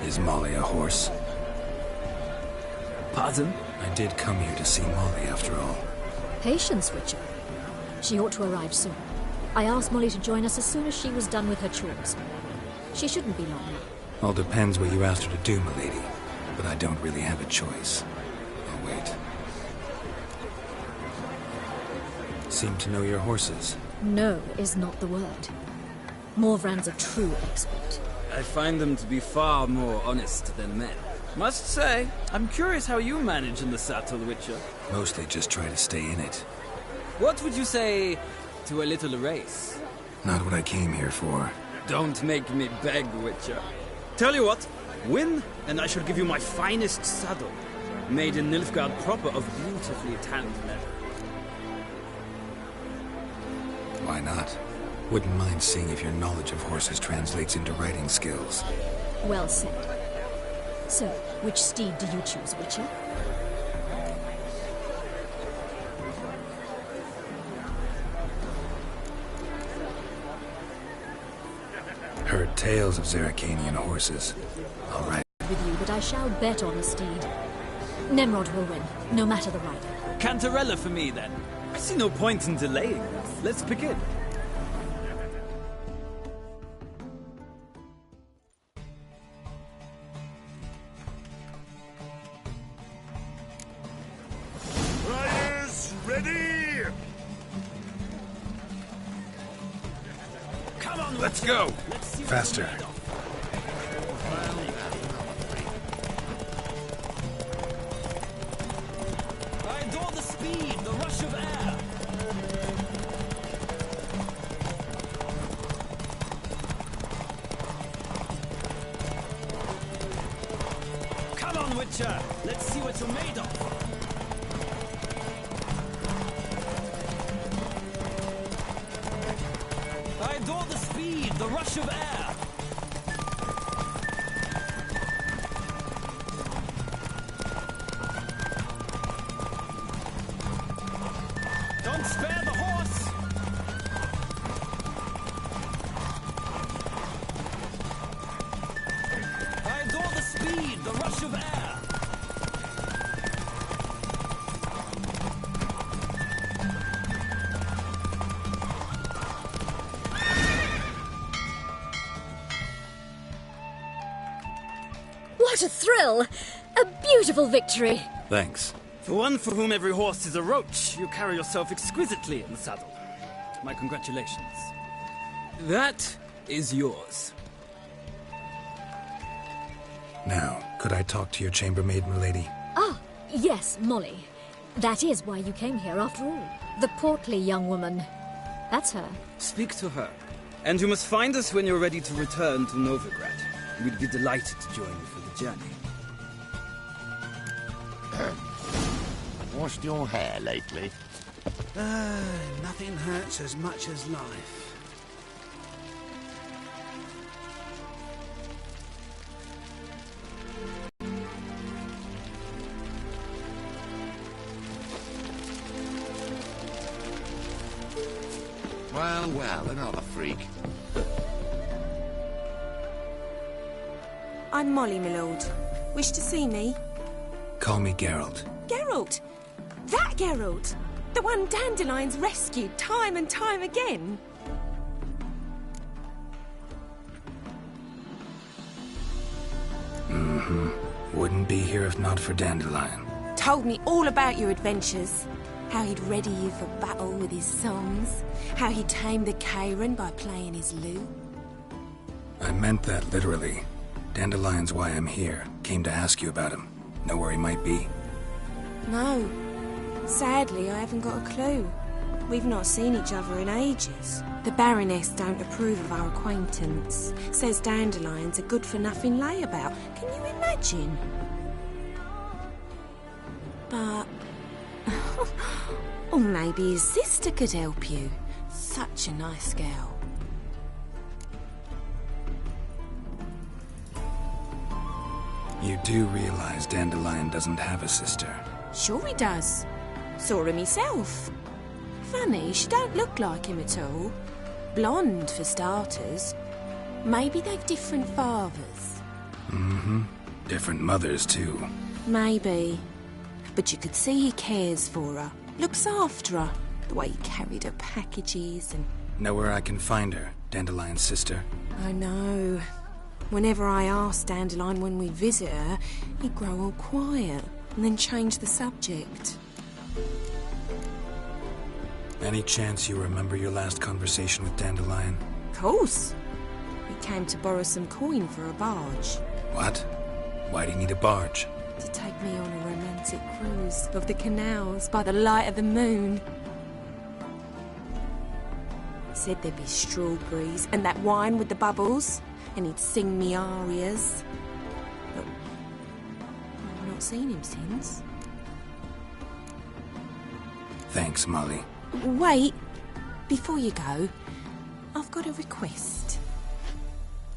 Is Molly a horse? Pardon? I did come here to see Molly, after all. Patience, Witcher. She ought to arrive soon. I asked Molly to join us as soon as she was done with her chores. She shouldn't be long now. All depends what you asked her to do, milady. But I don't really have a choice. I'll wait. Seem to know your horses. No is not the word. Morvran's a true expert. I find them to be far more honest than men. Must say, I'm curious how you manage in the saddle, Witcher. Mostly just try to stay in it. What would you say to a little race? Not what I came here for. Don't make me beg, Witcher. Tell you what, win, and I shall give you my finest saddle, made in Nilfgaard proper of beautifully tanned leather. Why not? Wouldn't mind seeing if your knowledge of horses translates into riding skills. Well said. So, which steed do you choose, Witcher? Heard tales of Zeracanian horses. All right. With you, but I shall bet on the steed. Nemrod will win, no matter the rider. Cantarella for me, then. I see no point in delaying. Let's begin. Riders, ready! Come on, Let's go! Faster. I adore the speed, the rush of air. Come on, Witcher. Let's see what you're made of. I adore the speed, the rush of air. Don't spare the horse! I adore the speed, the rush of air. What a thrill! A beautiful victory! Thanks. For one for whom every horse is a roach, you carry yourself exquisitely in the saddle. My congratulations. That is yours. Now, could I talk to your chambermaid, milady? Ah, yes, Molly. That is why you came here after all. The portly young woman. That's her. Speak to her. And you must find us when you're ready to return to Novigrad. We'd be delighted to join you for the journey. Washed your hair lately? Nothing hurts as much as life. Well, well, another freak. I'm Molly, my lord. Wish to see me? Call me Geralt. Geralt! That Geralt! The one Dandelion's rescued time and time again! Wouldn't be here if not for Dandelion. Told me all about your adventures. How he'd ready you for battle with his songs. How he tamed the Kairan by playing his lute. I meant that literally. Dandelion's why I'm here. Came to ask you about him. Know where he might be? No. Sadly, I haven't got a clue. We've not seen each other in ages. The Baroness don't approve of our acquaintance. Says Dandelion's a good-for-nothing layabout. Can you imagine? But... or maybe his sister could help you. Such a nice girl. You do realize Dandelion doesn't have a sister. Sure he does. Saw her myself. Funny, she don't look like him at all. Blonde, for starters. Maybe they've different fathers. Different mothers, too. Maybe. But you could see he cares for her. Looks after her. The way he carried her packages and... Know where I can find her, Dandelion's sister? I know. Whenever I asked Dandelion when we'd visit her, he'd grow all quiet and then change the subject. Any chance you remember your last conversation with Dandelion? Of course. He came to borrow some coin for a barge. What? Why do you need a barge? To take me on a romantic cruise of the canals by the light of the moon. He said there'd be strawberries and that wine with the bubbles, and he'd sing me arias. But I've not seen him since. Thanks, Molly. Wait, before you go, I've got a request.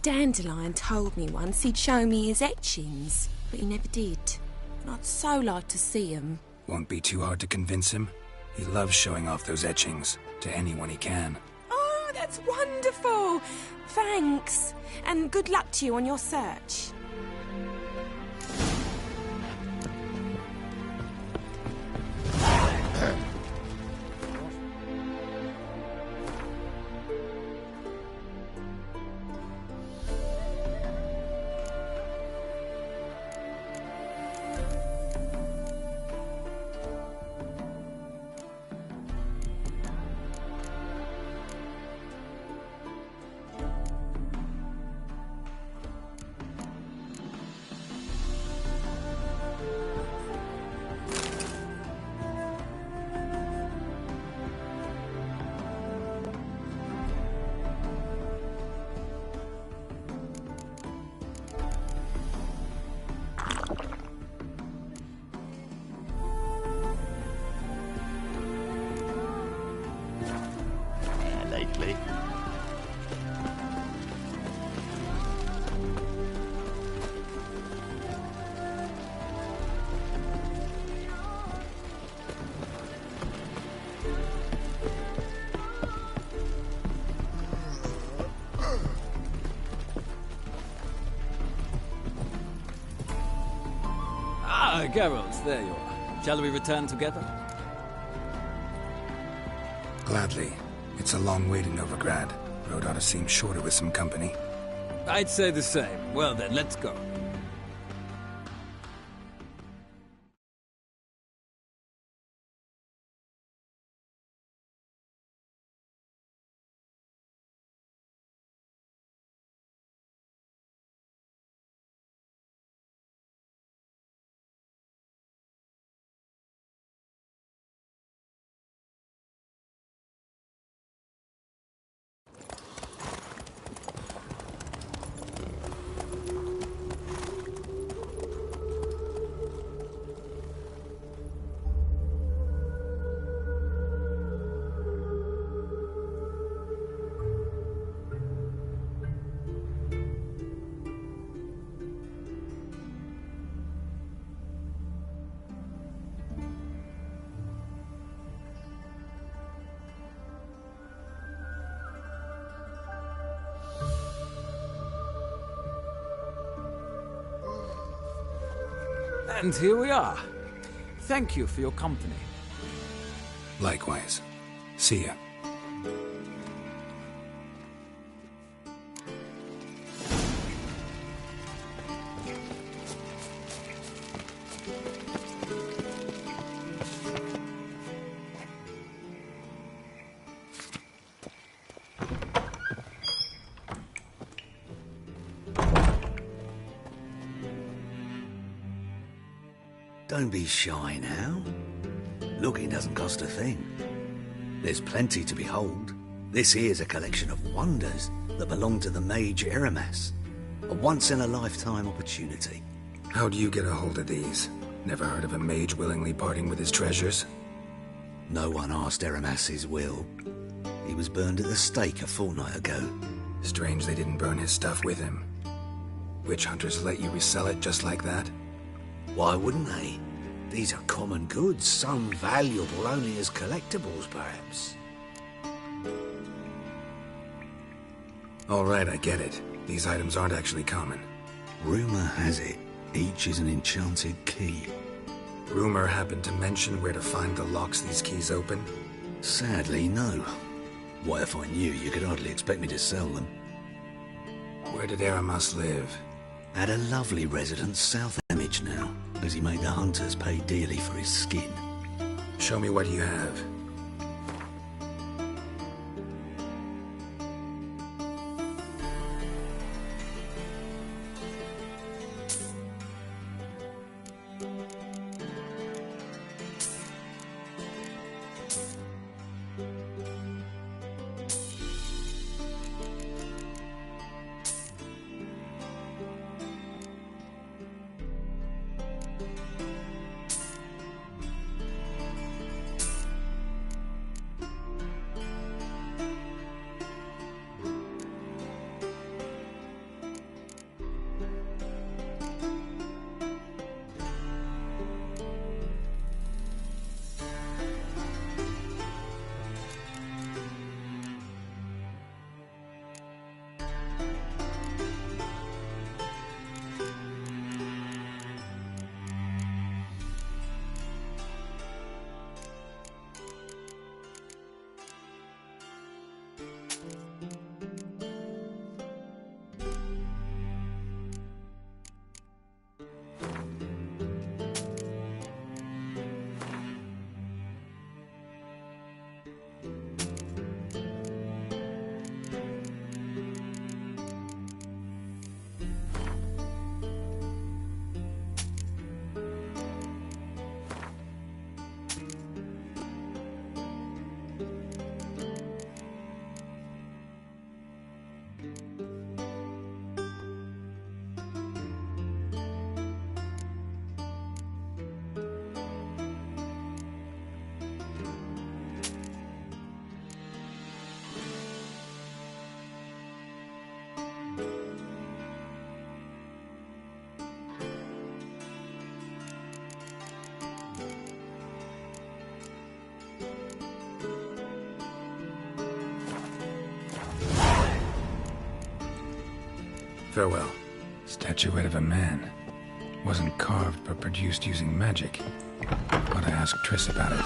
Dandelion told me once he'd show me his etchings, but he never did. And I'd so like to see them. Won't be too hard to convince him. He loves showing off those etchings to anyone he can. Oh, that's wonderful! Thanks, and good luck to you on your search. Lately. Ah, Geralt, there you are. Shall we return together? Gladly. It's a long way to Novigrad. Road ought to seem shorter with some company. I'd say the same. Well then, let's go. And here we are. Thank you for your company. Likewise. See ya. Don't be shy now. Looking doesn't cost a thing. There's plenty to behold. This here's a collection of wonders that belong to the mage Eramas. A once-in-a-lifetime opportunity. How'd you get a hold of these? Never heard of a mage willingly parting with his treasures? No one asked Eramas his will. He was burned at the stake a fortnight ago. Strange they didn't burn his stuff with him. Witch hunters let you resell it just like that? Why wouldn't they? These are common goods, some valuable only as collectibles, perhaps. All right, I get it. These items aren't actually common. Rumour has it, each is an enchanted key. Rumor happened to mention where to find the locks these keys open? Sadly, no. What if I knew, you could hardly expect me to sell them. Where did Aramas live? At a lovely residence south of Image now, as he made the hunters pay dearly for his skin. Show me what you have. Farewell. Statuette of a man. Wasn't carved but produced using magic. Ought to ask Triss about it.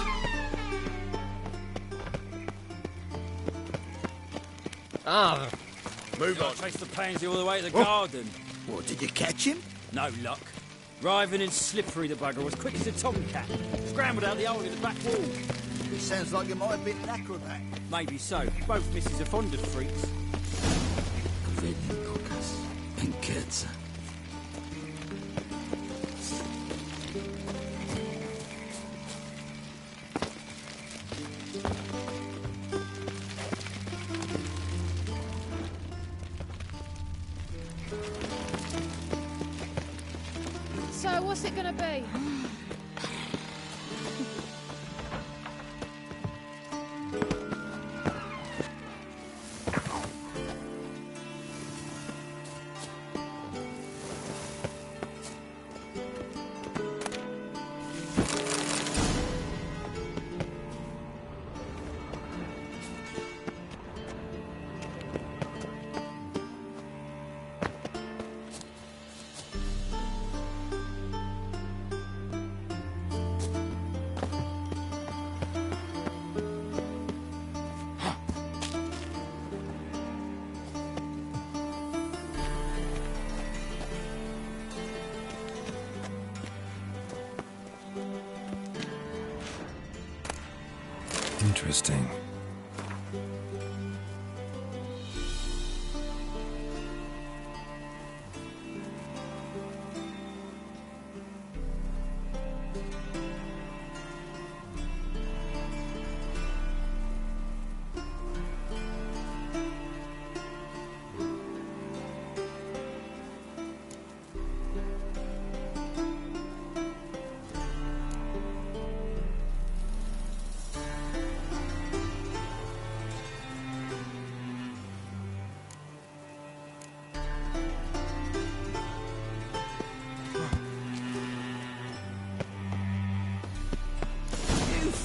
Ah, move on. Trace the pansy all the way to the garden. What, did you catch him? No luck. Writhing and slippery, the bugger was quick as a tomcat. Scrambled out the hole in the back wall. It sounds like you might have been an acrobat. Maybe so. Both misses are fond of freaks. So, what's it gonna be? Interesting.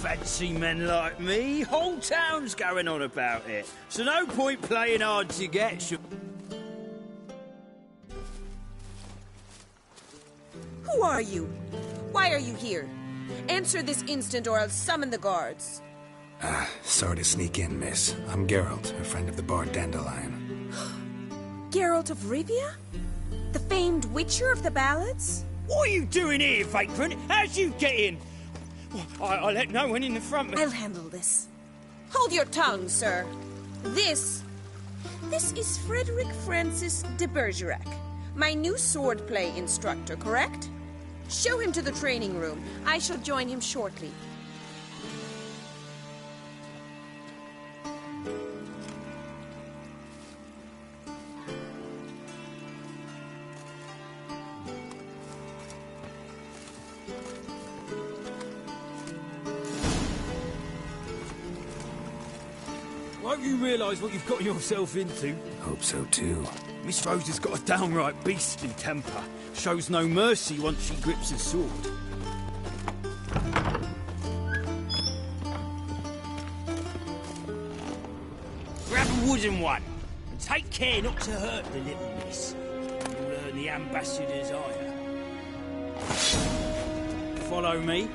Fancy men like me, whole town's going on about it. So no point playing hard to get. Who are you? Why are you here? Answer this instant or I'll summon the guards. Sorry to sneak in, miss. I'm Geralt, a friend of the bard Dandelion. Geralt of Rivia? The famed witcher of the ballads? What are you doing here, vagrant? How'd you get in? Well, I let no one in the front. I'll handle this. Hold your tongue, sir. This is Frederick Francis de Bergerac, my new swordplay instructor, correct? Show him to the training room. I shall join him shortly. Won't you realise what you've got yourself into? Hope so, too. Miss Rose has got a downright beastly temper. Shows no mercy once she grips a sword. Grab a wooden one, and take care not to hurt the little miss. You'll earn the ambassador's ire. Follow me.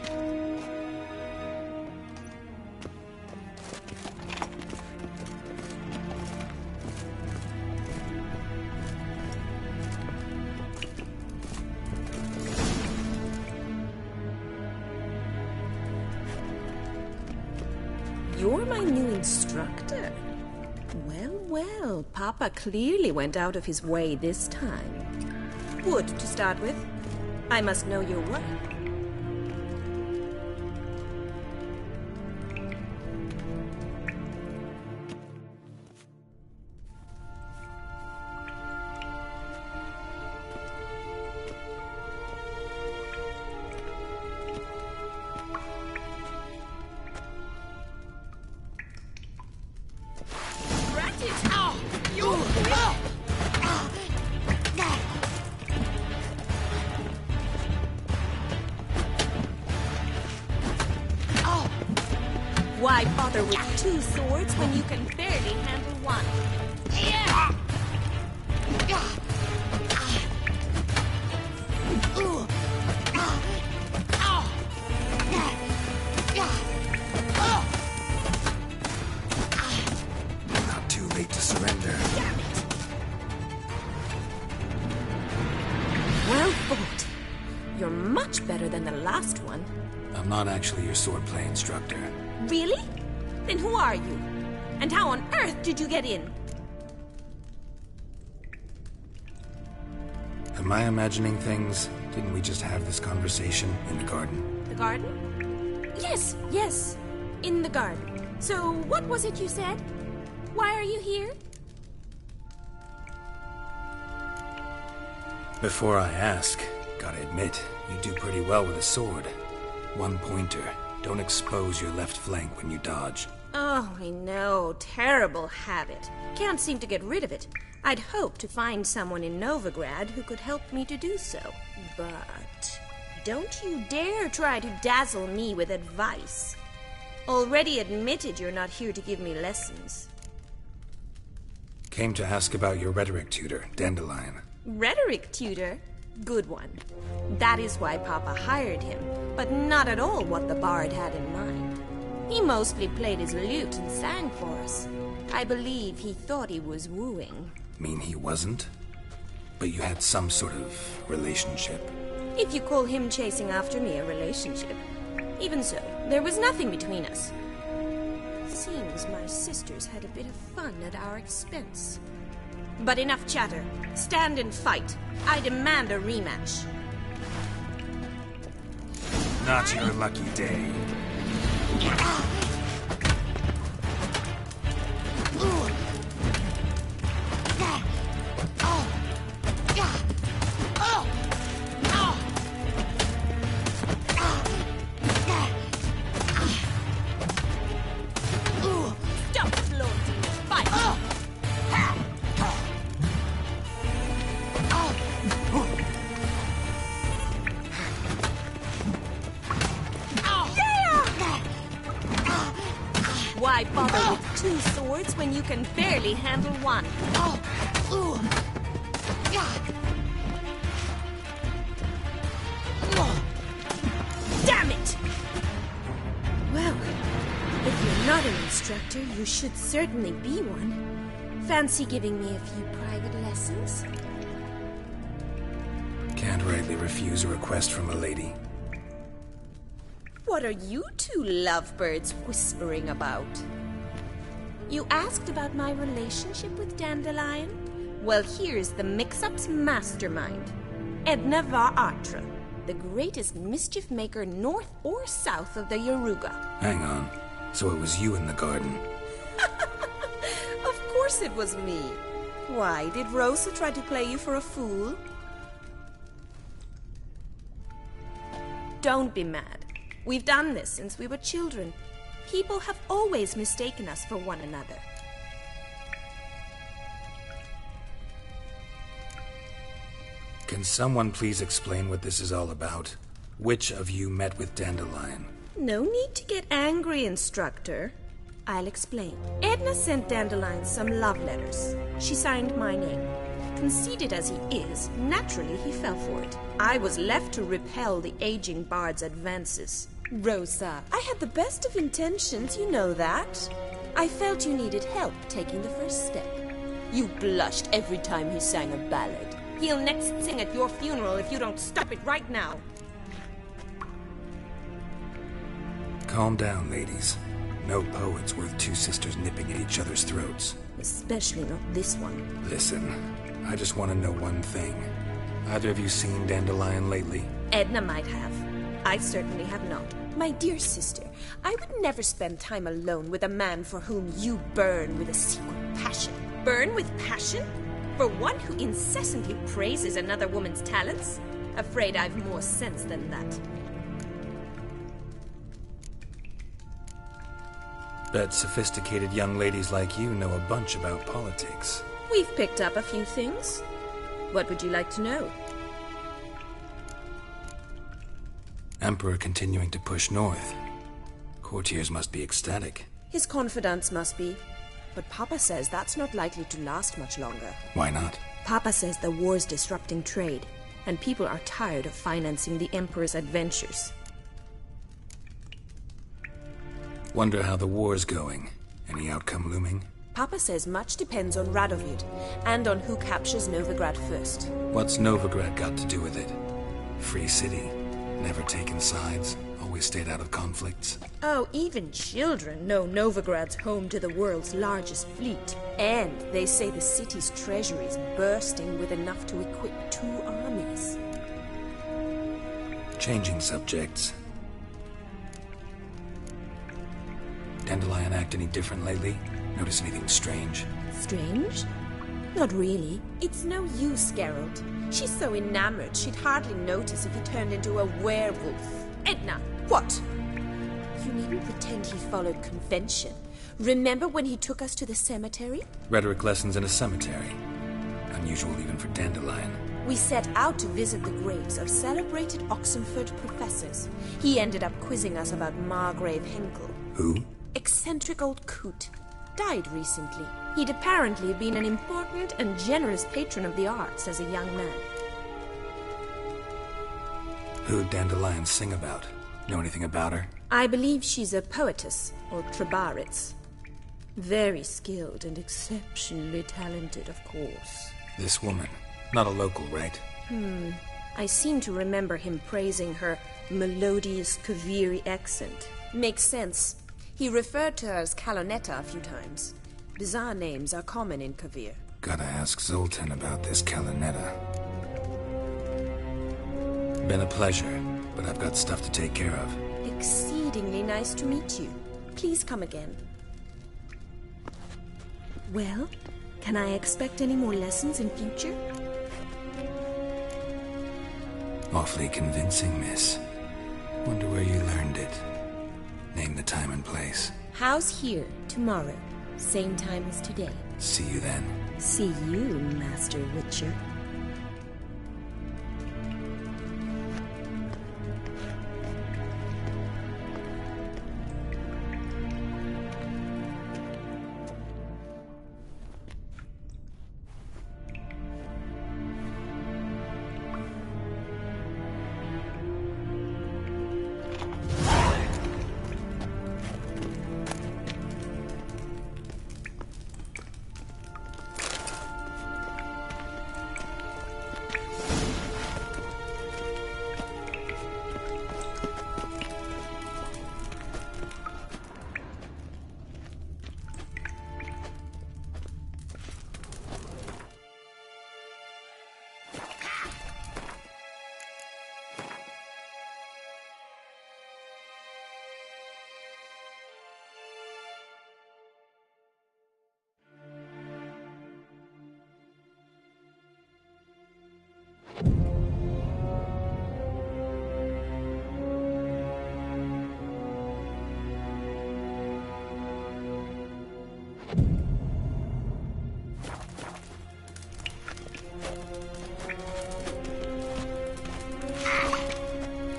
You're my new instructor. Well, Papa clearly went out of his way this time. Wood, to start with. I must know your work. Why bother with two swords when you can barely handle one? Not too late to surrender. Well fought. You're much better than the last one. I'm not actually your swordplay instructor. Really? Then who are you? And how on earth did you get in? Am I imagining things? Didn't we just have this conversation in the garden? The garden? Yes. In the garden. So, what was it you said? Why are you here? Before I ask, gotta admit, you do pretty well with a sword. One pointer. Don't expose your left flank when you dodge. Oh, I know. Terrible habit. Can't seem to get rid of it. I'd hoped to find someone in Novigrad who could help me to do so. But don't you dare try to dazzle me with advice. Already admitted you're not here to give me lessons. Came to ask about your rhetoric tutor, Dandelion. Rhetoric tutor? Good one. That is why Papa hired him, but not at all what the bard had in mind. He mostly played his lute and sang for us. I believe he thought he was wooing. Mean he wasn't? But you had some sort of relationship. If you call him chasing after me a relationship. Even so, there was nothing between us. Seems my sisters had a bit of fun at our expense. But enough chatter. Stand and fight. I demand a rematch. Not your lucky day. Stop flaunting. Fight. Why bother with two swords when you can barely handle one? instructor, you should certainly be one. Fancy giving me a few private lessons? Can't rightly refuse a request from a lady. What are you two lovebirds whispering about? You asked about my relationship with Dandelion? Well, here's the mix-up's mastermind. Edna Va Atra, the greatest mischief maker north or south of the Yaruga. Hang on. So it was you in the garden? Of course it was me. Why, did Rosa try to play you for a fool? Don't be mad. We've done this since we were children. People have always mistaken us for one another. Can someone please explain what this is all about? Which of you met with Dandelion? No need to get angry, instructor. I'll explain. Edna sent Dandelion some love letters. She signed my name. Conceited as he is, naturally he fell for it. I was left to repel the aging bard's advances. Rosa, I had the best of intentions, you know that. I felt you needed help taking the first step. You blushed every time he sang a ballad. He'll next sing at your funeral if you don't stop it right now. Calm down, ladies. No poet's worth two sisters nipping at each other's throats. Especially not this one. Listen, I just want to know one thing. Either of you seen Dandelion lately? Edna might have. I certainly have not. My dear sister, I would never spend time alone with a man for whom you burn with a secret passion. Burn with passion? For one who incessantly praises another woman's talents? Afraid I've more sense than that. Bet sophisticated young ladies like you know a bunch about politics. We've picked up a few things. What would you like to know? Emperor continuing to push north. Courtiers must be ecstatic. His confidants must be. But Papa says that's not likely to last much longer. Why not? Papa says the war's disrupting trade, and people are tired of financing the Emperor's adventures. Wonder how the war's going. Any outcome looming? Papa says much depends on Radovid, and on who captures Novigrad first. What's Novigrad got to do with it? Free city. Never taken sides. Always stayed out of conflicts. Oh, even children know Novigrad's home to the world's largest fleet. And they say the city's treasury's bursting with enough to equip 2 armies. Changing subjects. Dandelion act any different lately? Notice anything strange? Strange? Not really. It's no use, Geralt. She's so enamored she'd hardly notice if he turned into a werewolf. Edna, what? You needn't pretend he followed convention. Remember when he took us to the cemetery? Rhetoric lessons in a cemetery. Unusual even for Dandelion. We set out to visit the graves of celebrated Oxenford professors. He ended up quizzing us about Margrave Henkel. Who? Eccentric old coot. Died recently. He'd apparently been an important and generous patron of the arts as a young man. Who'd Dandelion sing about? Know anything about her? I believe she's a poetess, or trebaritz. Very skilled and exceptionally talented, of course. This woman. Not a local, right? I seem to remember him praising her melodious Kaviri accent. Makes sense. He referred to her as Calonetta a few times. Bizarre names are common in Kavir. Gotta ask Zoltan about this Calonetta. Been a pleasure, but I've got stuff to take care of. Exceedingly nice to meet you. Please come again. Well, can I expect any more lessons in future? Awfully convincing, miss. Wonder where you learned it. Name the time and place. House here, tomorrow. Same time as today. See you then. See you, Master Witcher.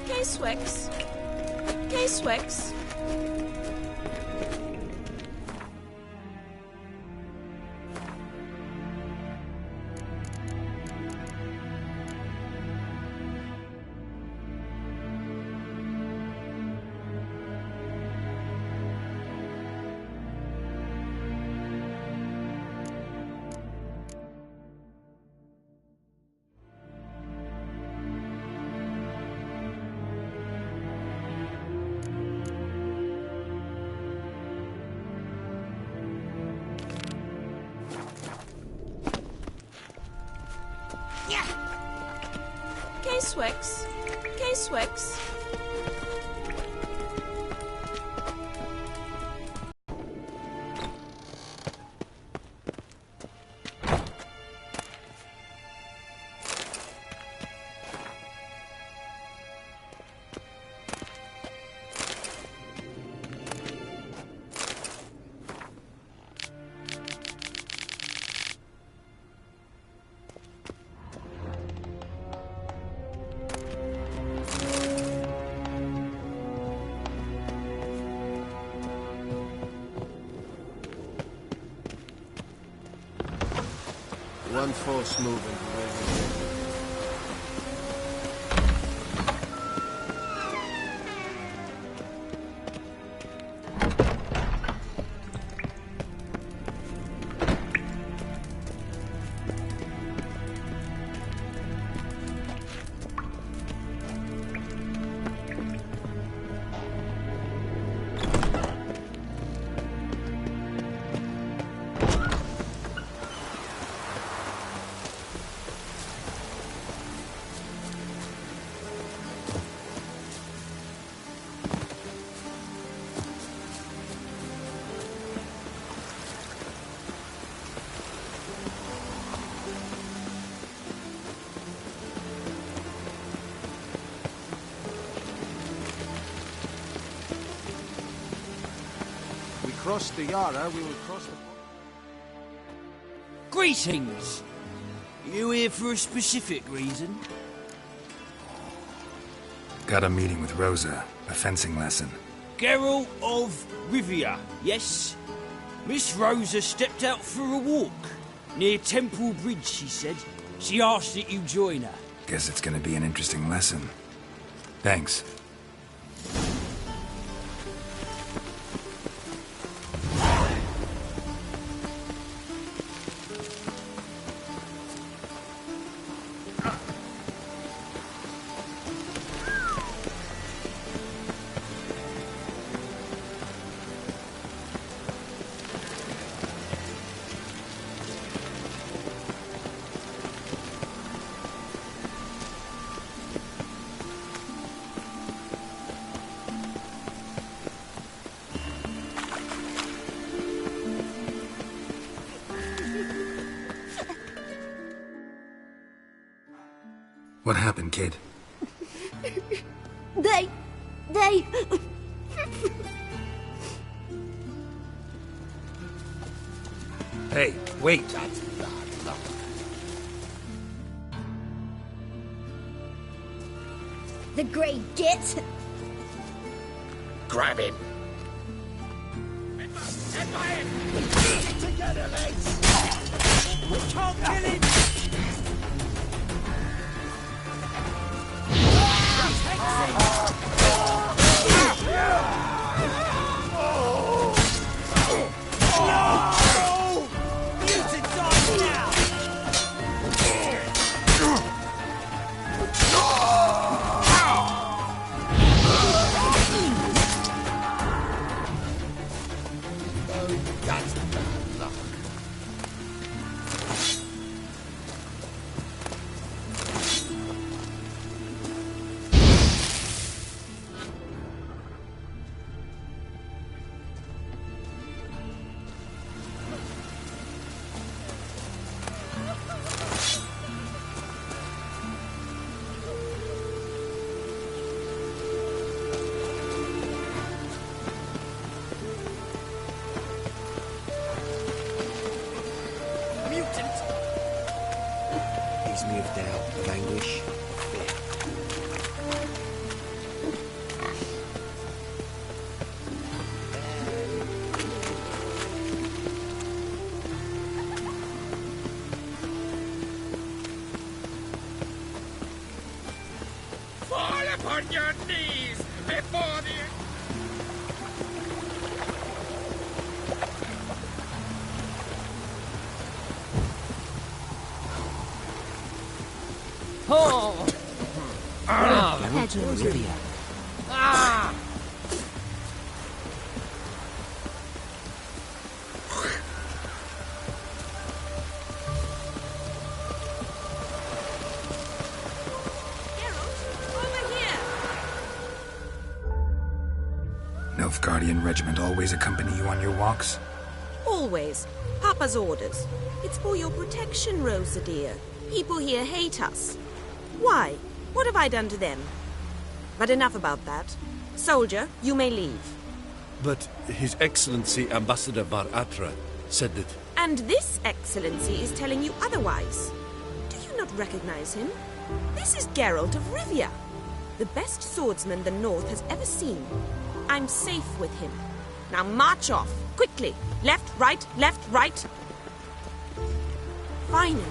K-Swix. K-Swix. K-Swix. K-Swix. One force moving. Cross the Yara, we will cross the... Greetings! You here for a specific reason? Got a meeting with Rosa, a fencing lesson. Geralt of Rivia, yes? Miss Rosa stepped out for a walk. Near Temple Bridge, she said. She asked that you join her. Guess it's gonna be an interesting lesson. Thanks. What happened, kid? They... Hey, wait! The Grey Git? Grab him! Together, mates! We can't kill him! Ganglish. Fall upon your knees before the... Oh! Pedro Rivia. Ah! Nilfgaardian regiment always accompany you on your walks? Always. Papa's orders. It's for your protection, Rosa dear. People here hate us. Why? What have I done to them? But enough about that. Soldier, you may leave. But His Excellency Ambassador Var Atra said that... And this excellency is telling you otherwise. Do you not recognize him? This is Geralt of Rivia, the best swordsman the North has ever seen. I'm safe with him. Now march off, quickly. Left, right, left, right. Finally.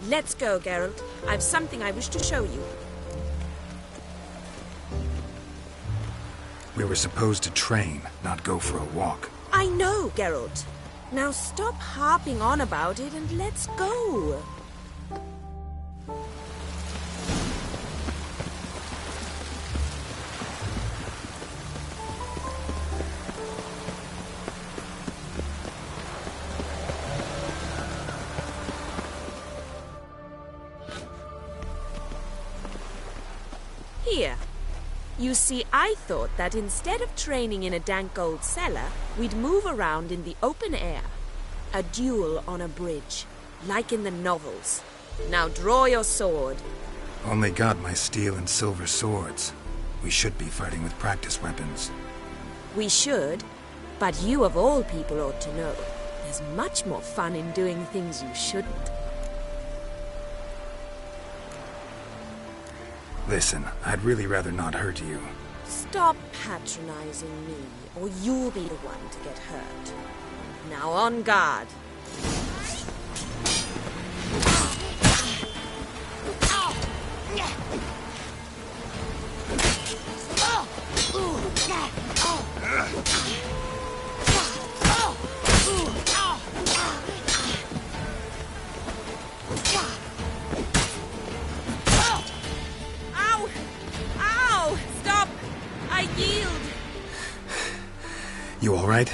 Let's go, Geralt. I've something I wish to show you. We were supposed to train, not go for a walk. I know, Geralt. Now stop harping on about it and let's go. Here. You see, I thought that instead of training in a dank old cellar, we'd move around in the open air. A duel on a bridge, like in the novels. Now draw your sword. Only got my steel and silver swords. We should be fighting with practice weapons. We should, but you of all people ought to know. There's much more fun in doing things you shouldn't. Listen, I'd really rather not hurt you. Stop patronizing me, or you'll be the one to get hurt. Now on guard. Ow! Ow! Stop! I yield! You all right?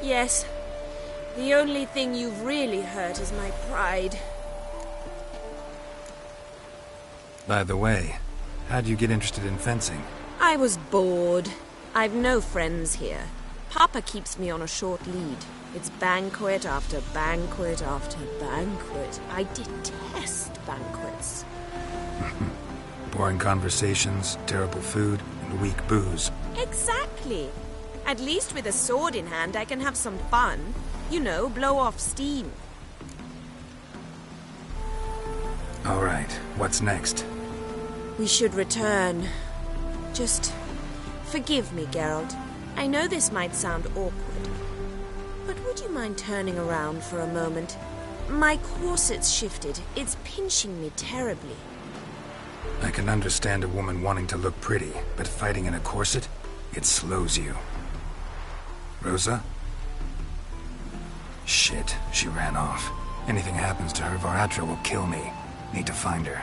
Yes. The only thing you've really hurt is my pride. By the way, how'd you get interested in fencing? I was bored. I've no friends here. Papa keeps me on a short lead. It's banquet after banquet after banquet. I detest banquets. Boring conversations, terrible food, and weak booze. Exactly. At least with a sword in hand, I can have some fun. You know, blow off steam. All right, what's next? We should return. Just forgive me, Geralt. I know this might sound awkward, but would you mind turning around for a moment? My corset's shifted. It's pinching me terribly. I can understand a woman wanting to look pretty, but fighting in a corset, it slows you. Rosa? Shit, she ran off. Anything happens to her, Varatra will kill me. Need to find her.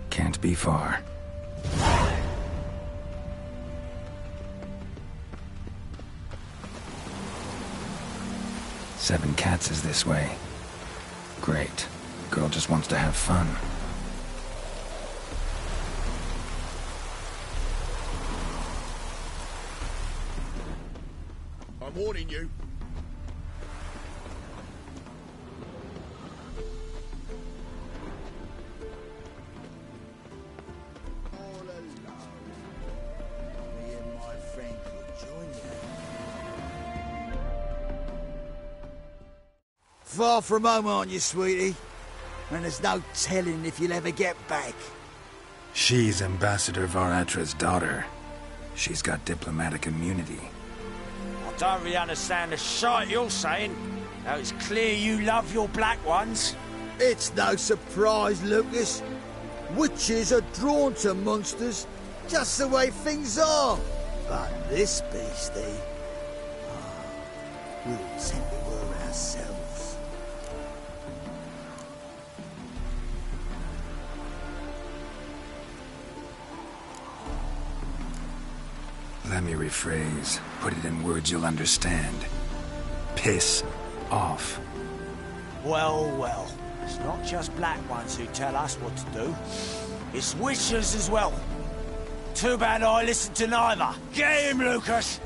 Can't be far. Seven Cats is this way. Great. Girl just wants to have fun. I'm warning you. Far from home, aren't you, sweetie? And there's no telling if you'll ever get back. She's Ambassador Varatra's daughter. She's got diplomatic immunity. I don't really understand the shite you're saying. Now it's clear you love your black ones. It's no surprise, Lucas. Witches are drawn to monsters, just the way things are. But this beastie... we'll tell you her ourselves. Let me rephrase. Put it in words you'll understand. Piss off. Well, well. It's not just black ones who tell us what to do. It's witches as well. Too bad I listened to neither. Get him, Lucas!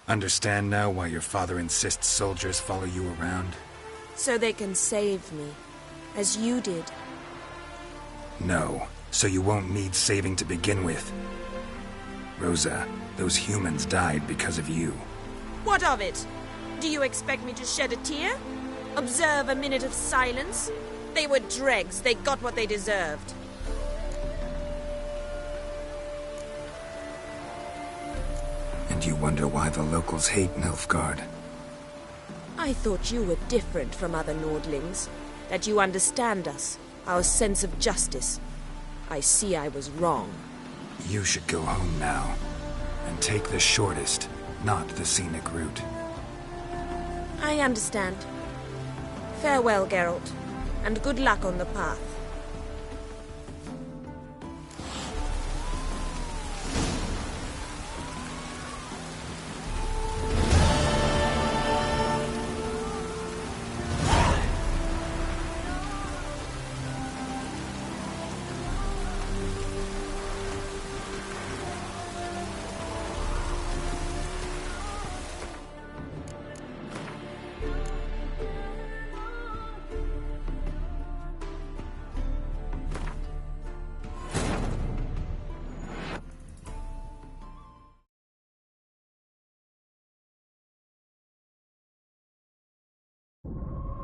Understand now why your father insists soldiers follow you around? So they can save me, as you did. No, so you won't need saving to begin with. Rosa, those humans died because of you. What of it? Do you expect me to shed a tear? Observe a minute of silence? They were dregs. They got what they deserved. And you wonder why the locals hate Nilfgaard. I thought you were different from other Nordlings. That you understand us, our sense of justice. I see I was wrong. You should go home now. And take the shortest, not the scenic route. I understand. Farewell, Geralt. And good luck on the path.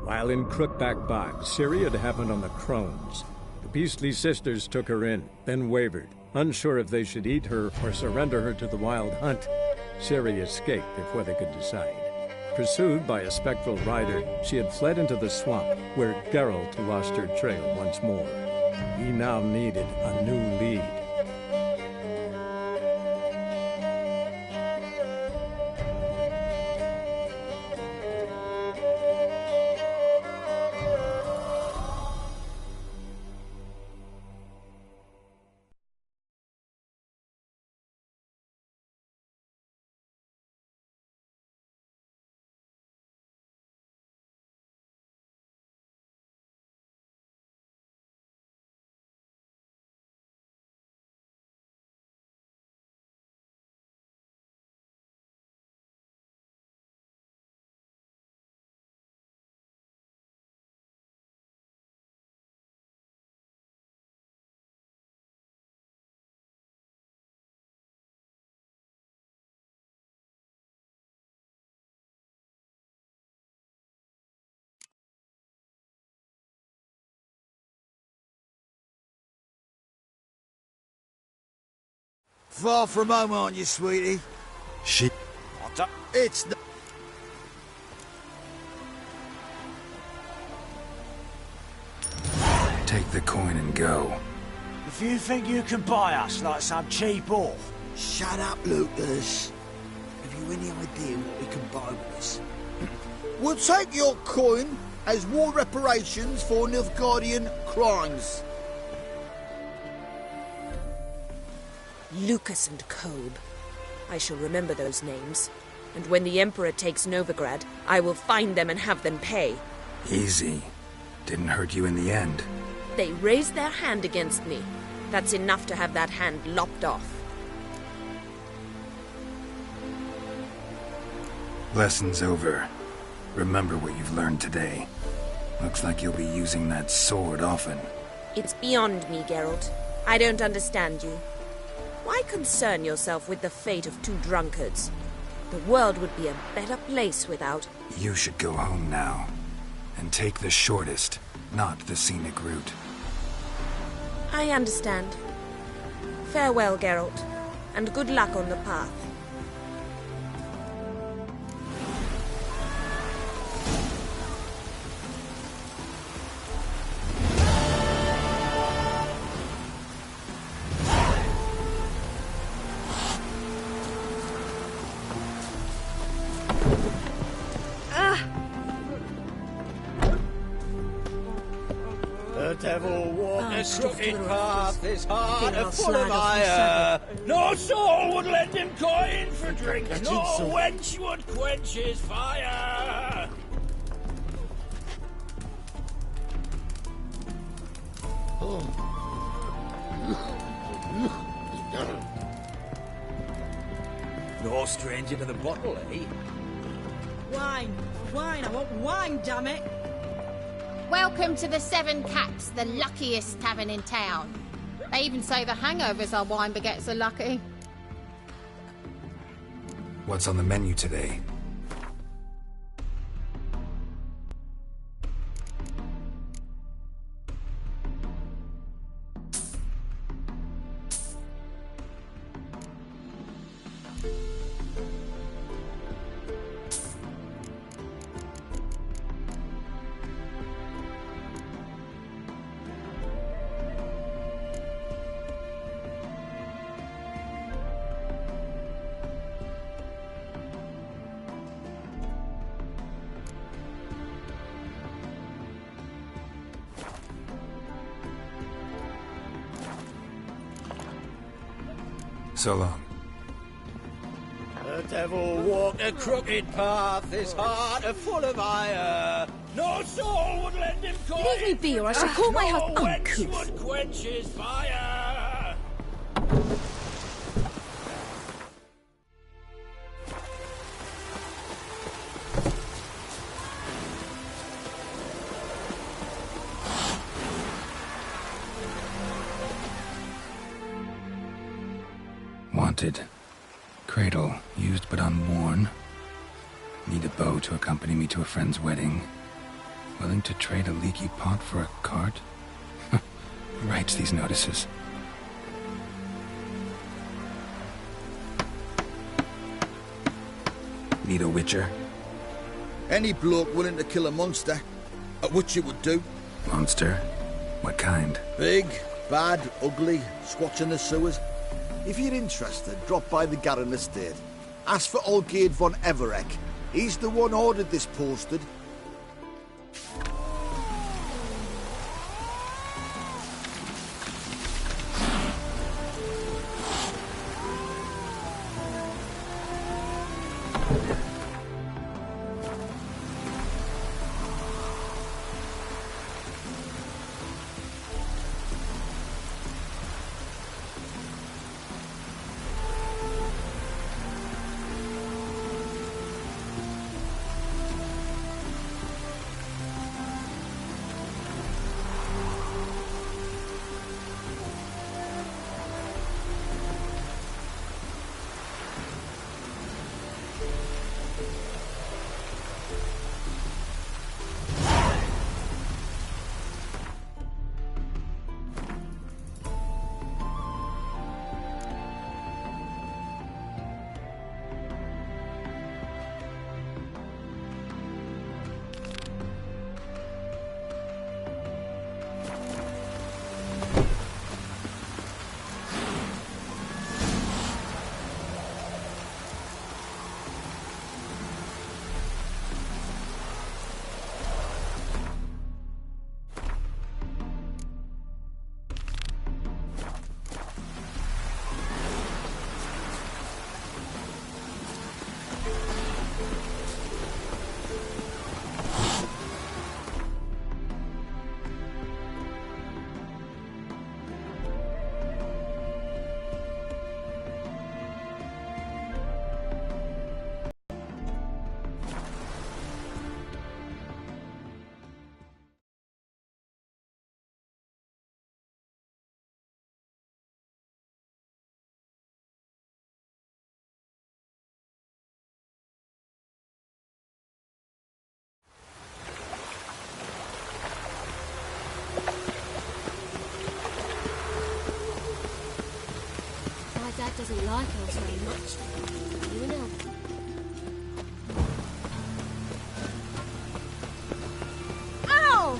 While in Crookback Bog, Ciri had happened on the Crones. The beastly sisters took her in, then wavered, unsure if they should eat her or surrender her to the Wild Hunt. Ciri escaped before they could decide. Pursued by a spectral rider, she had fled into the swamp, where Geralt lost her trail once more. He now needed a new lead. Far from home, aren't you, sweetie? It's no... Take the coin and go. If you think you can buy us like some cheap whore... Shut up, Lucas. Have you any idea what we can buy with this? We'll take your coin as war reparations for Nilfgaardian crimes. Lucas and Kobe. I shall remember those names. And when the Emperor takes Novigrad, I will find them and have them pay. Easy. Didn't hurt you in the end. They raised their hand against me. That's enough to have that hand lopped off. Lesson's over. Remember what you've learned today. Looks like you'll be using that sword often. It's beyond me, Geralt. I don't understand you. Why concern yourself with the fate of two drunkards? The world would be a better place without... You should go home now. And take the shortest, not the scenic route. I understand. Farewell, Geralt, and good luck on the path. The devil walked a crooked path, his heart I'll full of slide off the ire. No soul would lend him coin for drink, That's no it, so- wench would quench his fire. No stranger to the bottle, eh? Wine! Wine! I want wine, damn it! Welcome to the Seven Cats, the luckiest tavern in town. They even say the hangovers our wine baguettes are lucky. What's on the menu today? So long. The devil walked a crooked path, his heart full of ire. No soul would lend him coin. Leave me be, or I shall call my husband No wench uncouth. would quench his fire. Wanted. Cradle, used but unworn. Need a bow to accompany me to a friend's wedding. Willing to trade a leaky pot for a cart? Who writes these notices? Need a witcher? Any bloke willing to kill a monster, a witcher would do. Monster? What kind? Big, bad, ugly, squatching the sewers. If you're interested, drop by the Garren estate. Ask for Olgierd von Everek. He's the one ordered this posted. like elves very much. You an elf? Ow!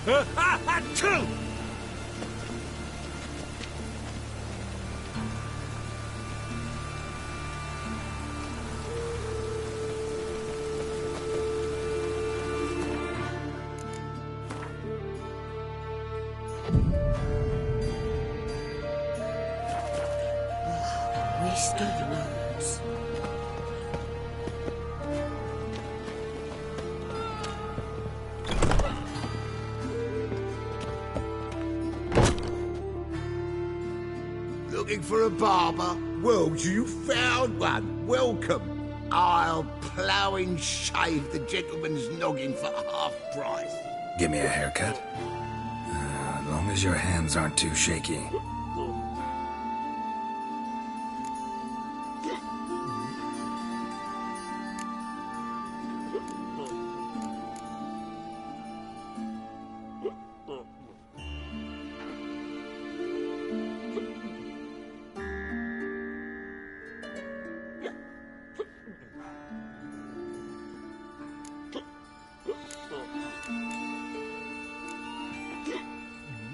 Achoo! Whiskey roads. Looking for a barber? Well, you found one. Welcome. I'll plough and shave the gentleman's noggin for half price. Give me a haircut. As long as your hands aren't too shaky.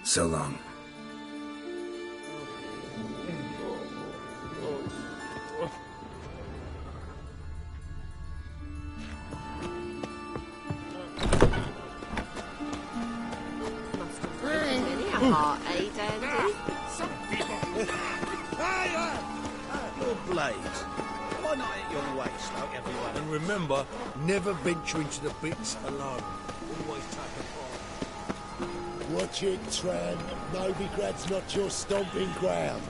So long. Your blades. Why not at your waist, like everyone? And remember, never venture into the bits alone. Always take a part. Watch it, Tran. Novigrad's not your stomping ground.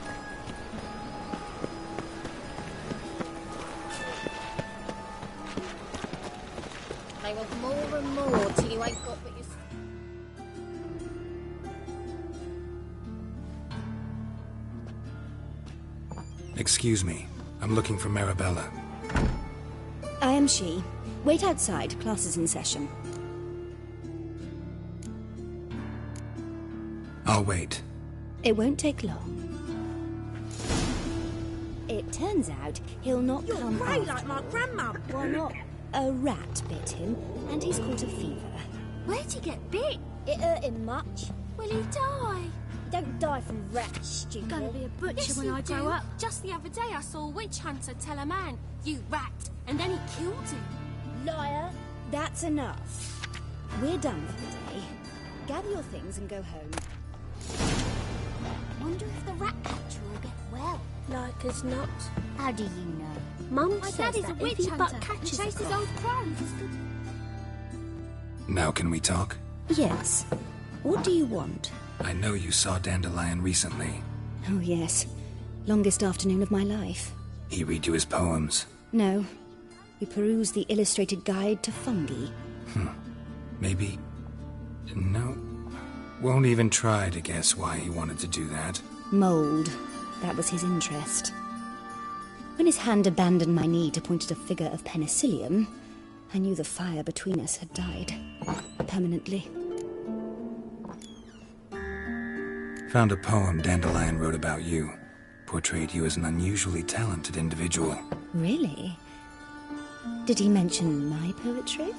They want more and more till you ain't got but your... Excuse me. I'm looking for Marabella. I am she. Wait outside. Class is in session. I'll wait. It won't take long. It turns out he'll not You're come grey after like my grandmum. Why not? A rat bit him, and he's caught a fever. Where'd he get bit? It hurt him much. Will he die? Don't die from rats, stupid. Gonna be a butcher Yes, when you I grow do. up. Just the other day I saw a witch hunter tell a man, "You rat," and then he killed him. Liar. That's enough. We're done for the day. Gather your things and go home. Wonder if the rat catcher will get well. Like as not. How do you know? Mum My says daddy's a that witch if he hunter. but He catches a chases crop. old crows. Now can we talk? Yes. What do you want? I know you saw Dandelion recently. Oh, yes. Longest afternoon of my life. He read you his poems. No. We perused the illustrated guide to fungi. Maybe... No. Won't even try to guess why he wanted to do that. Mold. That was his interest. When his hand abandoned my knee to point at a figure of penicillium, I knew the fire between us had died. Permanently. Found a poem Dandelion wrote about you. Portrayed you as an unusually talented individual. Really? Did he mention my poetry?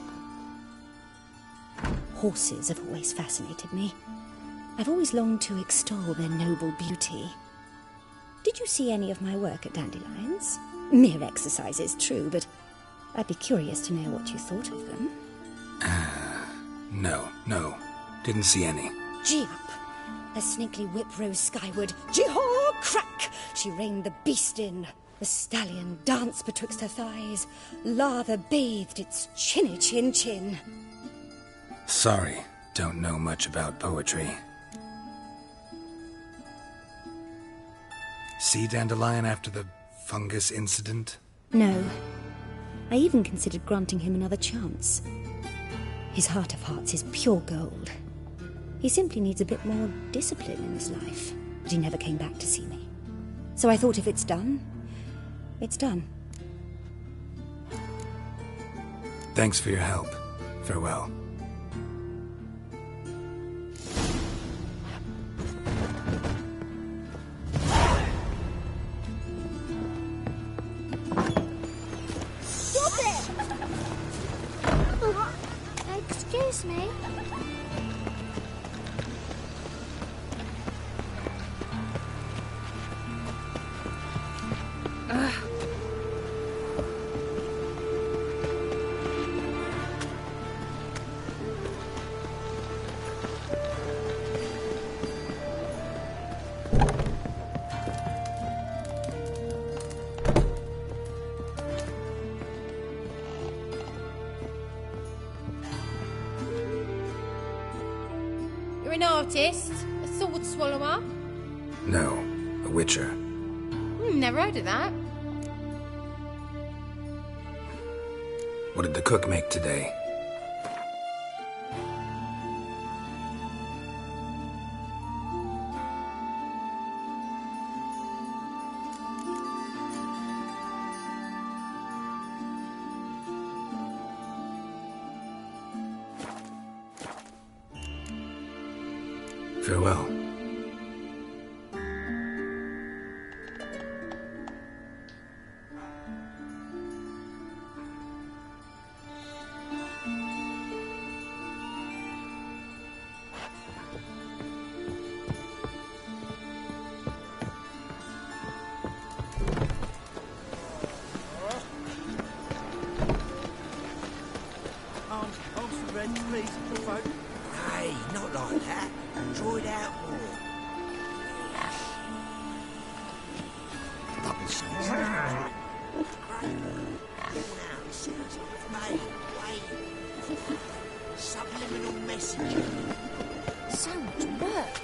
Horses have always fascinated me. I've always longed to extol their noble beauty. Did you see any of my work at Dandelions? Mere exercises, true, but I'd be curious to know what you thought of them. No. Didn't see any. Gee up! A snakely whip rose skyward. Jee-haw! Crack! She reined the beast in. The stallion danced betwixt her thighs. Lather bathed its chinny chin. Sorry, don't know much about poetry. See Dandelion after the fungus incident? No. I even considered granting him another chance. His heart of hearts is pure gold. He simply needs a bit more discipline in his life. But he never came back to see me. So I thought if it's done, it's done. Thanks for your help. Farewell. Stop it! Excuse me? You're an artist? A sword swallower? No, a witcher. Never heard of that. What did the cook make today? Farewell. Arms for red, please, for folk. Hey, not like that. Draw it out more. Double size. Now, it sounds like mate. Wait. Subliminal messaging. So much work.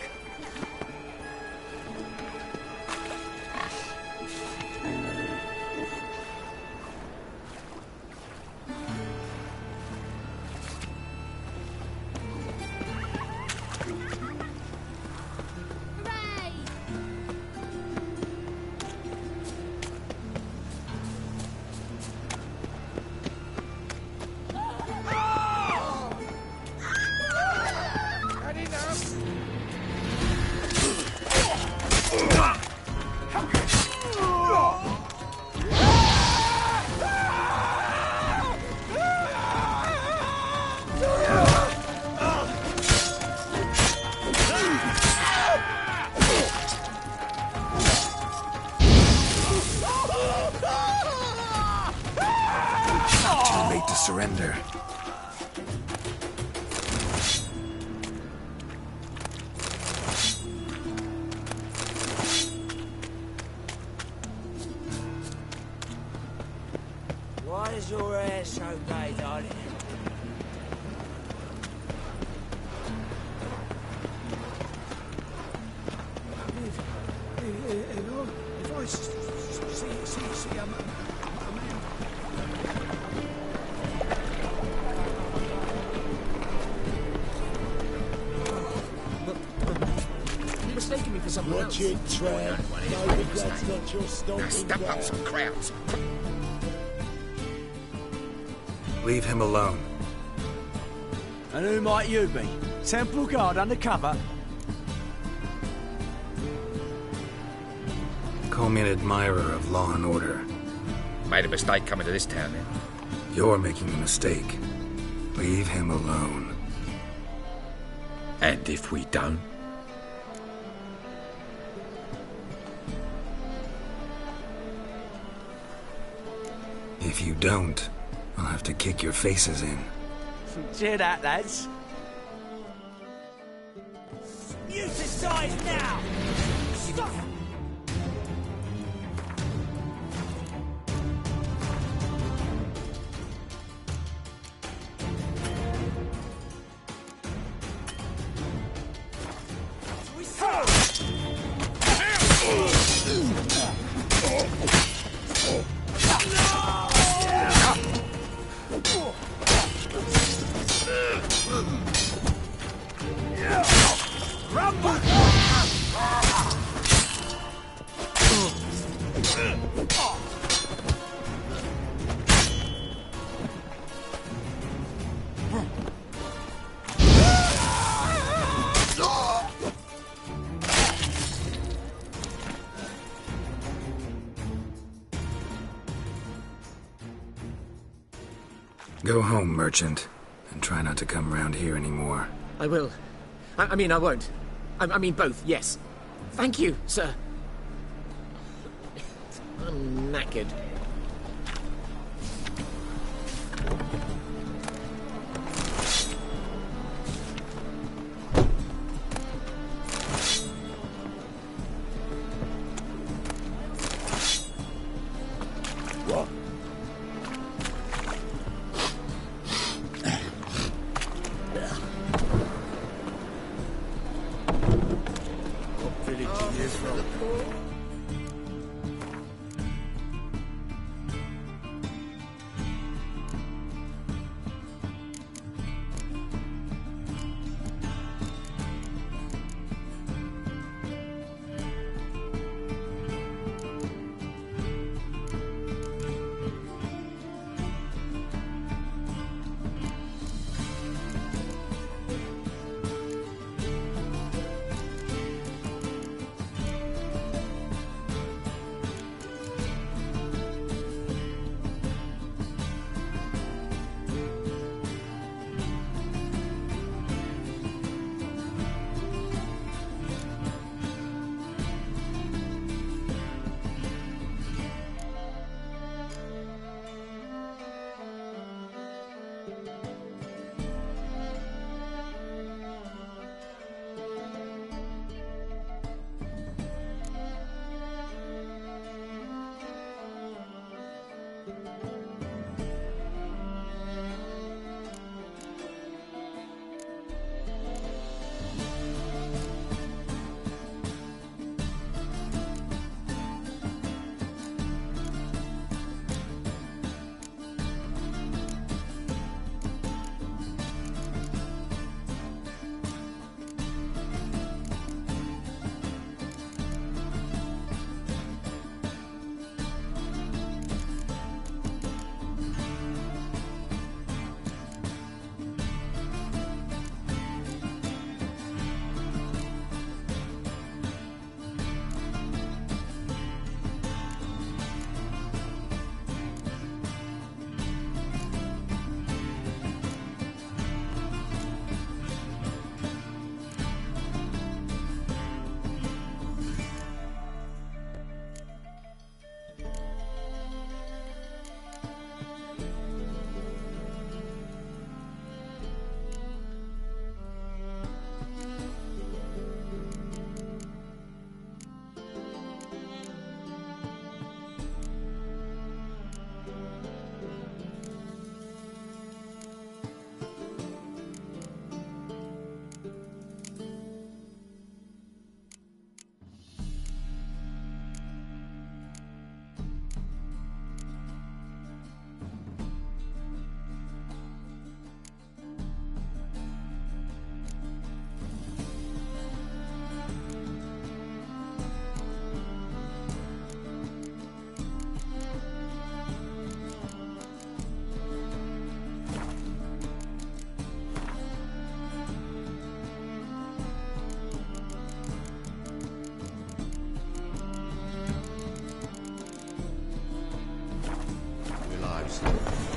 Too late to surrender. Why is your hair so gay, darling? If I see a man. You're mistaking me for someone else. Watch it, Trev. No, that's not your stomping Step up ground. some crowds. Leave him alone. And who might you be? Temple Guard undercover? Call me an admirer of law and order. Made a mistake coming to this town then. You're making a mistake. Leave him alone. And if we don't? If you don't, I'll have to kick your faces in. Cheer that, lads. Mute aside now! Stop! Yeah. Go home, merchant, and try not to come round here anymore. I will. I mean, I won't. I mean, both, yes. Thank you, sir. I'm knackered. What? What village are you from?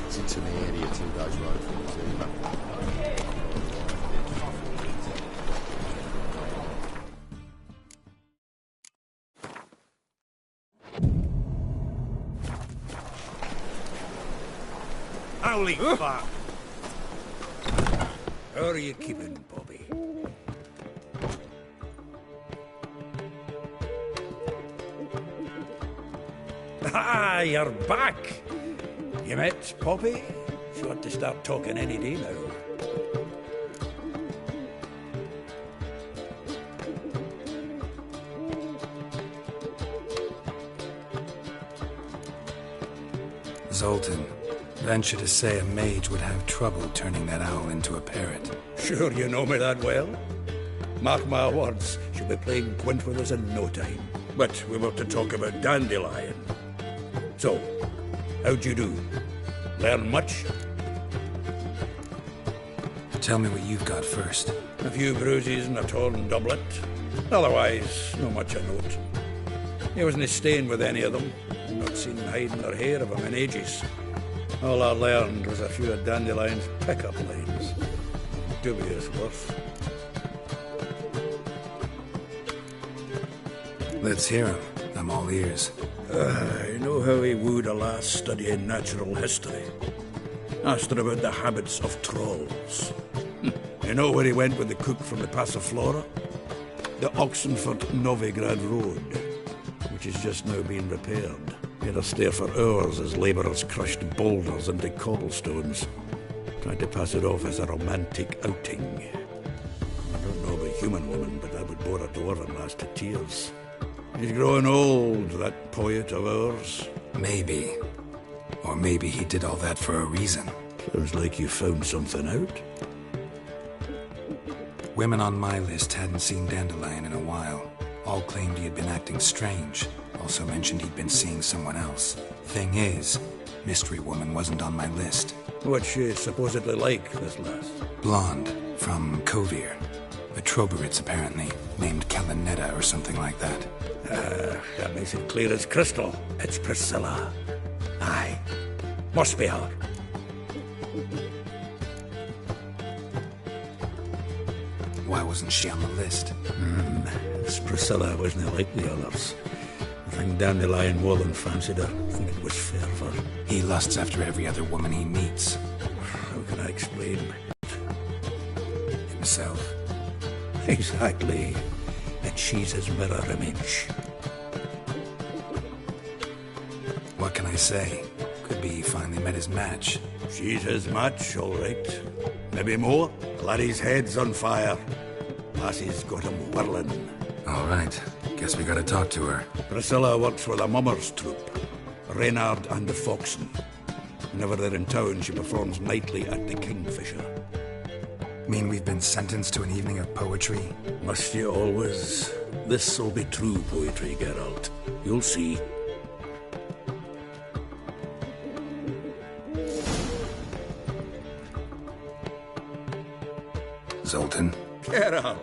Listen to me, idiot who goes road for Holy fuck! How are you keeping, Bobby? Ah, you're back! You met Poppy? She ought to start talking any day now. Zoltan, venture to say a mage would have trouble turning that owl into a parrot. Sure you know me that well? Mark my words, she'll be playing quint with us in no time. But we were to talk about Dandelion. So, how'd you do? Learn much? Tell me what you've got first. A few bruises and a torn doublet. Otherwise, not much of note. He wasn't staying with any of them. Not seen hiding or hair of him in ages. All I learned was a few of Dandelion's pickup lines. Dubious worth. Let's hear him. I'm all ears. You know how he wooed a lass studying natural history? Asked her about the habits of trolls. You know where he went with the cook from the Passiflora? The Oxenford-Novigrad Road, which is just now being repaired. He had to stare for hours as labourers crushed boulders into cobblestones, trying to pass it off as a romantic outing. I don't know about human woman, but that would bore a dwarven lass to tears. He's growing old, that poet of ours. Maybe. Or maybe he did all that for a reason. Sounds like you found something out. Women on my list hadn't seen Dandelion in a while. All claimed he had been acting strange. Also mentioned he'd been seeing someone else. Thing is, Mystery Woman wasn't on my list. What's she supposedly like, this lass? Blonde, from Kovir. A Troberitz, apparently, named Kalinetta or something like that. That makes it clear as crystal. It's Priscilla. Aye. Must be her. Why wasn't she on the list? This Priscilla wasn't like the others. I think Dandelion Wallen fancied her. I think it was fervour. He lusts after every other woman he meets. How can I explain? Himself. Exactly. And she's his mirror image. What can I say? Could be he finally met his match. She's his match, all right. Maybe more. Laddie's head's on fire. Lassie's got him whirling. All right. Guess we gotta talk to her. Priscilla works for the Mummers troupe. Reynard and the Foxen. Whenever they're in town, she performs nightly at the Kingfisher. Mean we've been sentenced to an evening of poetry? Must you always? This'll be true poetry, Geralt. You'll see. Zoltan? Geralt!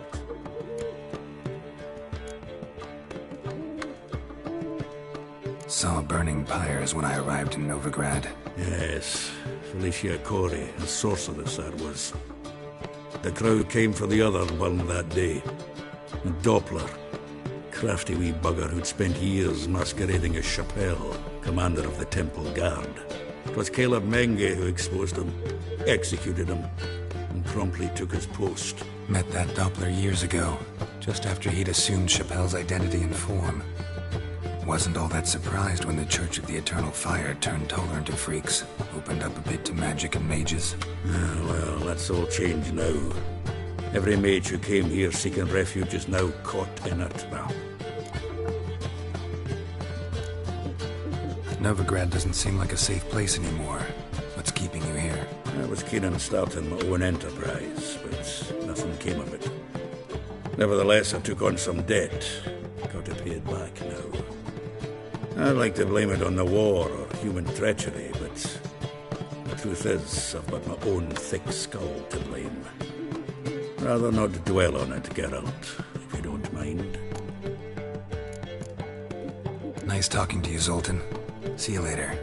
Saw burning pyres when I arrived in Novigrad. Yes, Felicia Corey, a sorceress that was. The crowd came for the other one that day. And Doppler, crafty wee bugger who'd spent years masquerading as Chappelle, commander of the Temple Guard. It was Caleb Menge who exposed him, executed him, and promptly took his post. Met that Doppler years ago, just after he'd assumed Chappelle's identity and form. Wasn't all that surprised when the Church of the Eternal Fire turned Toller into freaks, opened up a bit to magic and mages. Well, that's all changed now. Every mage who came here seeking refuge is now caught in it now. Novigrad doesn't seem like a safe place anymore. What's keeping you here? I was keen on starting my own enterprise, but nothing came of it. Nevertheless, I took on some debt. Got to pay it back now. I'd like to blame it on the war or human treachery, but the truth is, I've got my own thick skull to blame. Rather not dwell on it, Geralt, if you don't mind. Nice talking to you, Zoltan. See you later.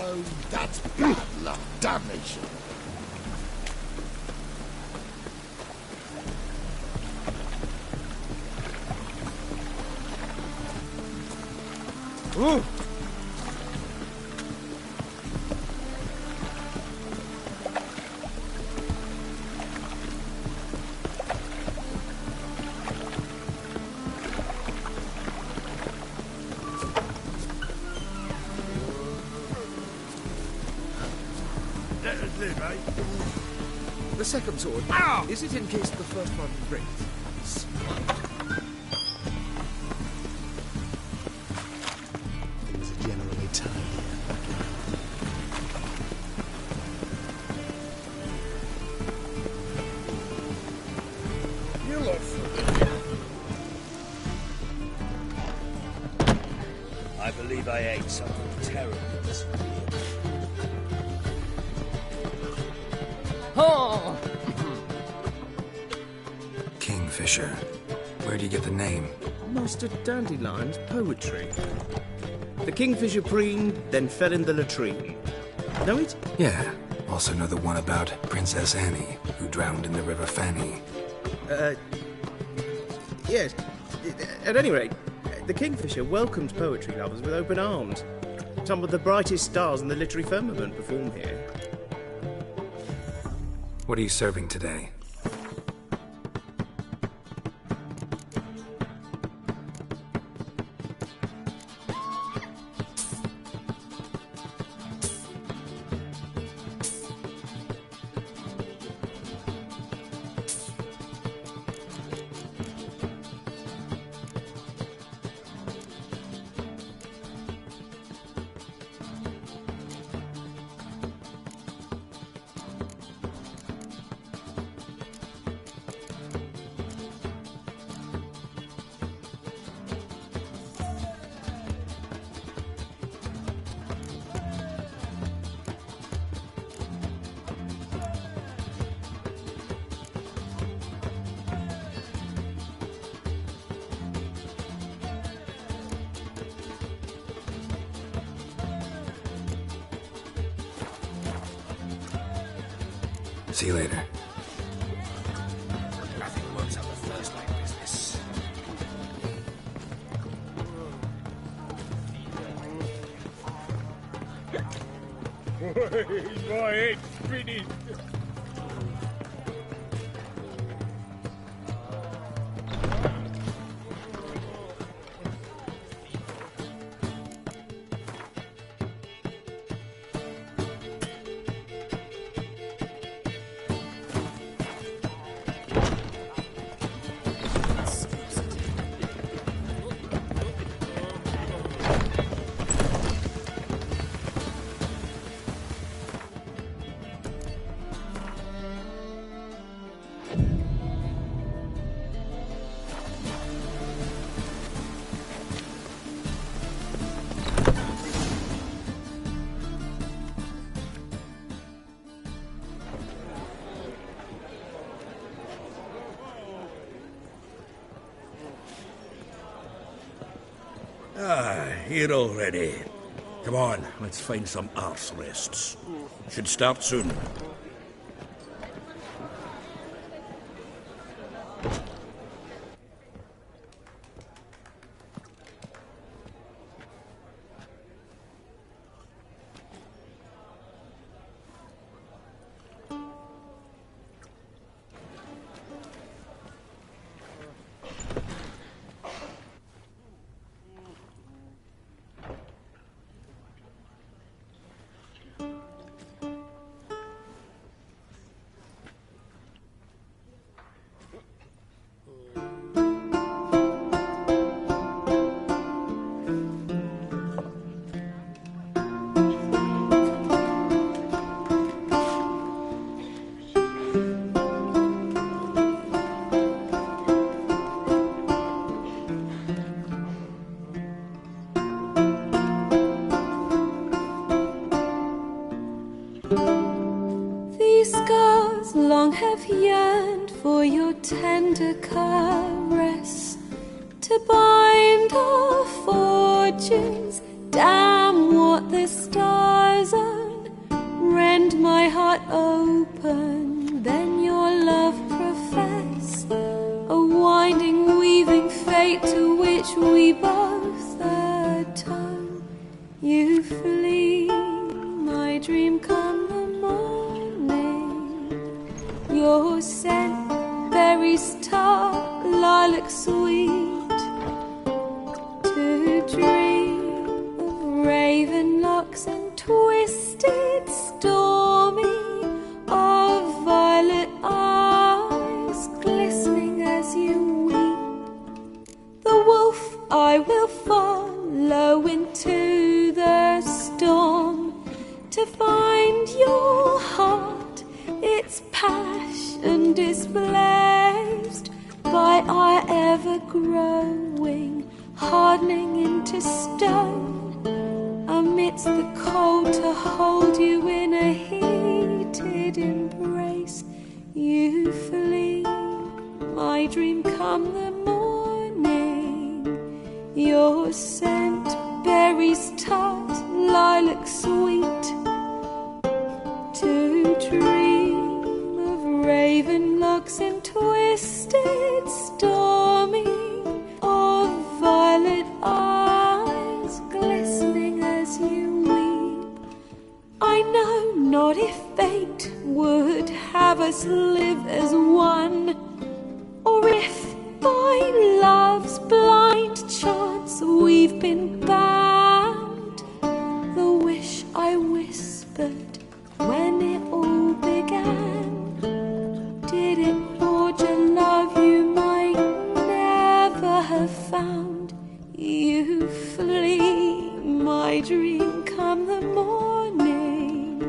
Oh, that's bad luck. Damnation. Ooh! The second sword. Ow! Is it in case the first one breaks? Things are generally tidy. You look I believe I ate something terrible this week. Oh! Kingfisher. Where do you get the name? Master Dandelion's poetry. The kingfisher preened, then fell in the latrine. Know it? Yeah. Also know the one about Princess Annie, who drowned in the River Fanny. Yes. At any rate, the kingfisher welcomes poetry lovers with open arms. Some of the brightest stars in the literary firmament perform here. What are you serving today? See you later. Nothing works out the first night business. My head's finished. Here already. Come on, let's find some arse rests. Should start soon. These scars long have yearned for your tender caress, to bind our fortunes. Damn what the stars own. Rend my heart open, then your love profess, a winding, weaving fate to which we both atone. You flee, my dream come the morning. Your scent, berry star, lilac sweet, to dream of raven locks and twisted, stormy, of violet eyes glistening as you weep. The wolf I will follow into the storm, to find your heart, its passion displaced by our ever-growing hardening into stone, amidst the cold to hold you in a heated embrace. You flee, my dream come the morning, your scent berries tart, lilac sweet, to dream of raven locks and twisted stormy, of violet eyes glistening as you weep. I know not if fate would have us live as one, or if by love's blind chance we've been bound. The wish I whispered when it all began, did it forge a love you might never have found? You flee, my dream come the morning,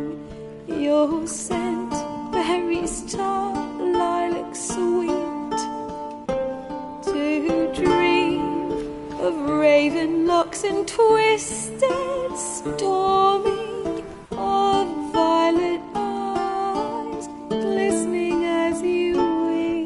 your scent berries tart, lilac sweet, to dream of raven locks and twisted stormy, of violet eyes glistening as you weep.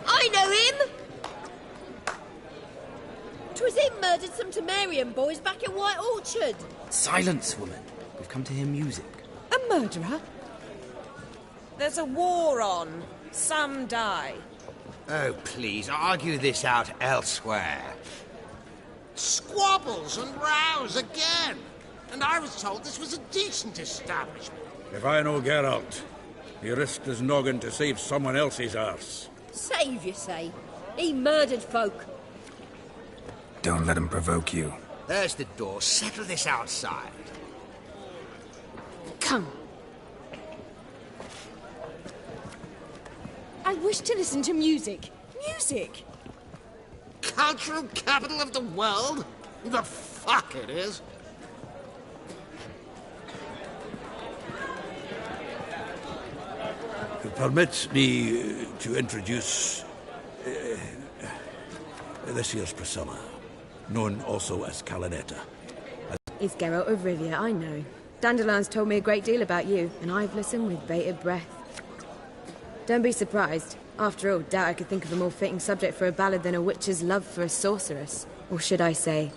I know him! 'Twas him murdered some Temerian boys back in White Orchard. Silence, woman. We've come to hear music. A murderer? There's a war on. Some die. Oh, please, argue this out elsewhere. Squabbles and rows again. And I was told this was a decent establishment. If I know Geralt, he risked his noggin to save someone else's arse. Save, you say? He murdered folk. Don't let him provoke you. There's the door. Settle this outside. Come. I wish to listen to music. Music! Cultural capital of the world? The fuck it is. Permit me to introduce this here's Priscilla, known also as Calinetta. It's Geralt of Rivia, I know. Dandelion's told me a great deal about you, and I've listened with bated breath. Don't be surprised. After all, doubt I could think of a more fitting subject for a ballad than a witch's love for a sorceress. Or should I say,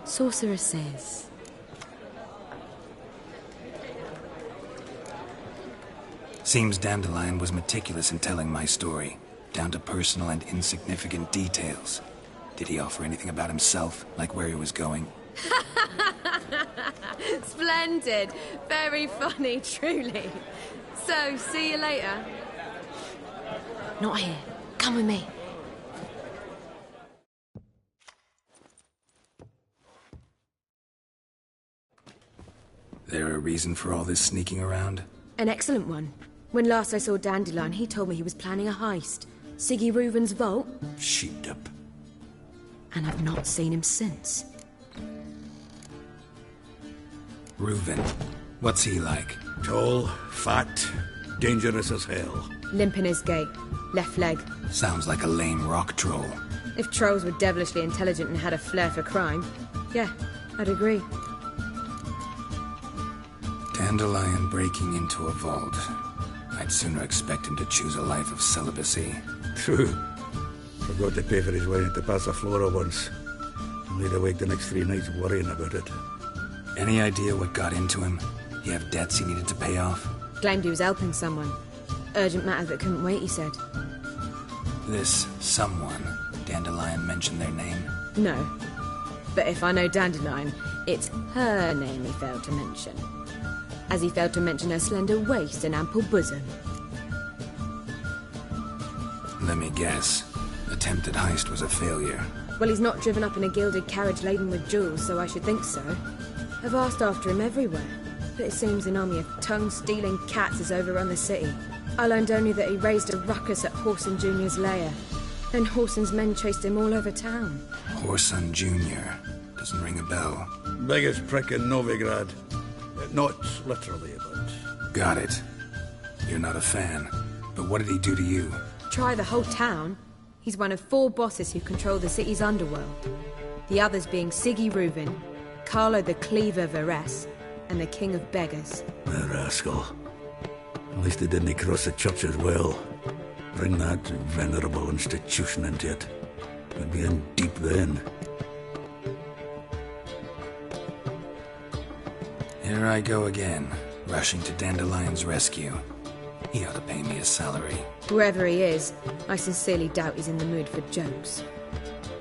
sorceresses. Seems Dandelion was meticulous in telling my story, down to personal and insignificant details. Did he offer anything about himself, like where he was going? Splendid. Very funny, truly. So, see you later. Not here. Come with me. There a reason for all this sneaking around? An excellent one. When last I saw Dandelion, he told me he was planning a heist. Siggy Reuven's vault. Sheeped up. And I've not seen him since. Reuven. What's he like? Tall, fat, dangerous as hell. Limp in his gait. Left leg. Sounds like a lame rock troll. If trolls were devilishly intelligent and had a flair for crime, yeah, I'd agree. Dandelion breaking into a vault. I'd sooner expect him to choose a life of celibacy. True. Forgot to pay for his way into Passaflora once. And laid awake the next 3 nights worrying about it. Any idea what got into him? He have debts he needed to pay off? Claimed he was helping someone. Urgent matter that couldn't wait, he said. This someone, Dandelion mentioned their name? No. But if I know Dandelion, it's her name he failed to mention. As he failed to mention her slender waist and ample bosom. Let me guess. Attempted heist was a failure. Well, he's not driven up in a gilded carriage laden with jewels, so I should think so. I've asked after him everywhere, but it seems an army of tongue-stealing cats has overrun the city. I learned only that he raised a ruckus at Whoreson Jr.'s lair. Then Whoreson's men chased him all over town. Whoreson Jr. Doesn't ring a bell. Biggest prick in Novigrad. Not literally, but... Got it. You're not a fan. But what did he do to you? Try the whole town. He's one of 4 bosses who control the city's underworld. The others being Siggy Reuven, Carlo the Cleaver Varese, and the King of Beggars. The rascal. At least he didn't cross the church as well. Bring that venerable institution into it. We'd be in deep then. Here I go again, rushing to Dandelion's rescue. He ought to pay me a salary. Whoever he is, I sincerely doubt he's in the mood for jokes.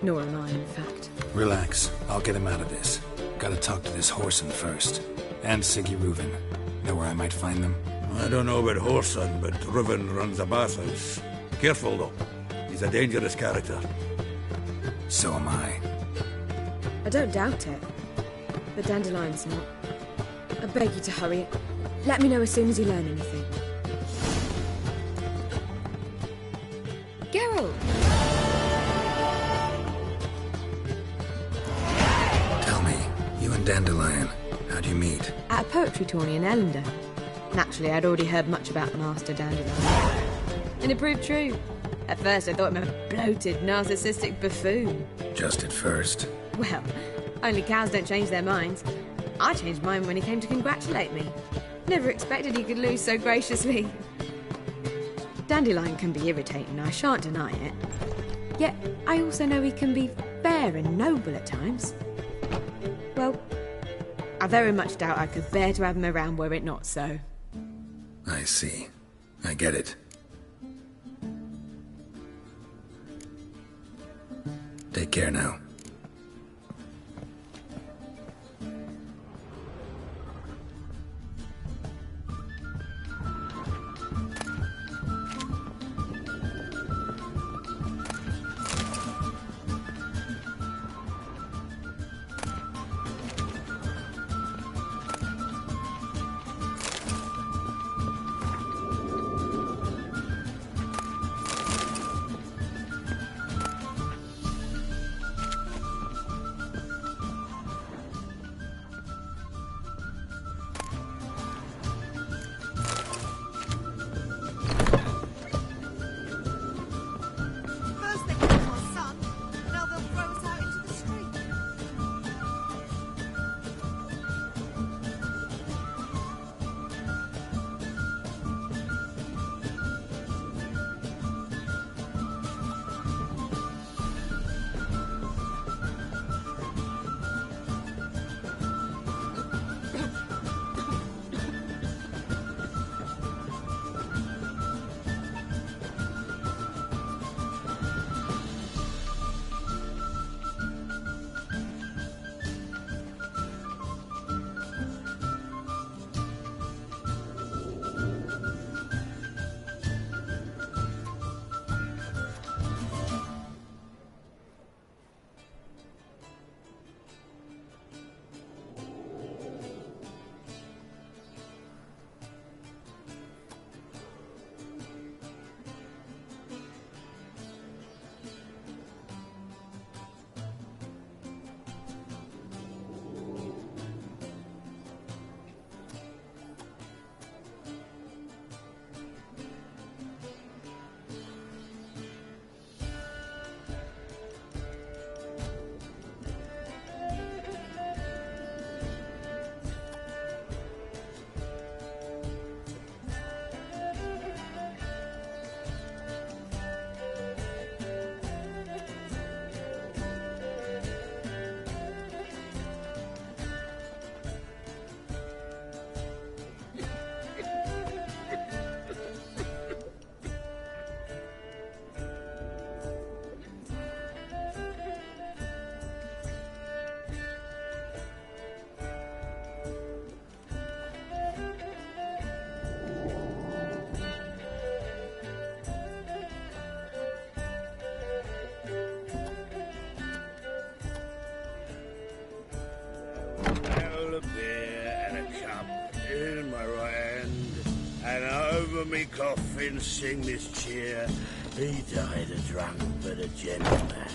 Nor am I, in fact. Relax. I'll get him out of this. Gotta talk to this Whoreson first. And Siggy Reuven. Know where I might find them? I don't know about Whoreson, but Reuven runs a bathhouse. Careful, though. He's a dangerous character. So am I. I don't doubt it. But Dandelion's not. I beg you to hurry. Let me know as soon as you learn anything. Geralt! Tell me, you and Dandelion, how'd you meet? At a poetry tourney in Ellendale. Naturally, I'd already heard much about Master Dandelion. And it proved true. At first, I thought him a bloated, narcissistic buffoon. Just at first. Well, only cows don't change their minds. I changed mine when he came to congratulate me. Never expected he could lose so graciously. Dandelion can be irritating, I shan't deny it. Yet, I also know he can be fair and noble at times. Well, I very much doubt I could bear to have him around were it not so. I see. I get it. Take care now. of beer and a cup in my right hand, and over me coffin sing this cheer. He died a drunk but a gentleman.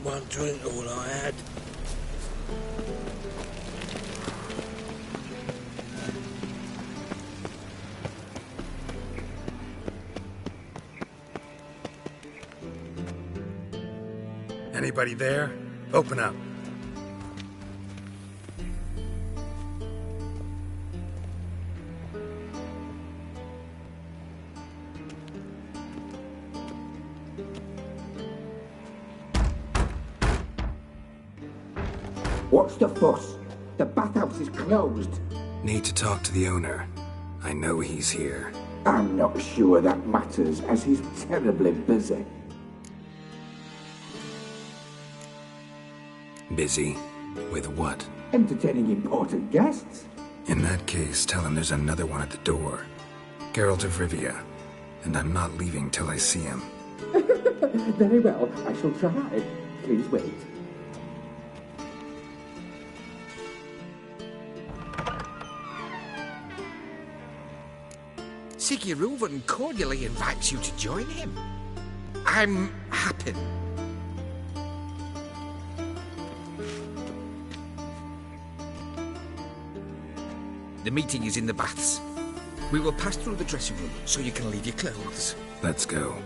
one drink all I had. Anybody there? Open up. What's the fuss? The bathhouse is closed. Need to talk to the owner. I know he's here. I'm not sure that matters, as he's terribly busy. Busy? With what? Entertaining important guests. In that case, tell him there's another one at the door. Geralt of Rivia. And I'm not leaving till I see him. Very well, I shall try. Please wait. Siggy Reuven cordially invites you to join him. I'm happy. The meeting is in the baths. We will pass through the dressing room so you can leave your clothes. Let's go.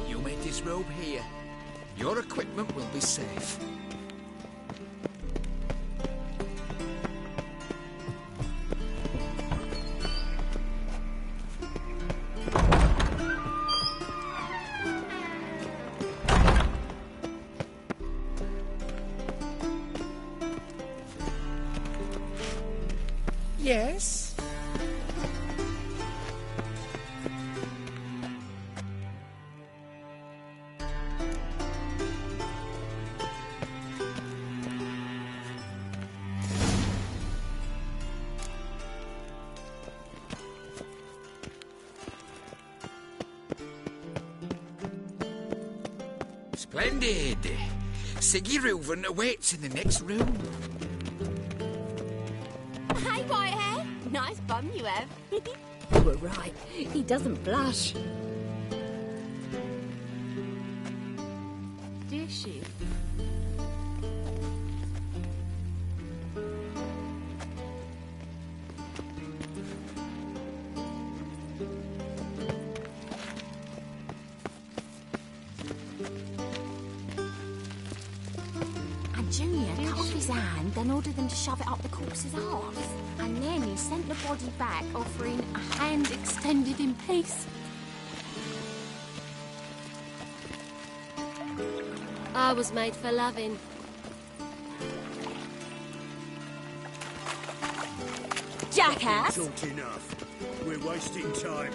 You may disrobe here. Your equipment will be safe. Yes? Splendid. Siggy Reuven awaits in the next room. Hey, Whitehair. Nice bum you have. You were right. He doesn't blush. Dear she. Junior cut off his hand, then ordered them to shove it up the corpse's arse. And then he sent the body back, offering a hand extended in peace. I was made for loving. Jackass! Talked enough. We're wasting time.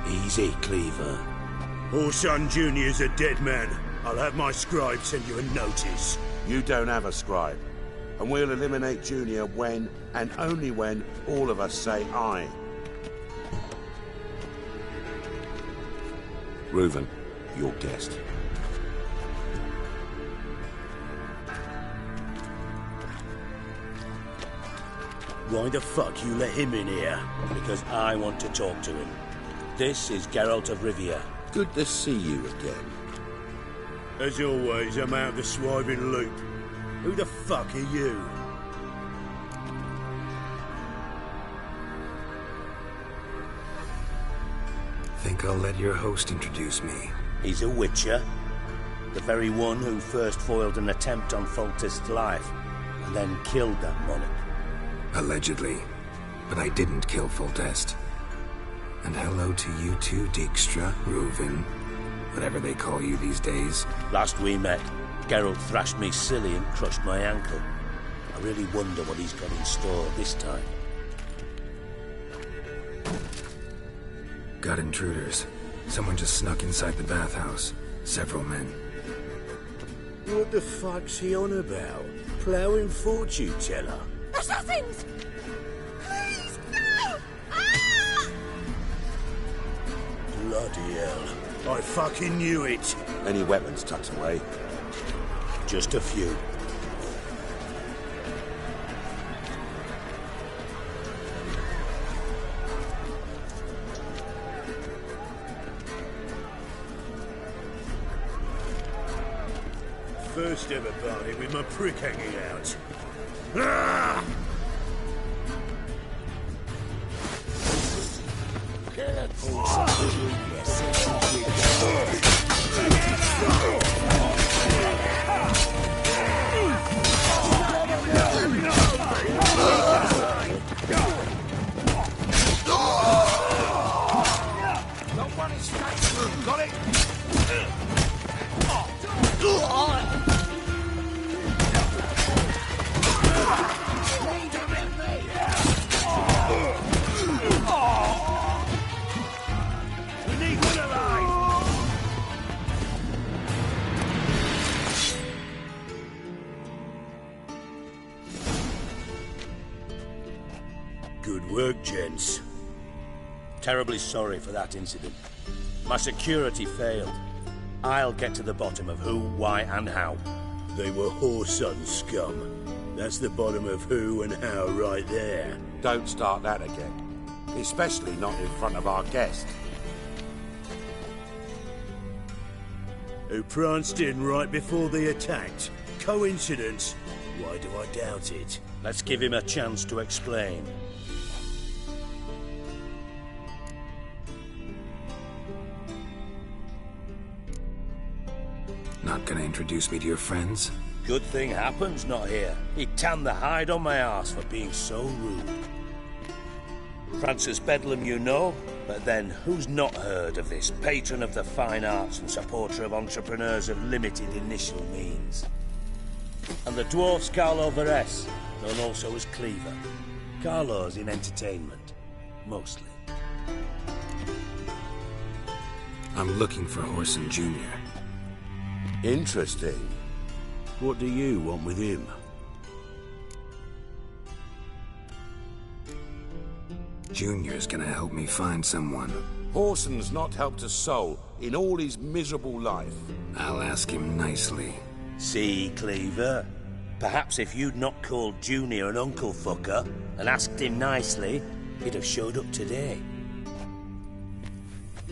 Easy, Cleaver. Orson Jr.'s a dead man. I'll have my scribe send you a notice. You don't have a scribe. And we'll eliminate Junior when, and only when, all of us say aye. Reuven, your guest. Why the fuck you let him in here? Because I want to talk to him. This is Geralt of Rivia. Good to see you again. As always, I'm out of the swiving loop. Who the fuck are you? Think I'll let your host introduce me. He's a witcher. The very one who first foiled an attempt on Foltest's life, and then killed that monarch. Allegedly. But I didn't kill Foltest. And hello to you too, Dijkstra, Reuven, whatever they call you these days. Last we met, Geralt thrashed me silly and crushed my ankle. I really wonder what he's got in store this time. Got intruders. Someone just snuck inside the bathhouse. Several men. What the fuck's he on about? Ploughing fortune teller? Assassins! Please, no! Bloody hell. I fucking knew it. Any weapons tucked away? Just a few. First ever party with my prick hanging out. Ah! Someone is straight. Got it? Good work, gents. Terribly sorry for that incident. My security failed. I'll get to the bottom of who, why, and how. They were whoreson scum. That's the bottom of who and how right there. Don't start that again. Especially not in front of our guest. Who pranced in right before they attacked. Coincidence? Why do I doubt it? Let's give him a chance to explain. Not gonna introduce me to your friends? Good thing Happen's not here. He'd tan the hide on my arse for being so rude. Francis Bedlam you know, but then who's not heard of this patron of the fine arts and supporter of entrepreneurs of limited initial means? And the dwarf's Carlo Veres, known also as Cleaver. Carlo's in entertainment, mostly. I'm looking for Horson Jr. Interesting. What do you want with him? Junior's gonna help me find someone. Horson's not helped a soul in all his miserable life. I'll ask him nicely. See, Cleaver? Perhaps if you'd not called Junior an uncle fucker and asked him nicely, he'd have showed up today.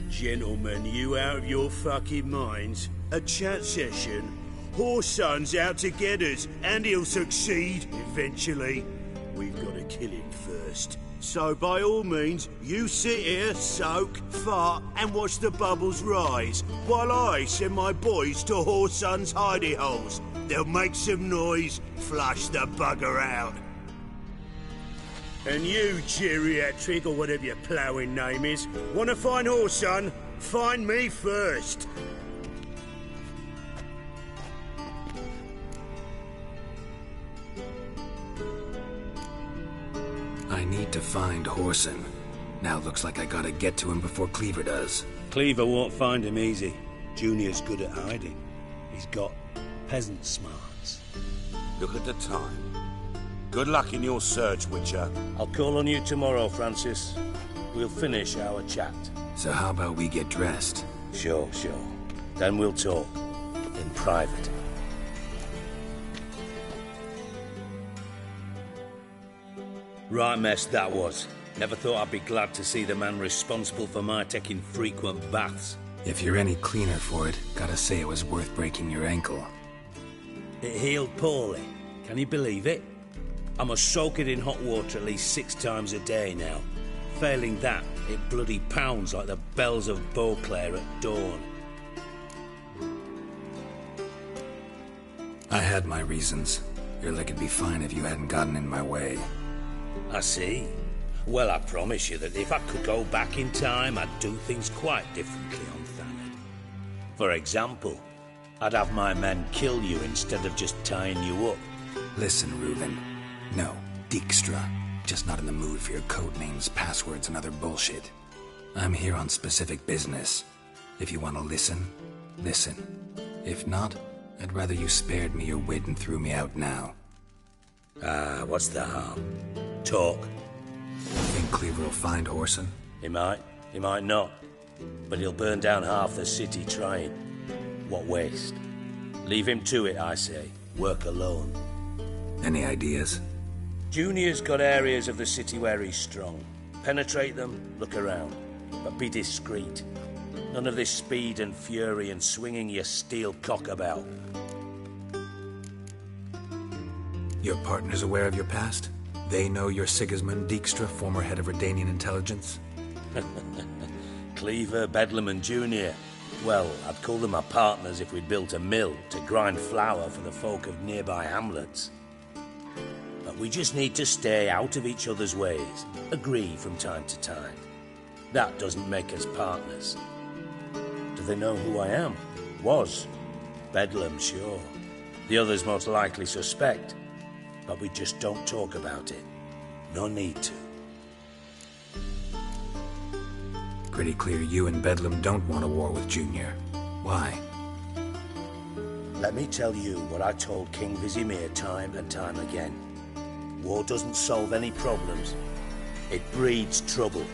Gentlemen, you out of your fucking minds? A chat session? Horson's out to get us, and he'll succeed, eventually. We've got to kill him first. So by all means, you sit here, soak, fart, and watch the bubbles rise, while I send my boys to Horson's hidey holes. They'll make some noise, flush the bugger out. And you, geriatric, or whatever your ploughing name is, want to find Horson? Find me first. I need to find Horson. Now looks like I gotta get to him before Cleaver does. Cleaver won't find him easy. Junior's good at hiding. He's got peasant smarts. Look at the time. Good luck in your search, Witcher. I'll call on you tomorrow, Francis. We'll finish our chat. So how about we get dressed? Sure. Then we'll talk. In private. Right mess that was. Never thought I'd be glad to see the man responsible for my taking frequent baths. If you're any cleaner for it, gotta say it was worth breaking your ankle. It healed poorly. Can you believe it? I must soak it in hot water at least 6 times a day now. Failing that, it bloody pounds like the bells of Beauclair at dawn. I had my reasons. Your leg would be fine if you hadn't gotten in my way. I see. Well, I promise you that if I could go back in time, I'd do things quite differently on Thanedd. For example, I'd have my men kill you instead of just tying you up. Listen, Reuben. No, Dijkstra. Just not in the mood for your code names, passwords, and other bullshit. I'm here on specific business. If you want to listen, listen. If not, I'd rather you spared me your wit and threw me out now. What's the harm? Talk. Think Cleaver will find Horson? He might not. But he'll burn down half the city trying. What waste? Leave him to it, I say. Work alone. Any ideas? Junior's got areas of the city where he's strong. Penetrate them, look around. But be discreet. None of this speed and fury and swinging your steel cock about. Your partner's aware of your past? They know you're Sigismund Dijkstra, former head of Redanian intelligence? Cleaver, Bedlam and Junior. Well, I'd call them my partners if we'd built a mill to grind flour for the folk of nearby hamlets. But we just need to stay out of each other's ways, agree from time to time. That doesn't make us partners. Do they know who I am? Was. Bedlam, sure. The others most likely suspect. But we just don't talk about it. No need to. Pretty clear you and Bedlam don't want a war with Junior. Why? Let me tell you what I told King Vizimir time and time again. War doesn't solve any problems. It breeds trouble.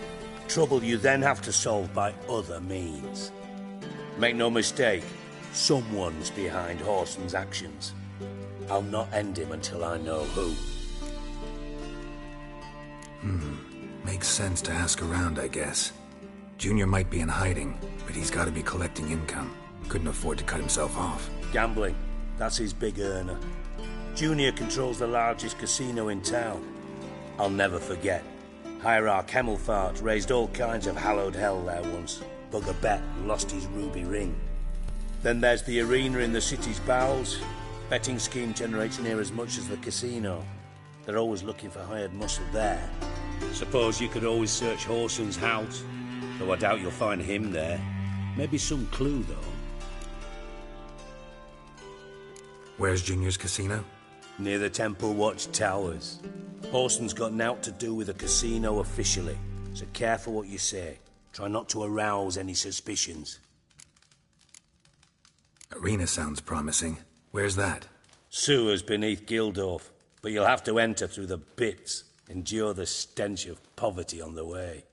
Trouble you then have to solve by other means. Make no mistake, someone's behind Horson's actions. I'll not end him until I know who. Makes sense to ask around, I guess. Junior might be in hiding, but he's got to be collecting income. Couldn't afford to cut himself off. Gambling. That's his big earner. Junior controls the largest casino in town. I'll never forget. Hierarch Hemmelfart raised all kinds of hallowed hell there once. Bugger bet and lost his ruby ring. Then there's the arena in the city's bowels. Betting scheme generates near as much as the casino. They're always looking for hired muscle there. Suppose you could always search Horson's house. Though I doubt you'll find him there. Maybe some clue, though. Where's Junior's casino? Near the Temple Watch Towers. Horson's got naught to do with the casino officially, so careful what you say. Try not to arouse any suspicions. Arena sounds promising. Where's that? Sewers beneath Gildorf, but you'll have to enter through the bits, endure the stench of poverty on the way.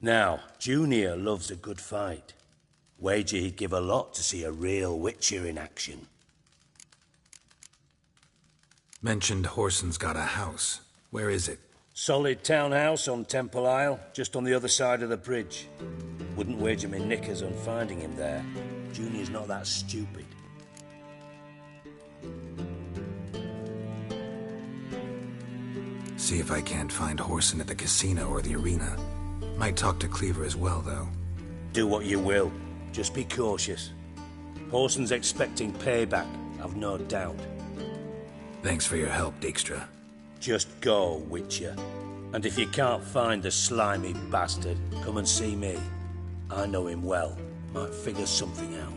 Now, Junior loves a good fight. Wager he'd give a lot to see a real Witcher in action. Mentioned Horson's got a house. Where is it? Solid townhouse on Temple Isle, just on the other side of the bridge. Wouldn't wager me knickers on finding him there. Junior's not that stupid. See if I can't find Horson at the casino or the arena. Might talk to Cleaver as well, though. Do what you will. Just be cautious. Horson's expecting payback, I've no doubt. Thanks for your help, Dijkstra. Just go, Witcher. And if you can't find the slimy bastard, come and see me. I know him well. Might figure something out.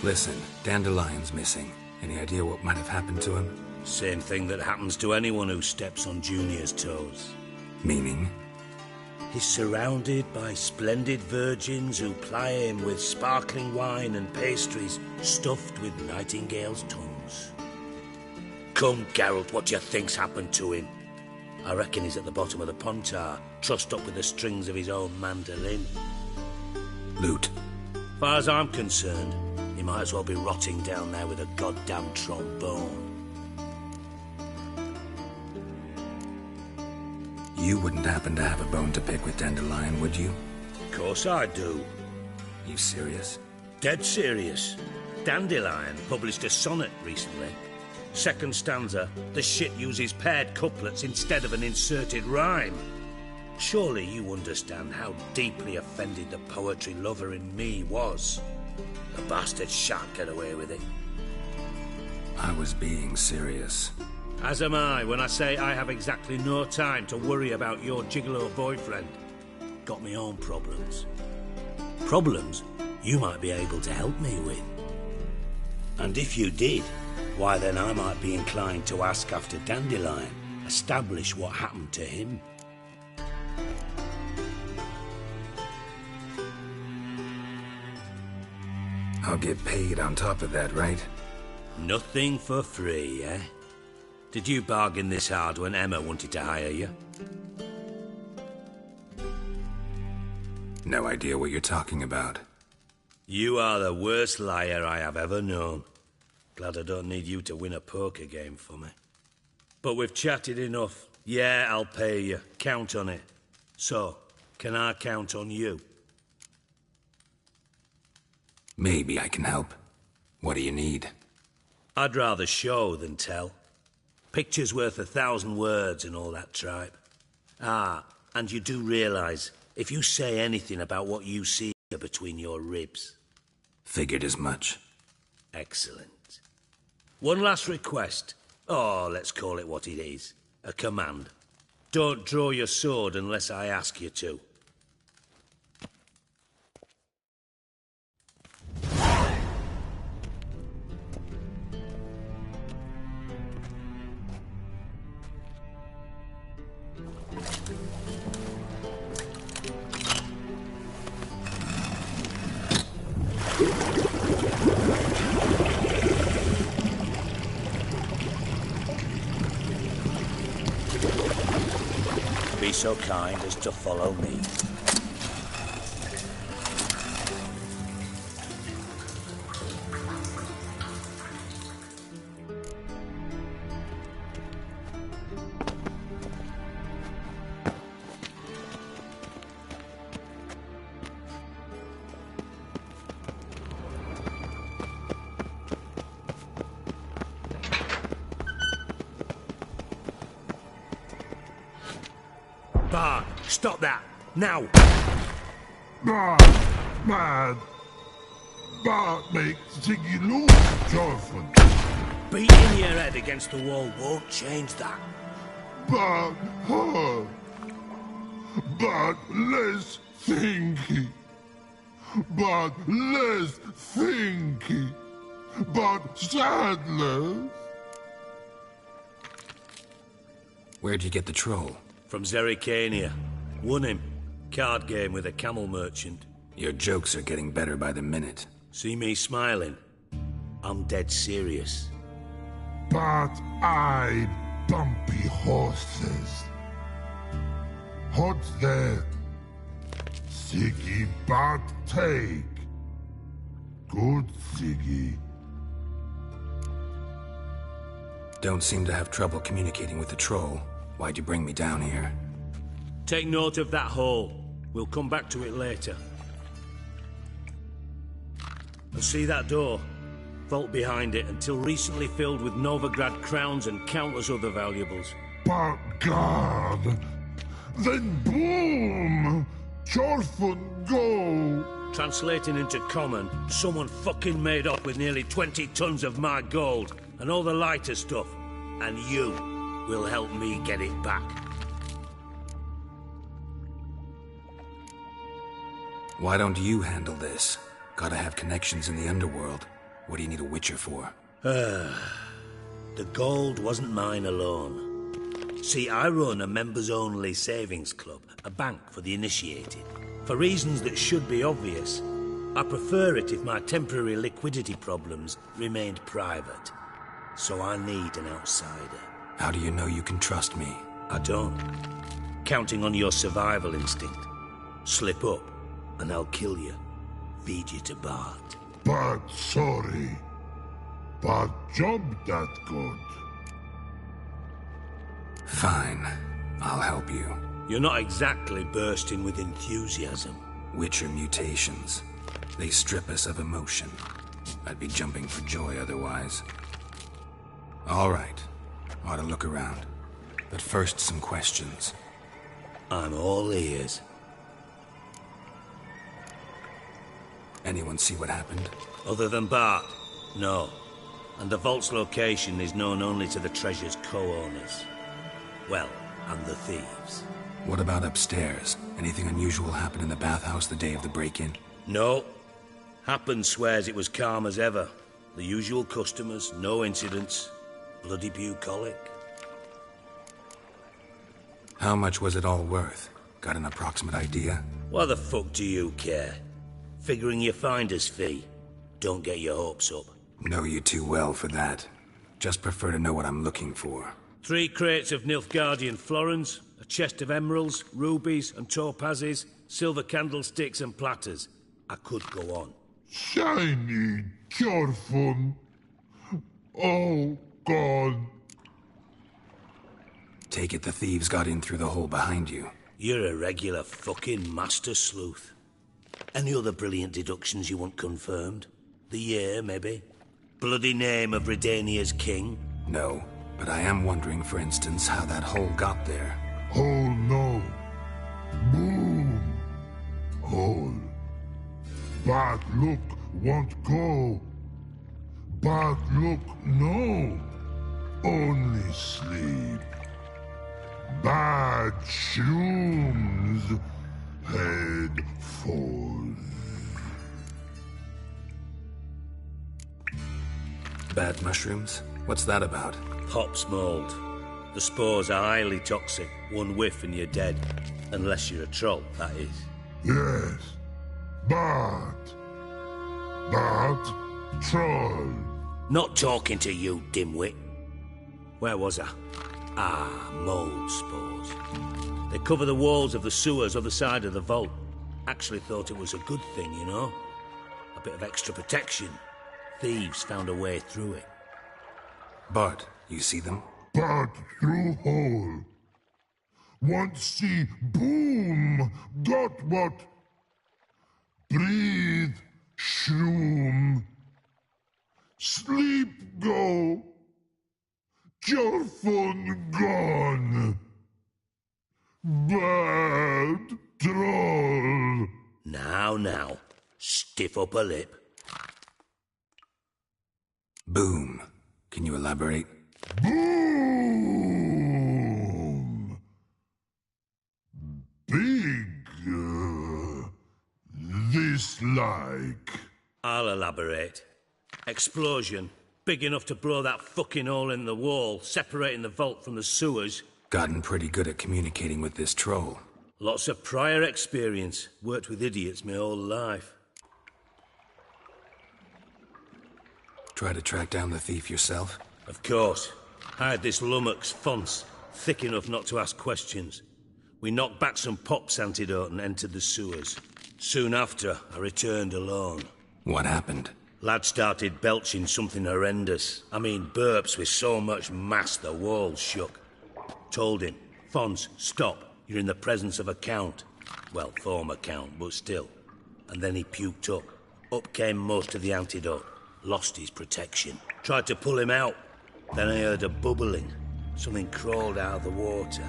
Listen, Dandelion's missing. Any idea what might have happened to him? Same thing that happens to anyone who steps on Junior's toes. Meaning? He's surrounded by splendid virgins who ply him with sparkling wine and pastries stuffed with nightingales' tongues. Come, Geralt, what do you think's happened to him? I reckon he's at the bottom of the Pontar, trussed up with the strings of his own mandolin. Loot. Far as I'm concerned, he might as well be rotting down there with a goddamn trombone. You wouldn't happen to have a bone to pick with Dandelion, would you? Of course I do. You serious? Dead serious. Dandelion published a sonnet recently. Second stanza, the shit uses paired couplets instead of an inserted rhyme. Surely you understand how deeply offended the poetry lover in me was. The bastard shan't get away with it. I was being serious. As am I when I say I have exactly no time to worry about your gigolo boyfriend. Got me own problems. Problems you might be able to help me with. And if you did, why then I might be inclined to ask after Dandelion, establish what happened to him. I'll get paid on top of that, right? Nothing for free, eh? Did you bargain this hard when Emma wanted to hire you? No idea what you're talking about. You are the worst liar I have ever known. Glad I don't need you to win a poker game for me. But we've chatted enough. Yeah, I'll pay you. Count on it. So, can I count on you? Maybe I can help. What do you need? I'd rather show than tell. Picture's worth 1,000 words and all that tripe. Ah, and you do realise, if you say anything about what you see between your ribs... Figured as much. Excellent. One last request. Oh, let's call it what it is. A command. Don't draw your sword unless I ask you to. Be so kind as to follow me. Bart, stop that! Now! Mad! Bart makes Ziggy lose, Jonathan. Beating your head against the wall won't change that. But her. But less thinky. But less thinky. But sadless. Where'd you get the troll? From Zerrikania. Won him. Card game with a camel merchant. Your jokes are getting better by the minute. See me smiling? I'm dead serious. But I bumpy horses. What's there? Siggy but take. Good Siggy. Don't seem to have trouble communicating with the troll. Why'd you bring me down here? Take note of that hole. We'll come back to it later. And see that door? Vault behind it, until recently filled with Novigrad crowns and countless other valuables. But God! Then boom! Chorfun go! Translating into common, someone fucking made off with nearly 20 tons of my gold, and all the lighter stuff. And you will help me get it back. Why don't you handle this? Gotta have connections in the underworld. What do you need a witcher for? The gold wasn't mine alone. See, I run a members-only savings club, a bank for the initiated. For reasons that should be obvious, I prefer it if my temporary liquidity problems remained private. So I need an outsider. How do you know you can trust me? I don't. Counting on your survival instinct. Slip up, and I'll kill you. Feed you to Bart. But sorry. But job that good. Fine. I'll help you. You're not exactly bursting with enthusiasm. Witcher mutations. They strip us of emotion. I'd be jumping for joy otherwise. All right. Ought to look around. But first, some questions. I'm all ears. Anyone see what happened? Other than Bart? No. And the vault's location is known only to the treasure's co-owners. Well, and the thieves. What about upstairs? Anything unusual happen in the bathhouse the day of the break-in? No. Happen swears it was calm as ever. The usual customers, no incidents. Bloody bucolic. How much was it all worth? Got an approximate idea? Why the fuck do you care? Figuring your finder's fee. Don't get your hopes up. Know you too well for that. Just prefer to know what I'm looking for. 3 crates of Nilfgaardian florins, a chest of emeralds, rubies and topazes, silver candlesticks and platters. I could go on. Shiny Jorfun. Oh, God. Take it the thieves got in through the hole behind you. You're a regular fucking master sleuth. Any other brilliant deductions you want confirmed? The year, maybe? Bloody name of Redania's king? No, but I am wondering, for instance, how that hole got there. Hole no. Boom. Hole. Bad look won't go. Bad look no. Only sleep. Bad shrooms. Head falls. Bad mushrooms? What's that about? Hops mold. The spores are highly toxic. One whiff and you're dead. Unless you're a troll, that is. Yes. Bad. Bad troll. Not talking to you, dimwit. Where was I? Ah, mold spores. They cover the walls of the sewers other side of the vault. Actually thought it was a good thing, you know? A bit of extra protection. Thieves found a way through it. Bart, you see them? Bad through hole. Want see boom. Got what? Breathe. Shroom. Sleep go. Jorfun gone. Bad troll. Now. Stiff upper lip. Boom. Can you elaborate? Boom. Big. This like. I'll elaborate. Explosion. Big enough to blow that fucking hole in the wall, separating the vault from the sewers. Gotten pretty good at communicating with this troll. Lots of prior experience. Worked with idiots my whole life. Try to track down the thief yourself? Of course. I had this lummox, Fons, thick enough not to ask questions. We knocked back some pop's antidote and entered the sewers. Soon after, I returned alone. What happened? Lad started belching something horrendous. I mean, burps with so much mass the walls shook. Told him, Fons, stop. You're in the presence of a count. Well, former count, but still. And then he puked up. Up came most of the antidote. Lost his protection. Tried to pull him out. Then I heard a bubbling. Something crawled out of the water.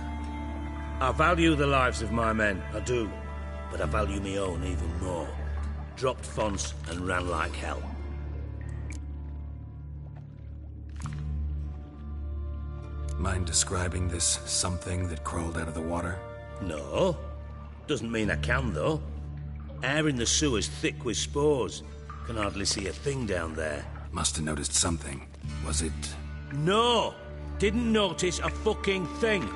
I value the lives of my men, I do. But I value my own even more. Dropped Fons and ran like hell. Mind describing this something that crawled out of the water? No. Doesn't mean I can, though. Air in the sewer's thick with spores. Can hardly see a thing down there. Must have noticed something. Was it... No! Didn't notice a fucking thing.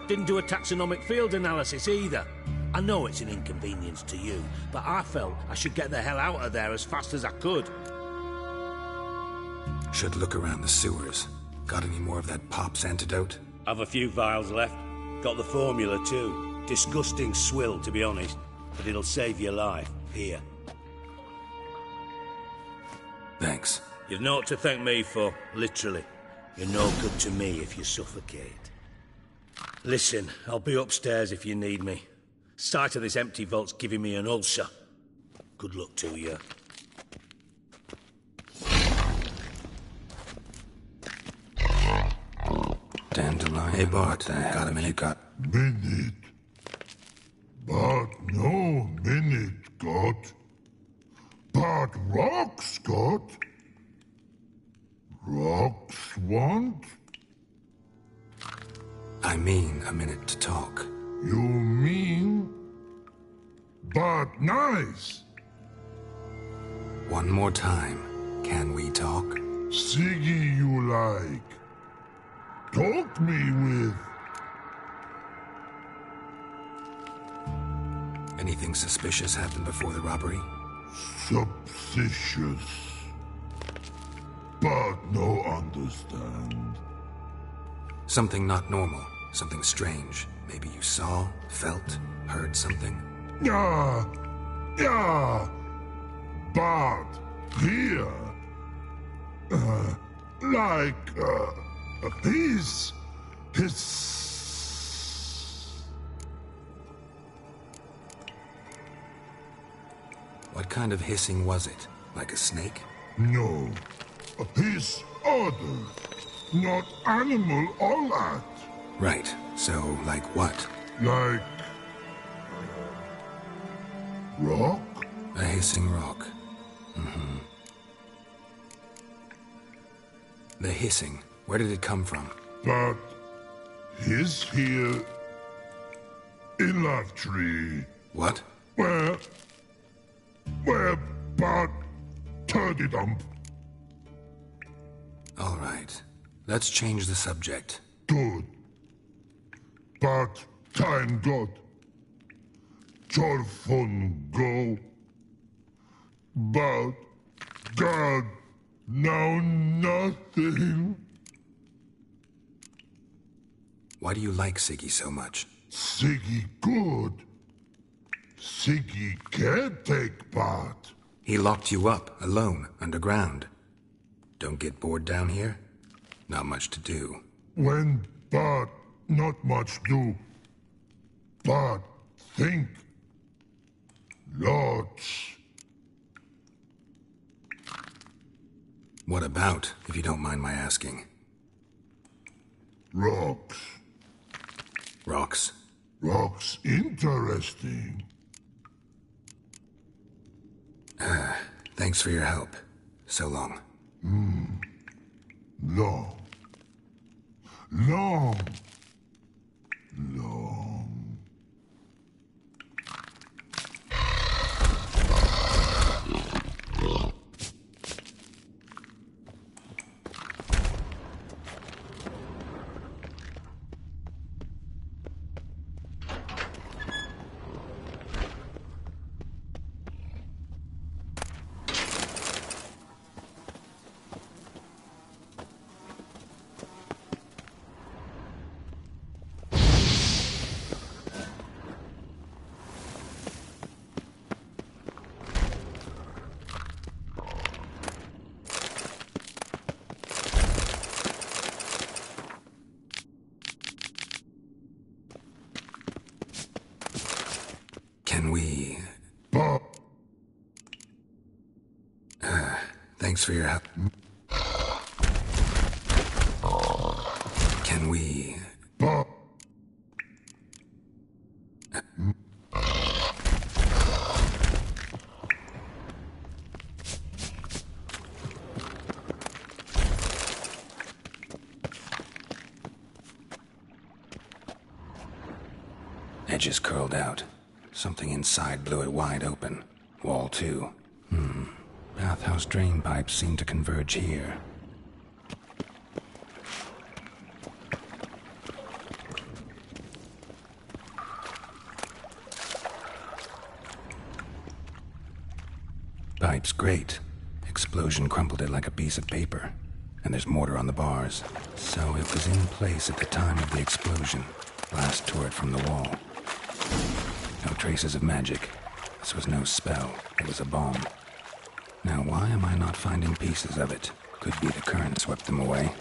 Didn't do a taxonomic field analysis either. I know it's an inconvenience to you, but I felt I should get the hell out of there as fast as I could. Should look around the sewers. Got any more of that pop's antidote? Have a few vials left. Got the formula too. Disgusting swill, to be honest. But it'll save your life. Here. Thanks. You've naught to thank me for, literally. You're no good to me if you suffocate. Listen, I'll be upstairs if you need me. Sight of this empty vault's giving me an ulcer. Good luck to you. Dandelion. Hey, Bart, got a minute? Minute. But no minute got. But rocks got. Rocks want? I mean a minute to talk. You mean? But nice. One more time. Can we talk? Siggy you like. Talk me with. Anything suspicious happened before the robbery? Suspicious. But no understand. Something not normal. Something strange. Maybe you saw, felt, heard something? Yeah, yeah. But here, his. What kind of hissing was it? Like a snake? No, his other, not animal all that. Right, so like what? Like rock? A hissing rock. Mm-hmm. The hissing, where did it come from? But he's here in Love Tree. What? Where but Turdy Dump. All right, let's change the subject. Good. But time God. Jorfun go. But God now nothing. Why do you like Siggy so much? Siggy good. Siggy can't take part. He locked you up, alone, underground. Don't get bored down here? Not much to do. When but not much do. But think. Lots. What about, if you don't mind my asking? Rocks. Rocks? Rocks interesting. Thanks for your help. So long. Long. Long. Long. Can we... But... thanks for your help. Can we... But... Edges curled out. Something inside blew it wide open. Wall too. Bathhouse drain pipes seem to converge here. Pipe's great. Explosion crumpled it like a piece of paper. And there's mortar on the bars. So it was in place at the time of the explosion. Blast tore it from the wall. No traces of magic. This was no spell. It was a bomb. Now why am I not finding pieces of it? Could be the current swept them away.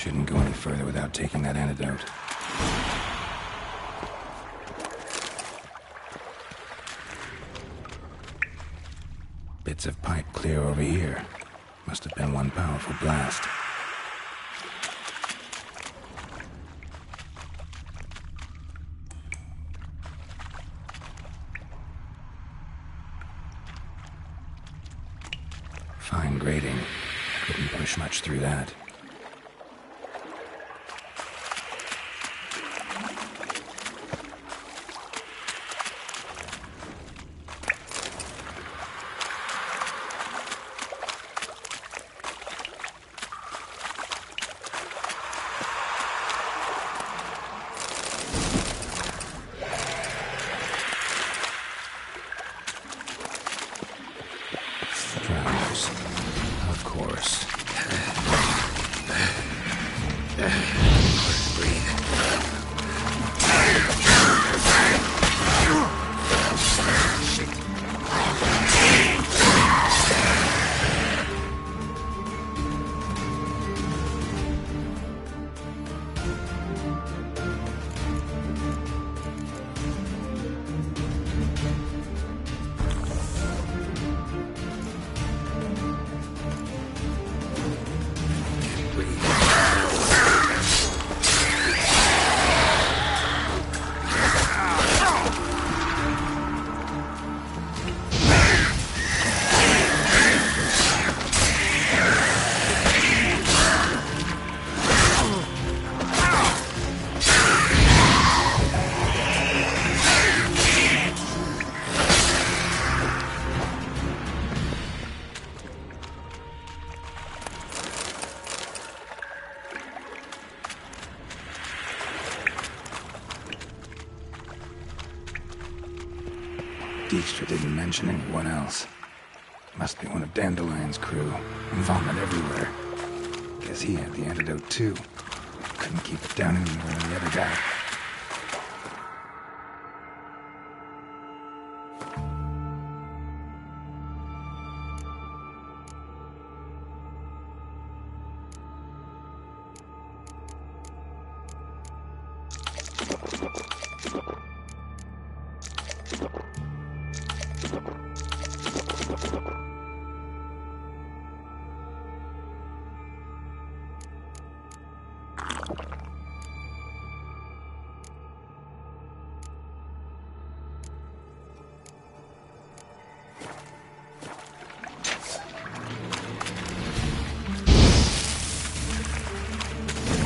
Shouldn't go any further without taking that antidote. Bits of pipe clear over here. Must have been one powerful blast. Fine grating. Couldn't push much through that. Of course. Dijkstra didn't mention anyone else. Must be one of Dandelion's crew. Vomit everywhere. Guess he had the antidote too. Couldn't keep it down any more than the other guy.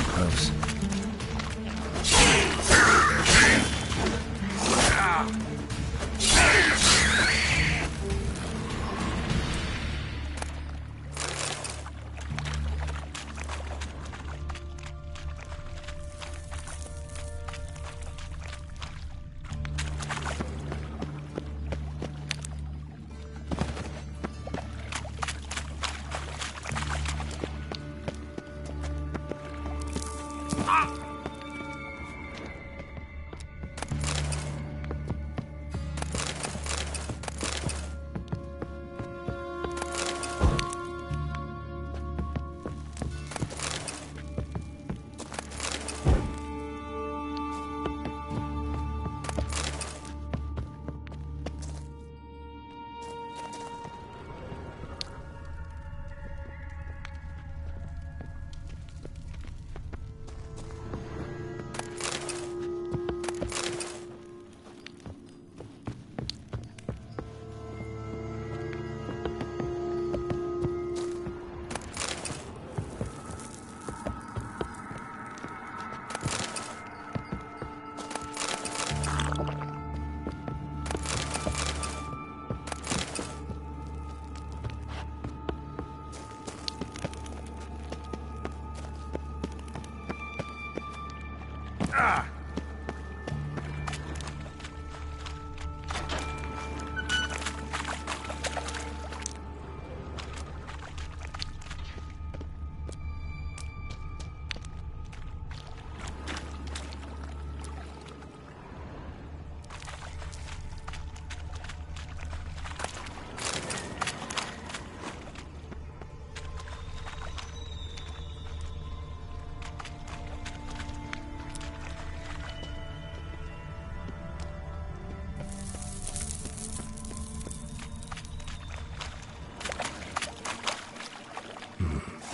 Close.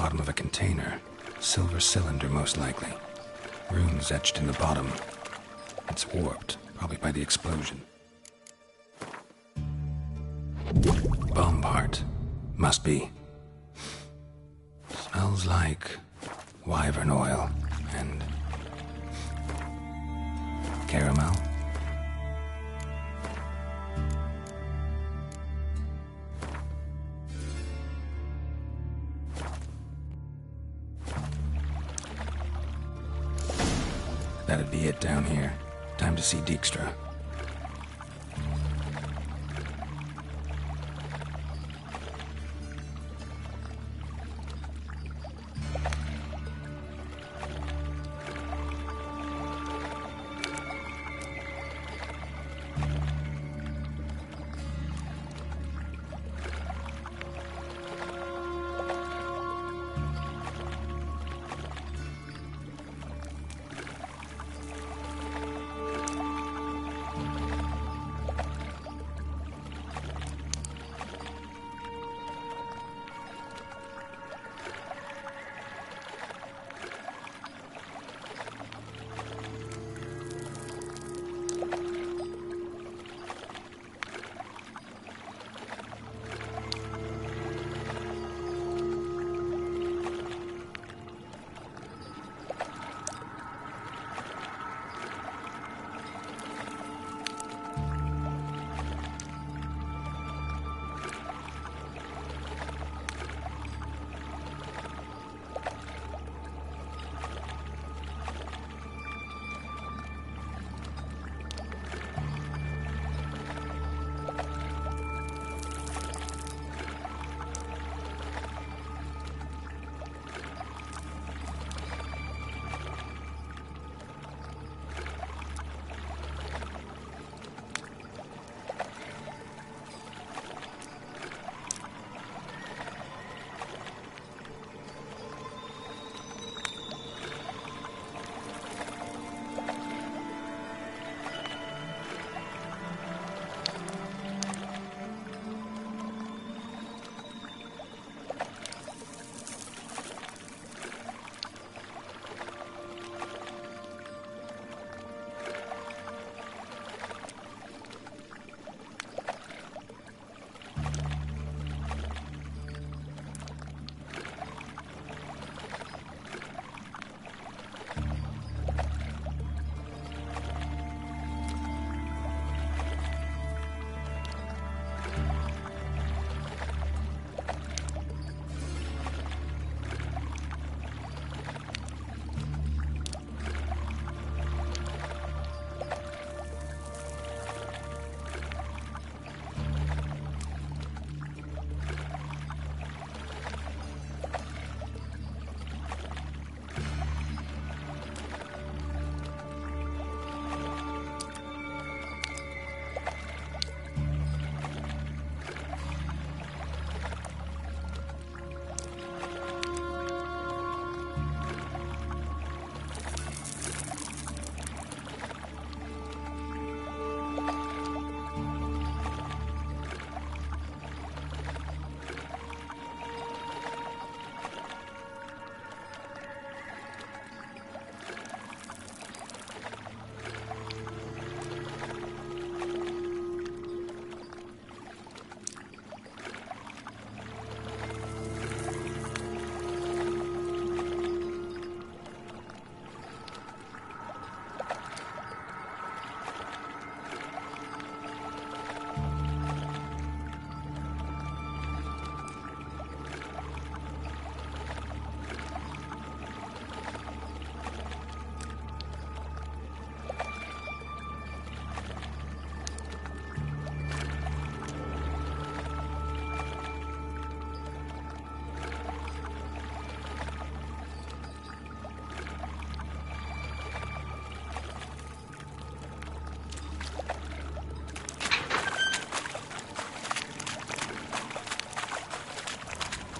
bottom of a container. Silver cylinder, most likely. Runes etched in the bottom. It's warped, probably by the explosion. Bomb part. Must be. Smells like wyvern oil and caramel. That'd be it down here. Time to see Dijkstra.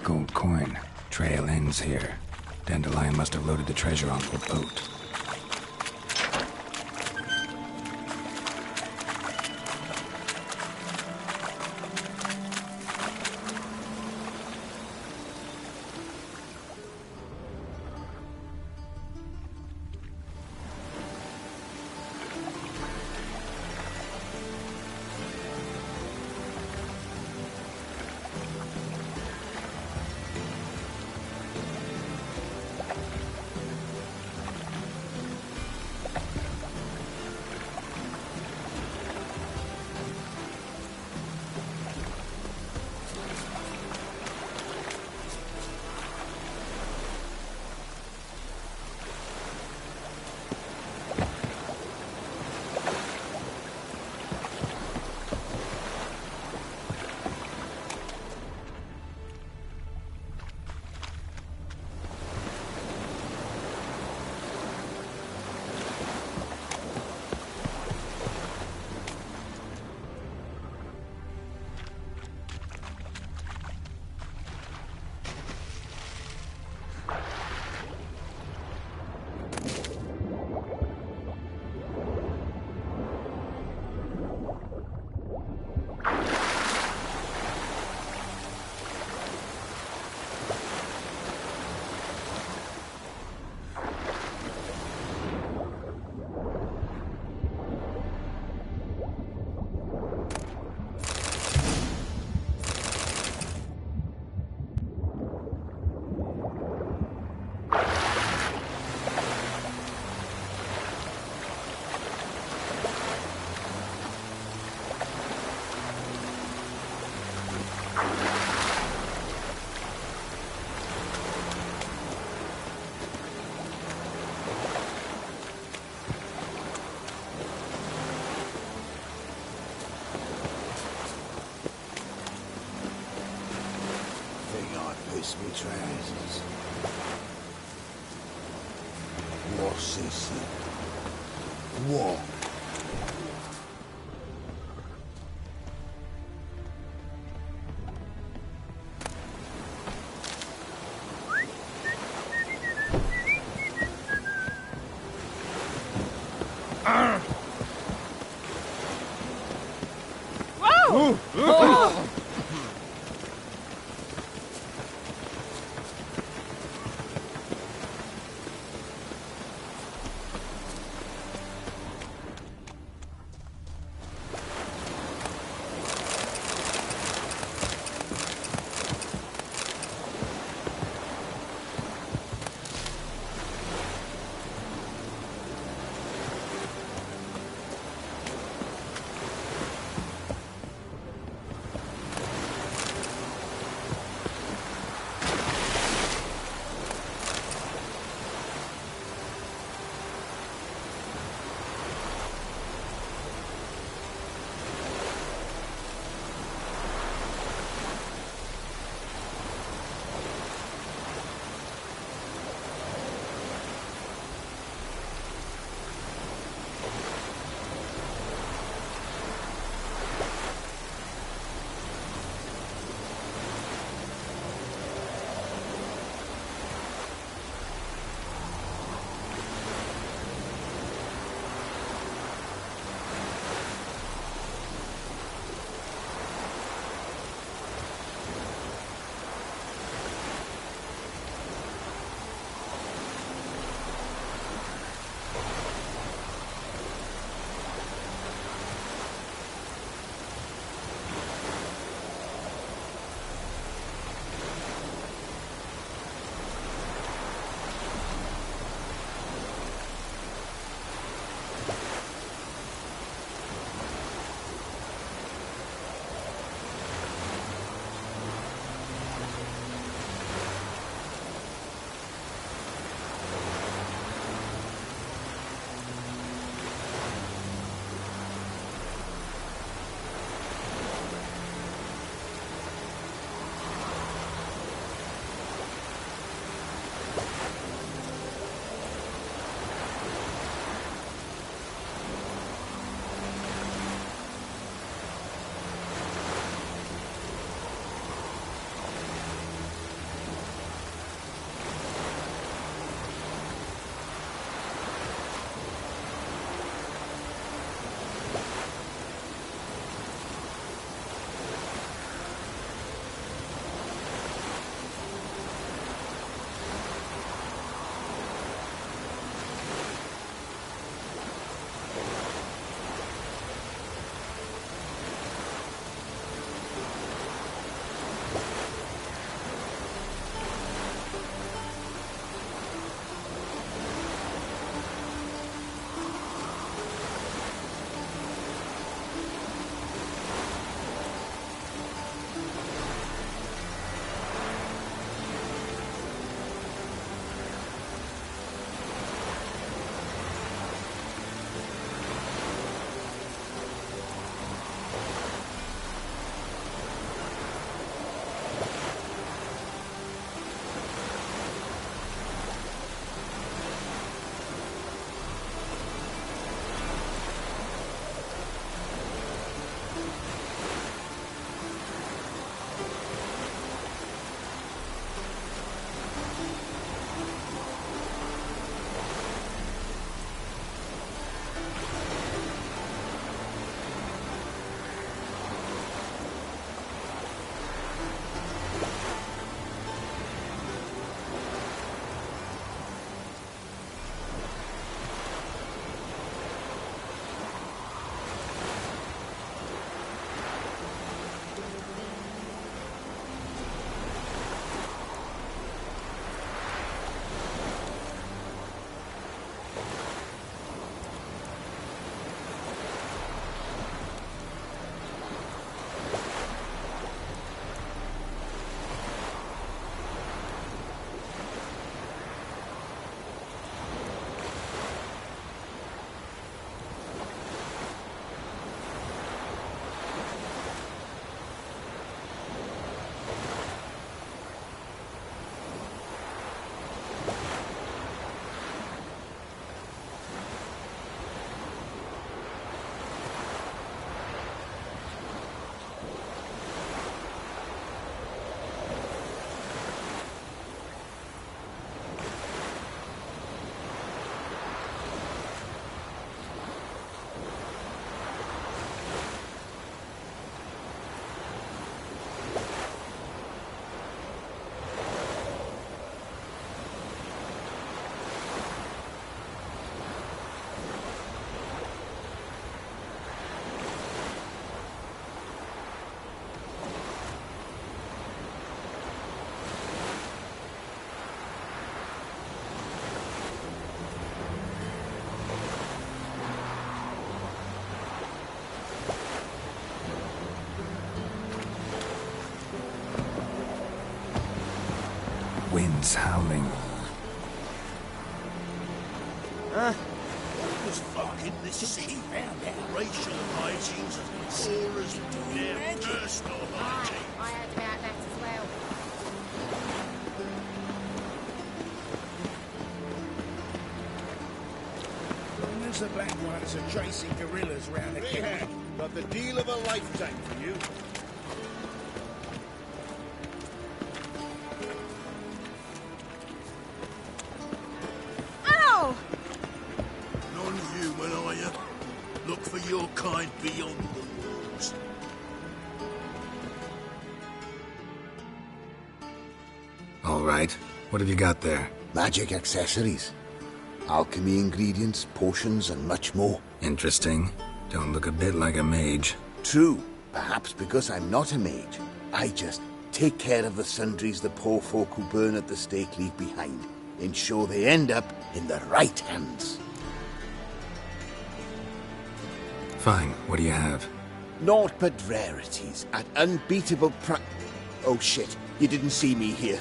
Gold coin. Trail ends here. Dandelion must have loaded the treasure onto a boat. interests. What's this? What? woods howling. Was fucking this city found out racial hygiene's as poor as their personal hygiene. I heard about that as well. Rumors the Black Ones are chasing guerrillas round the camp. Got the deal of a lifetime for you. Ow! Non-human, are you? Look for your kind beyond the walls. All right. What have you got there? Magic accessories. Alchemy ingredients, potions, and much more. Interesting. Don't look a bit like a mage. True. Perhaps because I'm not a mage. I just take care of the sundries the poor folk who burn at the stake leave behind. Ensure they end up in the right hands. Fine. What do you have? Naught but rarities at unbeatable Oh shit. You didn't see me here.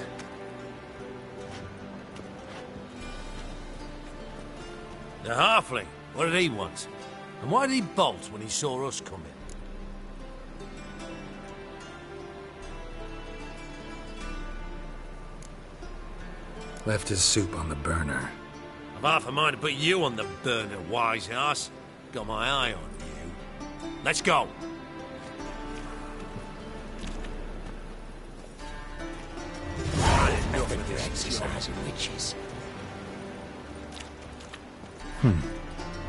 The halfling. What did he want? And why did he bolt when he saw us coming? Left his soup on the burner. I've half a mind to put you on the burner, wise ass. Got my eye on you. Let's go. Nothing for exercising witches.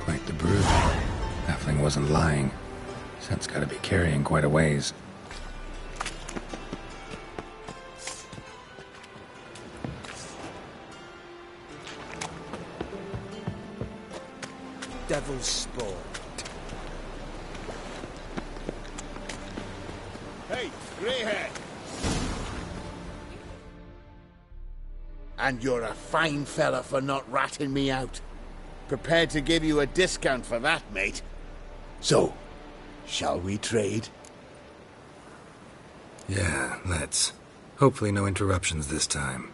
Quite the brood. Halfling wasn't lying. Scent's gotta be carrying quite a ways. Devil's spawn. Hey, greyhead! And you're a fine fella for not ratting me out. Prepared to give you a discount for that, mate. So, shall we trade? Yeah, let's. Hopefully no interruptions this time.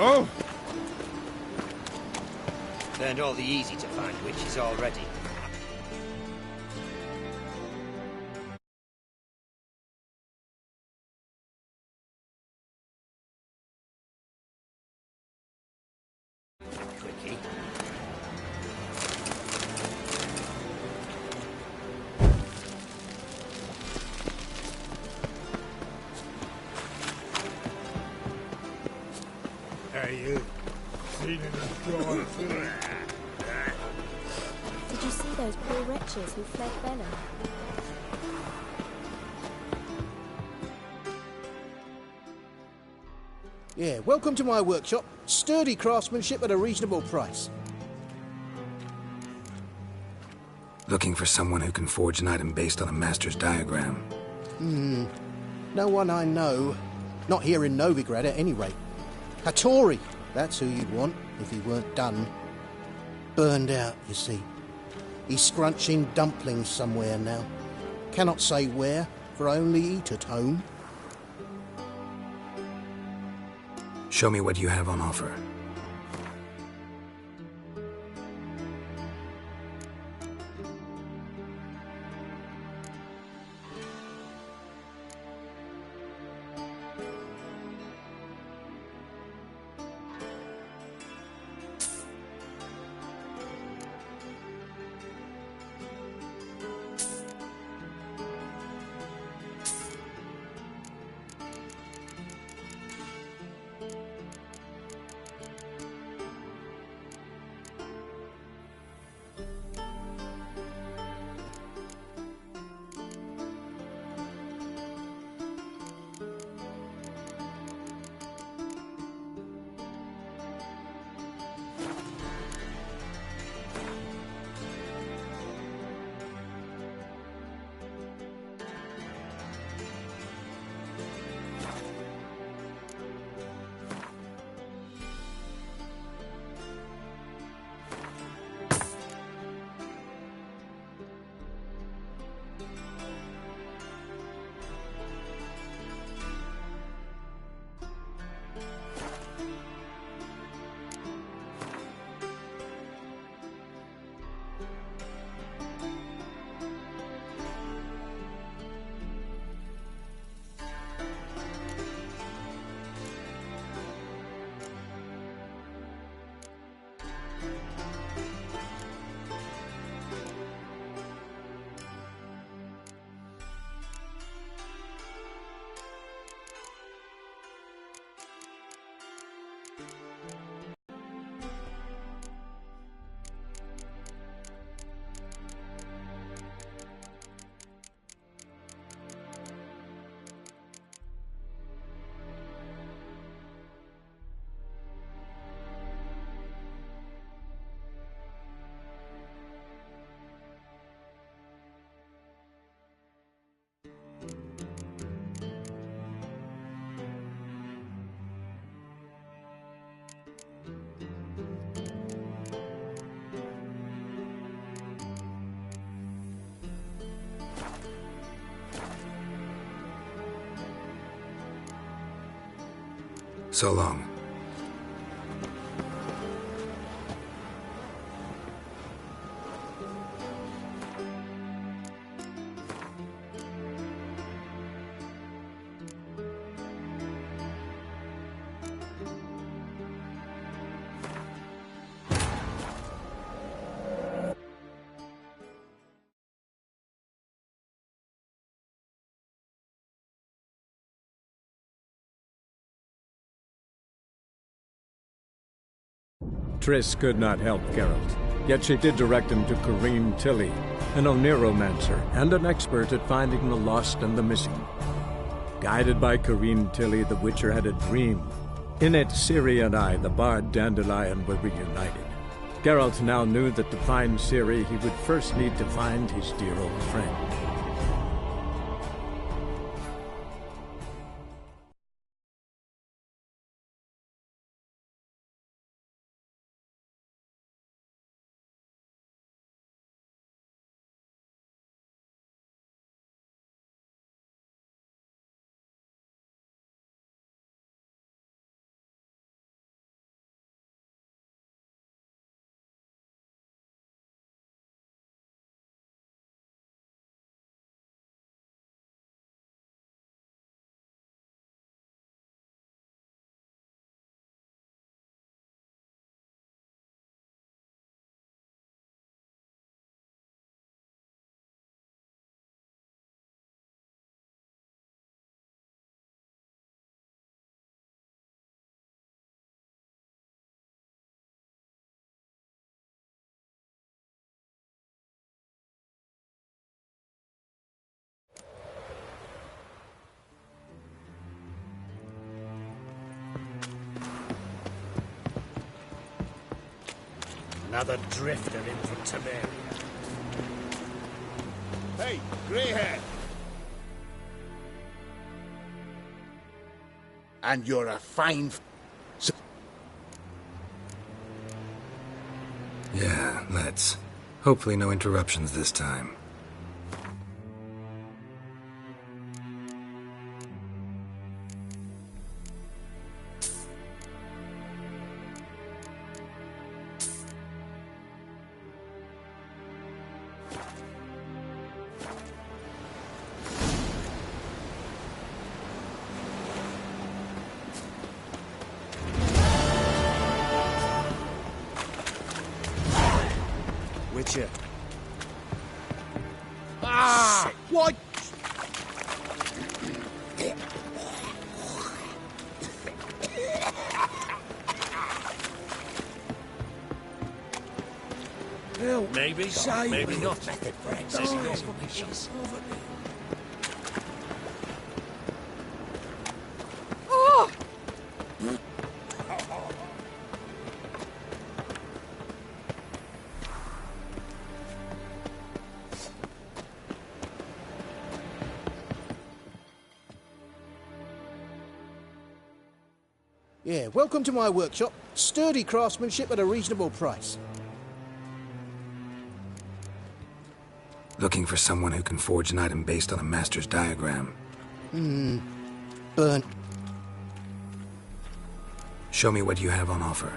Oh! Learned all the easy-to-find witches already. Quickie. Did you see those poor wretches who fled Bella? Yeah, welcome to my workshop. Sturdy craftsmanship at a reasonable price. Looking for someone who can forge an item based on a master's diagram. No one I know. Not here in Novigrad at any rate. Hattori, that's who you'd want if he weren't done. Burned out, you see. He's scrunching dumplings somewhere now. Cannot say where, for I only eat at home. Show me what you have on offer. So long. Triss could not help Geralt, yet she did direct him to Corrine Tilly, an Oniromancer and an expert at finding the lost and the missing. Guided by Corrine Tilly, the Witcher had a dream. In it, Ciri and I, the bard Dandelion, were reunited. Geralt now knew that to find Ciri, he would first need to find his dear old friend. Another drifter in from Temeria. Hey, greyhead! And you're a fine... Yeah, let's. Hopefully no interruptions this time. Witcher. Ah! What? Maybe, Save maybe me. not. Method for execution. Oh! Yeah, welcome to my workshop. Sturdy craftsmanship at a reasonable price. Looking for someone who can forge an item based on a master's diagram. Burnt. Show me what you have on offer.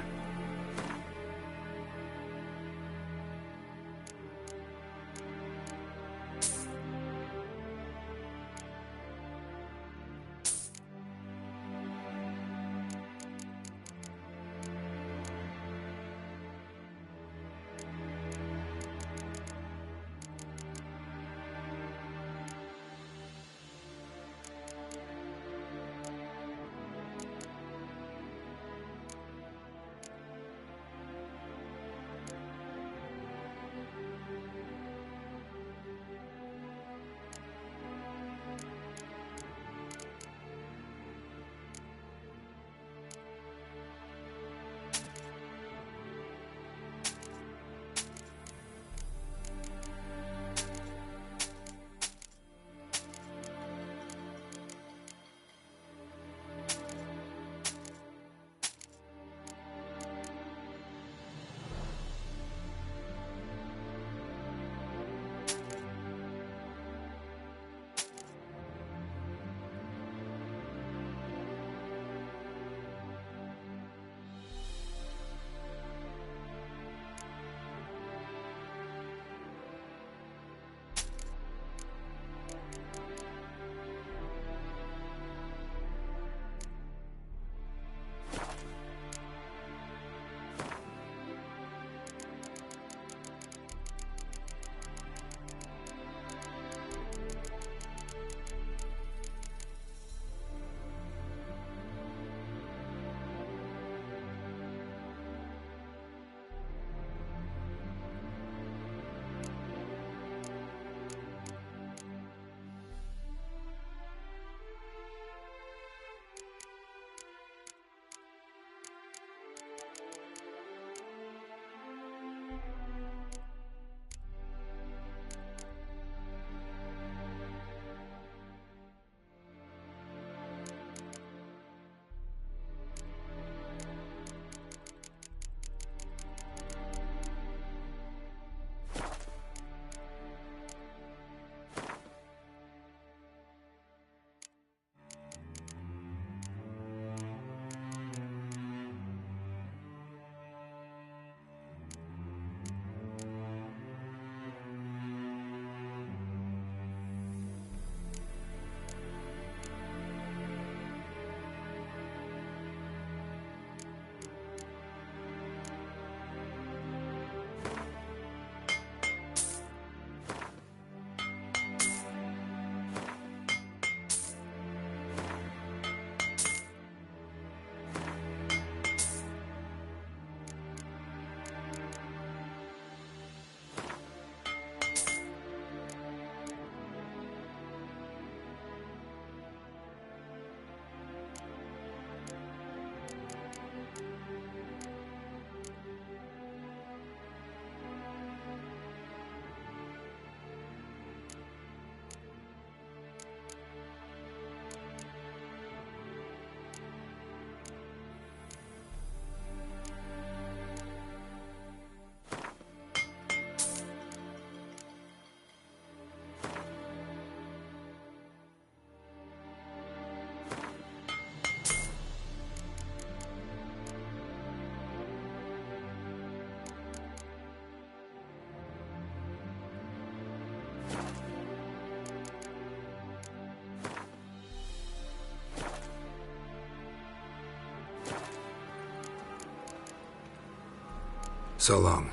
So long.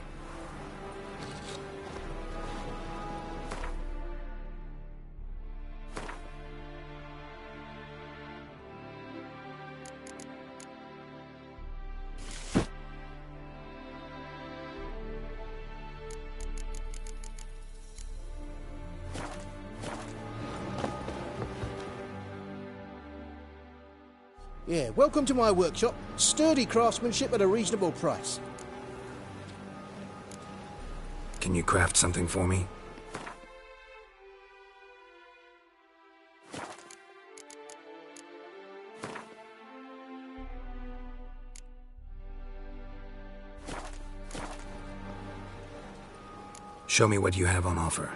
Yeah, welcome to my workshop. Sturdy craftsmanship at a reasonable price. Can you craft something for me? Show me what you have on offer.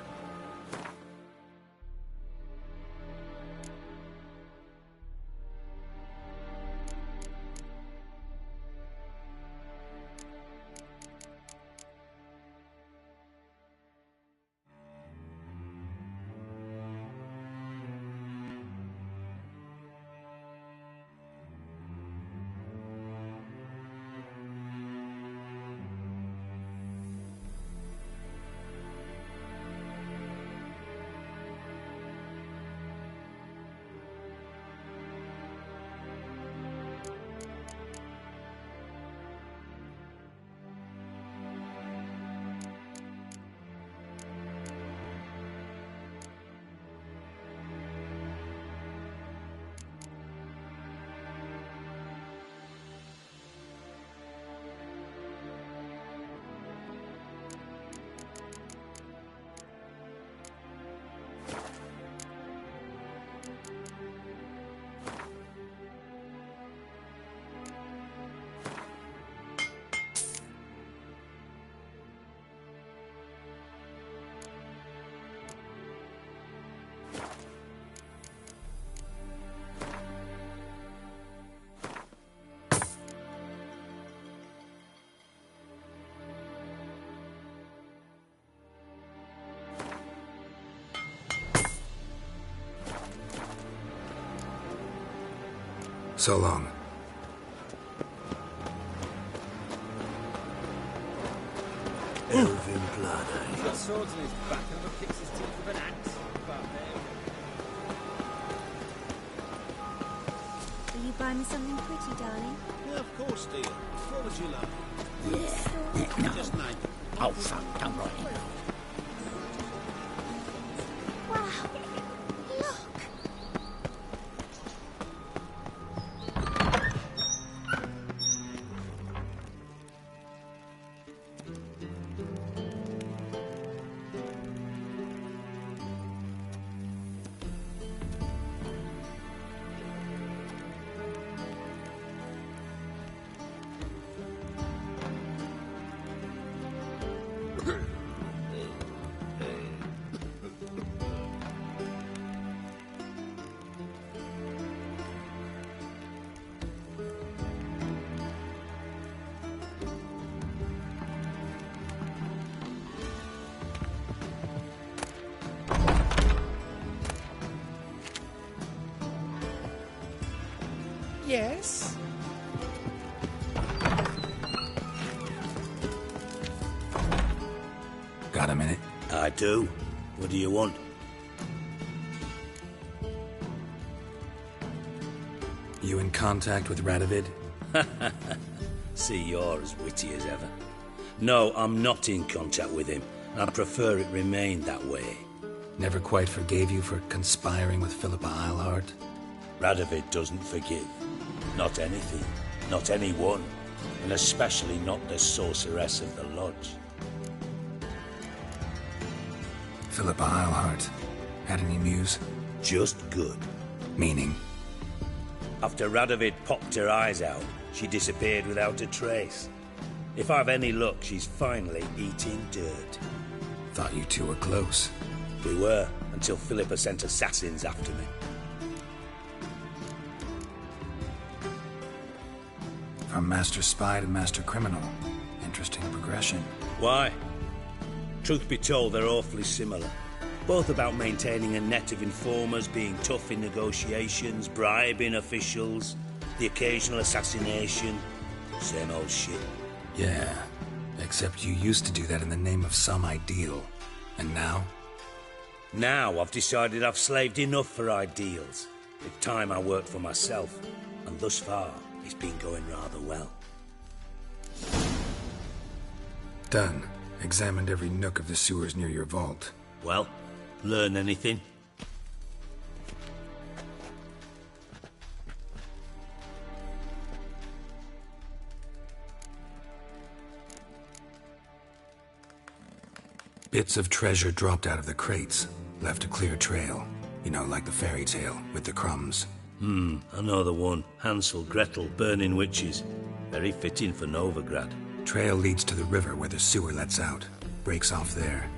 So long. Elven blood, eh? He's got swords in his back and never kicks his teeth with an axe. But Will you buy me something pretty, darling? Yeah, of course, dear. What would you like? Yeah. Just name it. Oh, fuck, don't write it. Wow. Look. Yes? Got a minute? I do. What do you want? You in contact with Radovid? See, you're as witty as ever. No, I'm not in contact with him. I prefer it remained that way. Never quite forgave you for conspiring with Philippa Eilhart? Radovid doesn't forgive. Not anything. Not anyone. And especially not the sorceress of the Lodge. Philippa Eilhart. Had any news? Just good. Meaning? After Radovid popped her eyes out, she disappeared without a trace. If I've any luck, she's finally eating dirt. Thought you two were close. We were, until Philippa sent assassins after me. From master spy to master criminal. Interesting progression. Why? Truth be told, they're awfully similar. Both about maintaining a net of informers, being tough in negotiations, bribing officials, the occasional assassination. Same old shit. Yeah, except you used to do that in the name of some ideal. And now? Now I've decided I've slaved enough for ideals. It's time I worked for myself. And thus far, it's been going rather well. Done. Examined every nook of the sewers near your vault. Well, learn anything? Bits of treasure dropped out of the crates, left a clear trail. You know, like the fairy tale, with the crumbs. I know the one. Hansel, Gretel, burning witches. Very fitting for Novigrad. Trail leads to the river where the sewer lets out. Breaks off there.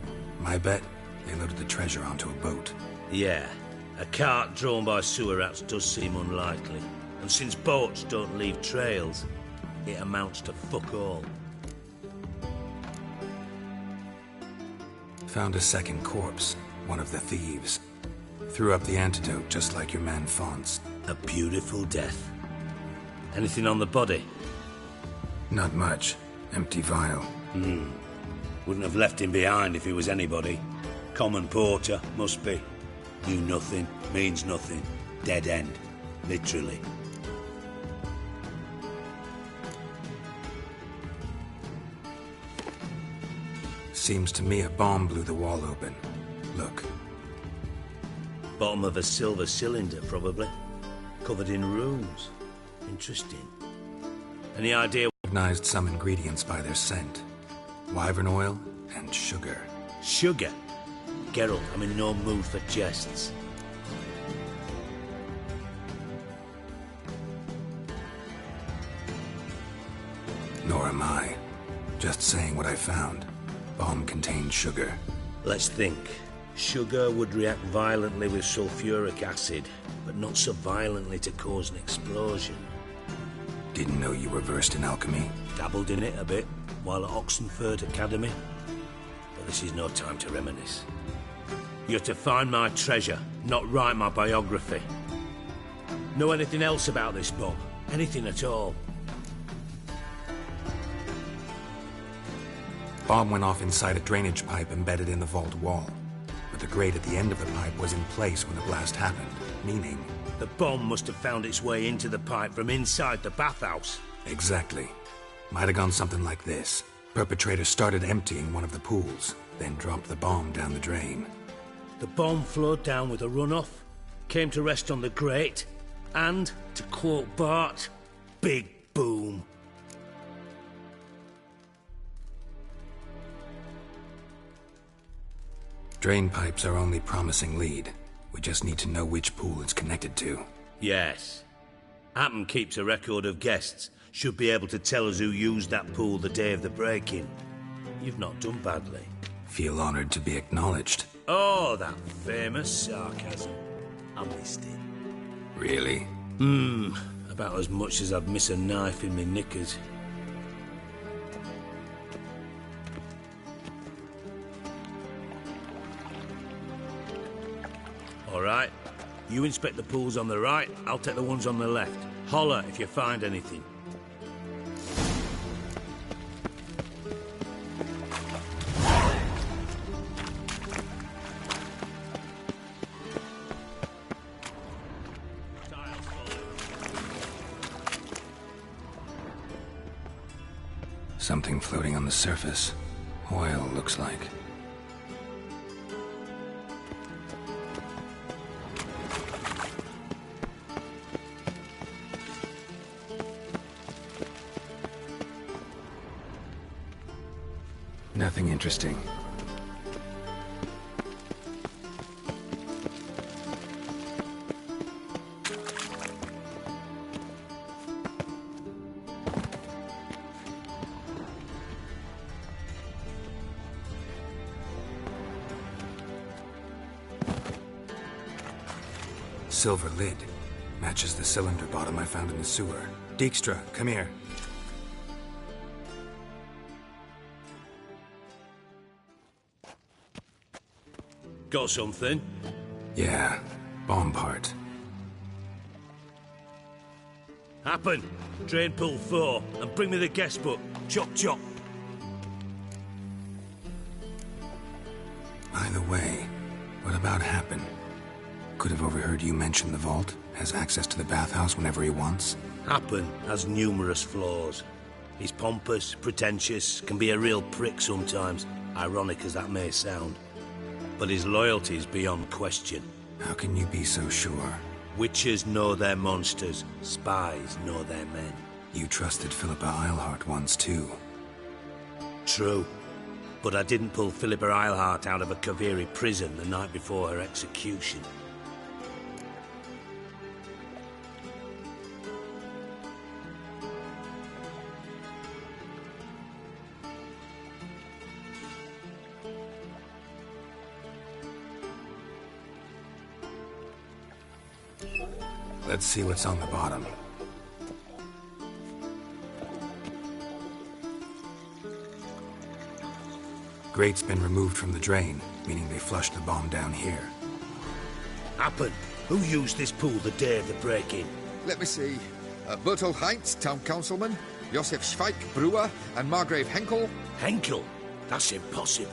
My bet, they loaded the treasure onto a boat. Yeah, a cart drawn by sewer rats does seem unlikely. And since boats don't leave trails, it amounts to fuck all. Found a second corpse, one of the thieves. Threw up the antidote just like your man Fonz. A beautiful death. Anything on the body? Not much. Empty vial. Wouldn't have left him behind if he was anybody. Common porter, must be. Knew nothing, means nothing. Dead end. Literally. Seems to me a bomb blew the wall open. Look. Bottom of a silver cylinder, probably. Covered in runes. Interesting. Any idea? Recognized some ingredients by their scent. Wyvern oil and sugar. Sugar? Geralt, I'm in no mood for jests. Nor am I. Just saying what I found. Bomb contained sugar. Let's think. Sugar would react violently with sulfuric acid, but not so violently to cause an explosion. Didn't know you were versed in alchemy. Dabbled in it a bit, while at Oxenford Academy. But this is no time to reminisce. You're to find my treasure, not write my biography. Know anything else about this, Bob? Anything at all? Bomb went off inside a drainage pipe embedded in the vault wall. But the grate at the end of the pipe was in place when the blast happened, meaning... The bomb must have found its way into the pipe from inside the bathhouse. Exactly. Might have gone something like this. Perpetrator started emptying one of the pools, then dropped the bomb down the drain. The bomb flowed down with a runoff, came to rest on the grate, and, to quote Bart, big boom. Drain pipes are only promising lead. We just need to know which pool it's connected to. Yes. Happen keeps a record of guests. Should be able to tell us who used that pool the day of the break-in. You've not done badly. Feel honored to be acknowledged. Oh, that famous sarcasm. I missed it. Really? About as much as I'd miss a knife in me knickers. All right. You inspect the pools on the right, I'll take the ones on the left. Holler if you find anything. Something floating on the surface. Oil, looks like. Nothing interesting. Silver lid. Matches the cylinder bottom I found in the sewer. Dijkstra, come here. Got something? Yeah, bomb part. Happen. Drain pool 4, and bring me the guest book. Chop chop. By the way, what about Happen? Could have overheard you mention the vault. Has access to the bathhouse whenever he wants. Happen has numerous flaws. He's pompous, pretentious, can be a real prick sometimes, ironic as that may sound. But his loyalty is beyond question. How can you be so sure? Witches know their monsters, spies know their men. You trusted Philippa Eilhart once too. True. But I didn't pull Philippa Eilhart out of a Kaviri prison the night before her execution. Let's see what's on the bottom. Grate's been removed from the drain, meaning they flushed the bomb down here. Happen. Who used this pool the day of the break-in? Let me see. Bertolt Heinz, town councilman, Josef Schweik, brewer, and Margrave Henkel. Henkel? That's impossible.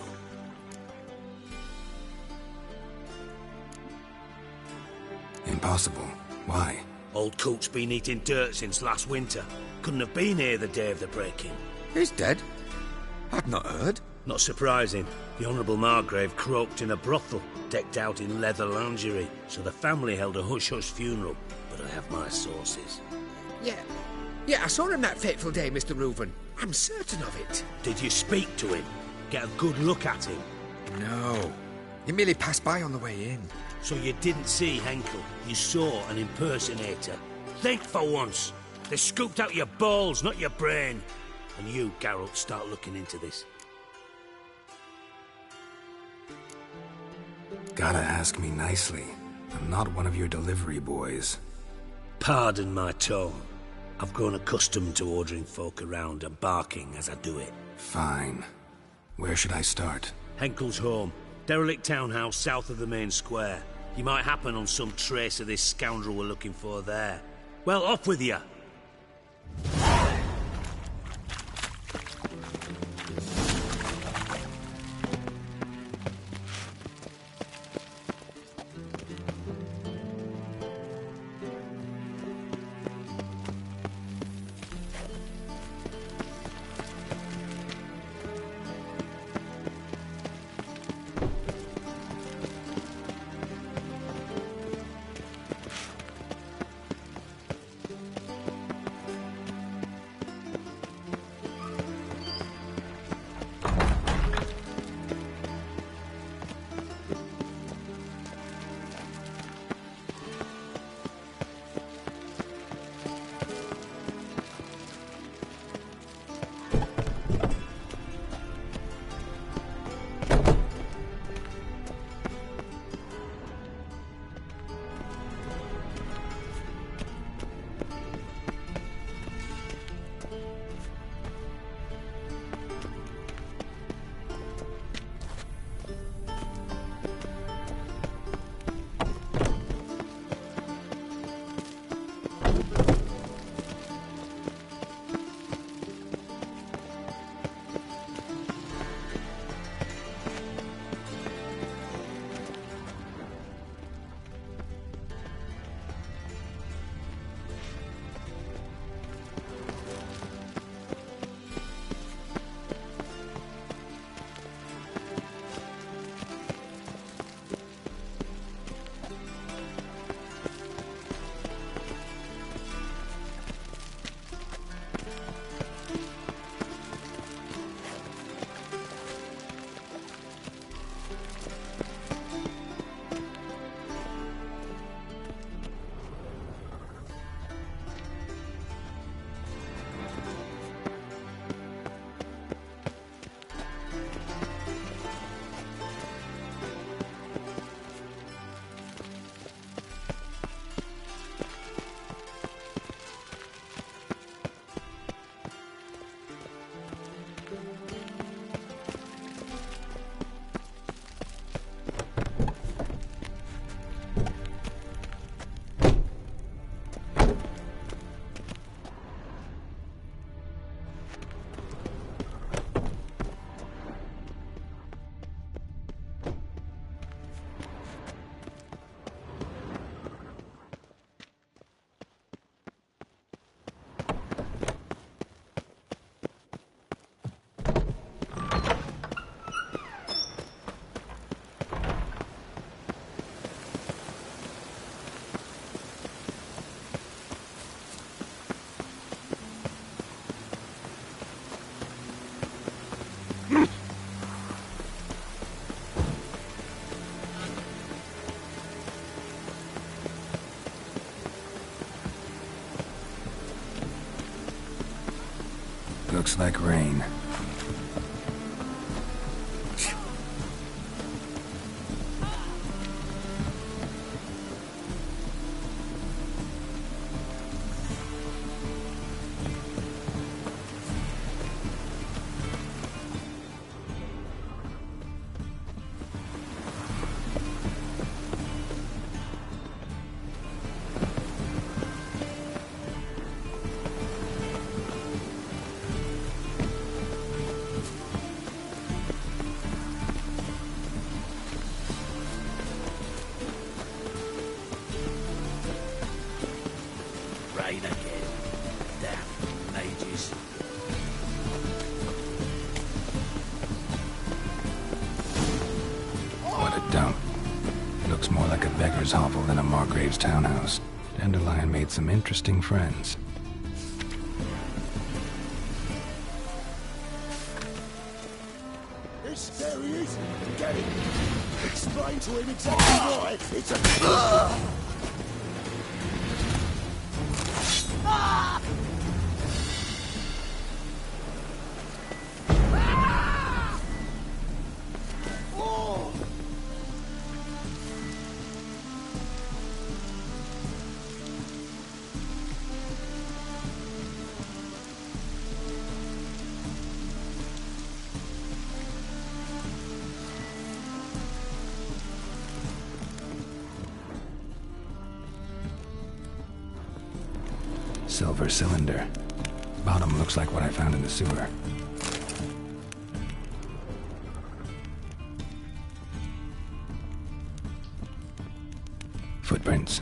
Impossible. Why? Old Coot's been eating dirt since last winter. Couldn't have been here the day of the break-in. He's dead? I'd not heard. Not surprising. The Honourable Margrave croaked in a brothel, decked out in leather lingerie, so the family held a hush-hush funeral. But I have my sources. Yeah, I saw him that fateful day, Mr. Reuven. I'm certain of it. Did you speak to him? Get a good look at him? No. He merely passed by on the way in. So you didn't see Henkel. You saw an impersonator. Think for once. They scooped out your balls, not your brain. And you, Geralt, start looking into this. Gotta ask me nicely. I'm not one of your delivery boys. Pardon my tone. I've grown accustomed to ordering folk around and barking as I do it. Fine. Where should I start? Henkel's home. Derelict townhouse south of the main square. You might happen on some trace of this scoundrel we're looking for there. Well, off with you! Looks like rain. Rain again. Damn mages. What a dump. Looks more like a beggar's hovel than a Margrave's townhouse. Dandelion made some interesting friends. It's there he is. Get him. Explain to him exactly why it's a... Silver cylinder. Bottom looks like what I found in the sewer. Footprints.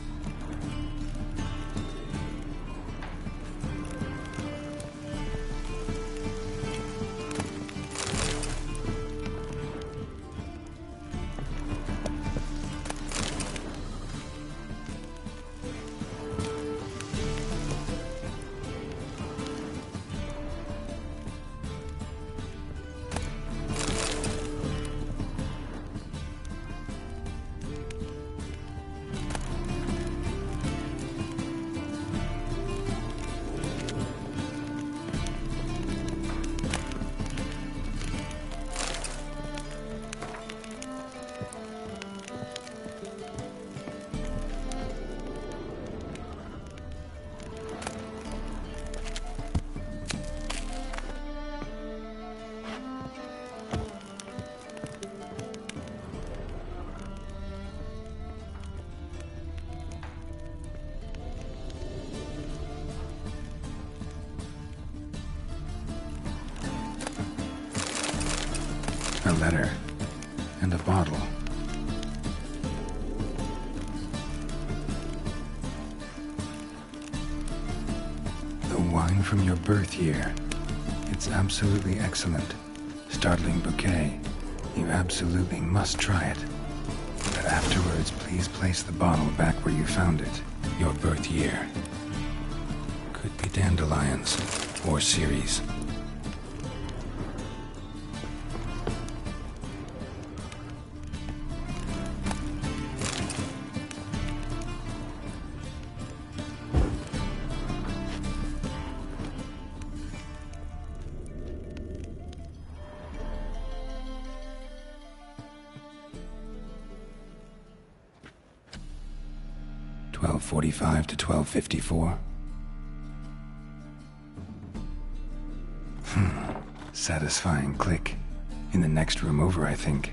A letter. And a bottle. The wine from your birth year. It's absolutely excellent. Startling bouquet. You absolutely must try it. But afterwards, please place the bottle back where you found it. Your birth year. Could be dandelions. Or Ceres. .45 to 12:54. Satisfying click. In the next room over, I think.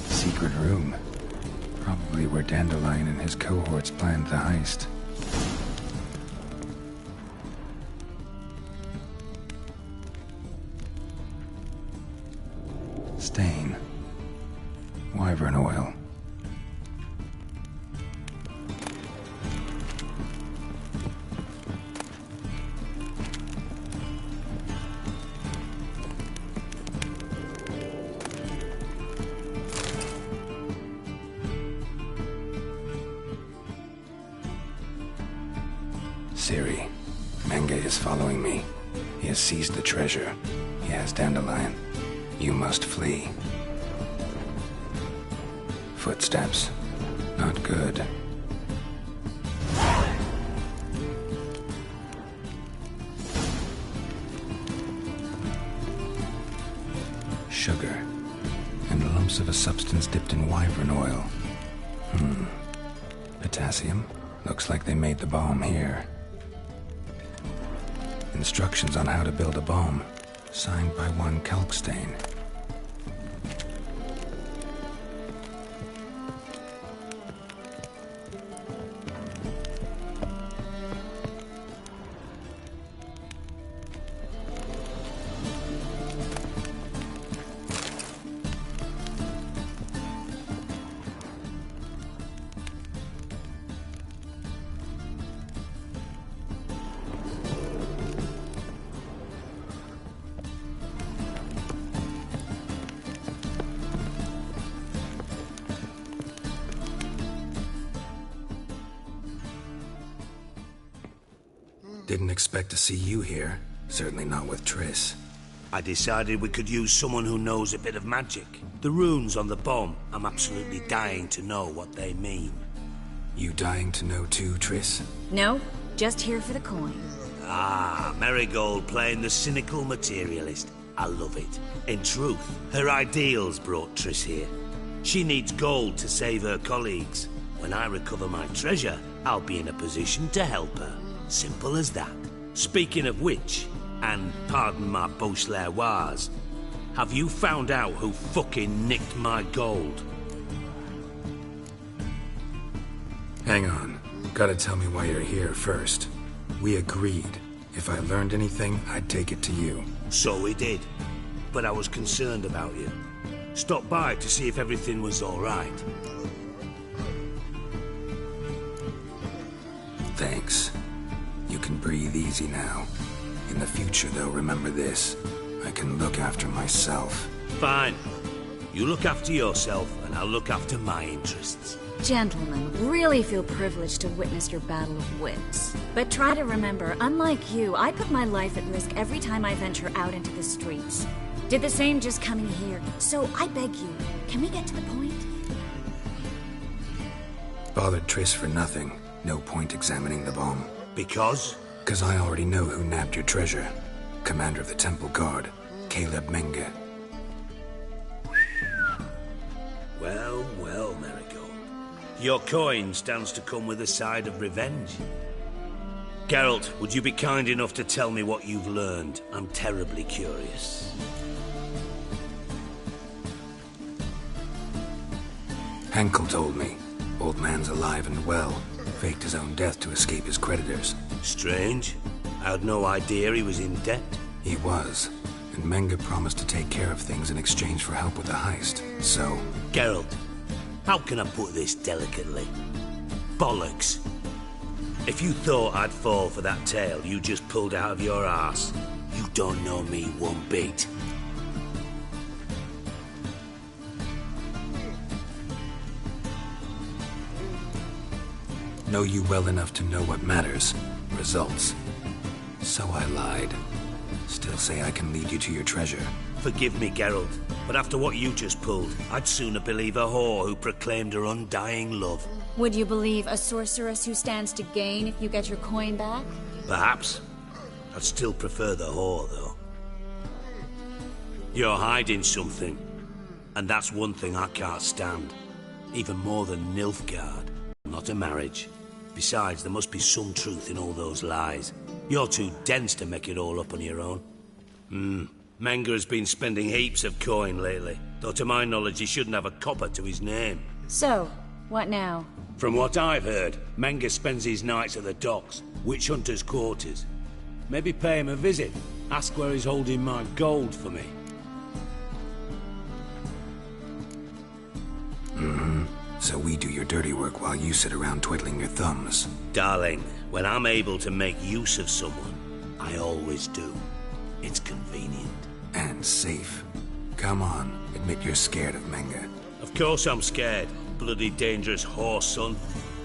Secret room. Probably where Dandelion and his cohorts planned the heist. Stain. Wyvern oil. Ciri, Menge is following me. He has seized the treasure. He has Dandelion. You must flee. Footsteps. Not good. Sugar. And lumps of a substance dipped in wyvern oil. Potassium. Looks like they made the bomb here. Instructions on how to build a bomb. Signed by one Kalkstain. Didn't expect to see you here. Certainly not with Triss. I decided we could use someone who knows a bit of magic. The runes on the bomb, I'm absolutely dying to know what they mean. You dying to know too, Triss? No, just here for the coin. Ah, Marigold playing the cynical materialist. I love it. In truth, her ideals brought Triss here. She needs gold to save her colleagues. When I recover my treasure, I'll be in a position to help her. Simple as that. Speaking of which, and pardon my Beauclervoise, have you found out who fucking nicked my gold? Hang on. Gotta tell me why you're here first. We agreed. If I learned anything, I'd take it to you. So we did. But I was concerned about you. Stopped by to see if everything was all right. Thanks. You can breathe easy now. In the future, though, remember this. I can look after myself. Fine. You look after yourself, and I'll look after my interests. Gentlemen, really feel privileged to witness your battle of wits. But try to remember, unlike you, I put my life at risk every time I venture out into the streets. Did the same just coming here. So I beg you, can we get to the point? Bothered Triss for nothing. No point examining the bomb. Because? Because I already know who nabbed your treasure. Commander of the Temple Guard, Caleb Menge. Well, well, Marigold. Your coin stands to come with a side of revenge. Geralt, would you be kind enough to tell me what you've learned? I'm terribly curious. Henkel told me. Old man's alive and well. Faked his own death to escape his creditors. Strange. I had no idea he was in debt. He was. And Menge promised to take care of things in exchange for help with the heist. So... Geralt, how can I put this delicately? Bollocks. If you thought I'd fall for that tale you just pulled out of your arse, you don't know me one bit. Know you well enough to know what matters. Results. So I lied. Still say I can lead you to your treasure. Forgive me, Geralt, but after what you just pulled, I'd sooner believe a whore who proclaimed her undying love. Would you believe a sorceress who stands to gain if you get your coin back? Perhaps. I'd still prefer the whore, though. You're hiding something, and that's one thing I can't stand. Even more than Nilfgaard. Not a marriage. Besides, there must be some truth in all those lies. You're too dense to make it all up on your own. Menge has been spending heaps of coin lately, though to my knowledge he shouldn't have a copper to his name. So, what now? From what I've heard, Menge spends his nights at the docks, witch hunters' quarters. Maybe pay him a visit. Ask where he's holding my gold for me. So we do your dirty work while you sit around twiddling your thumbs. Darling, when I'm able to make use of someone, I always do. It's convenient. And safe. Come on, admit you're scared of Menge. Of course I'm scared. Bloody dangerous whore, son.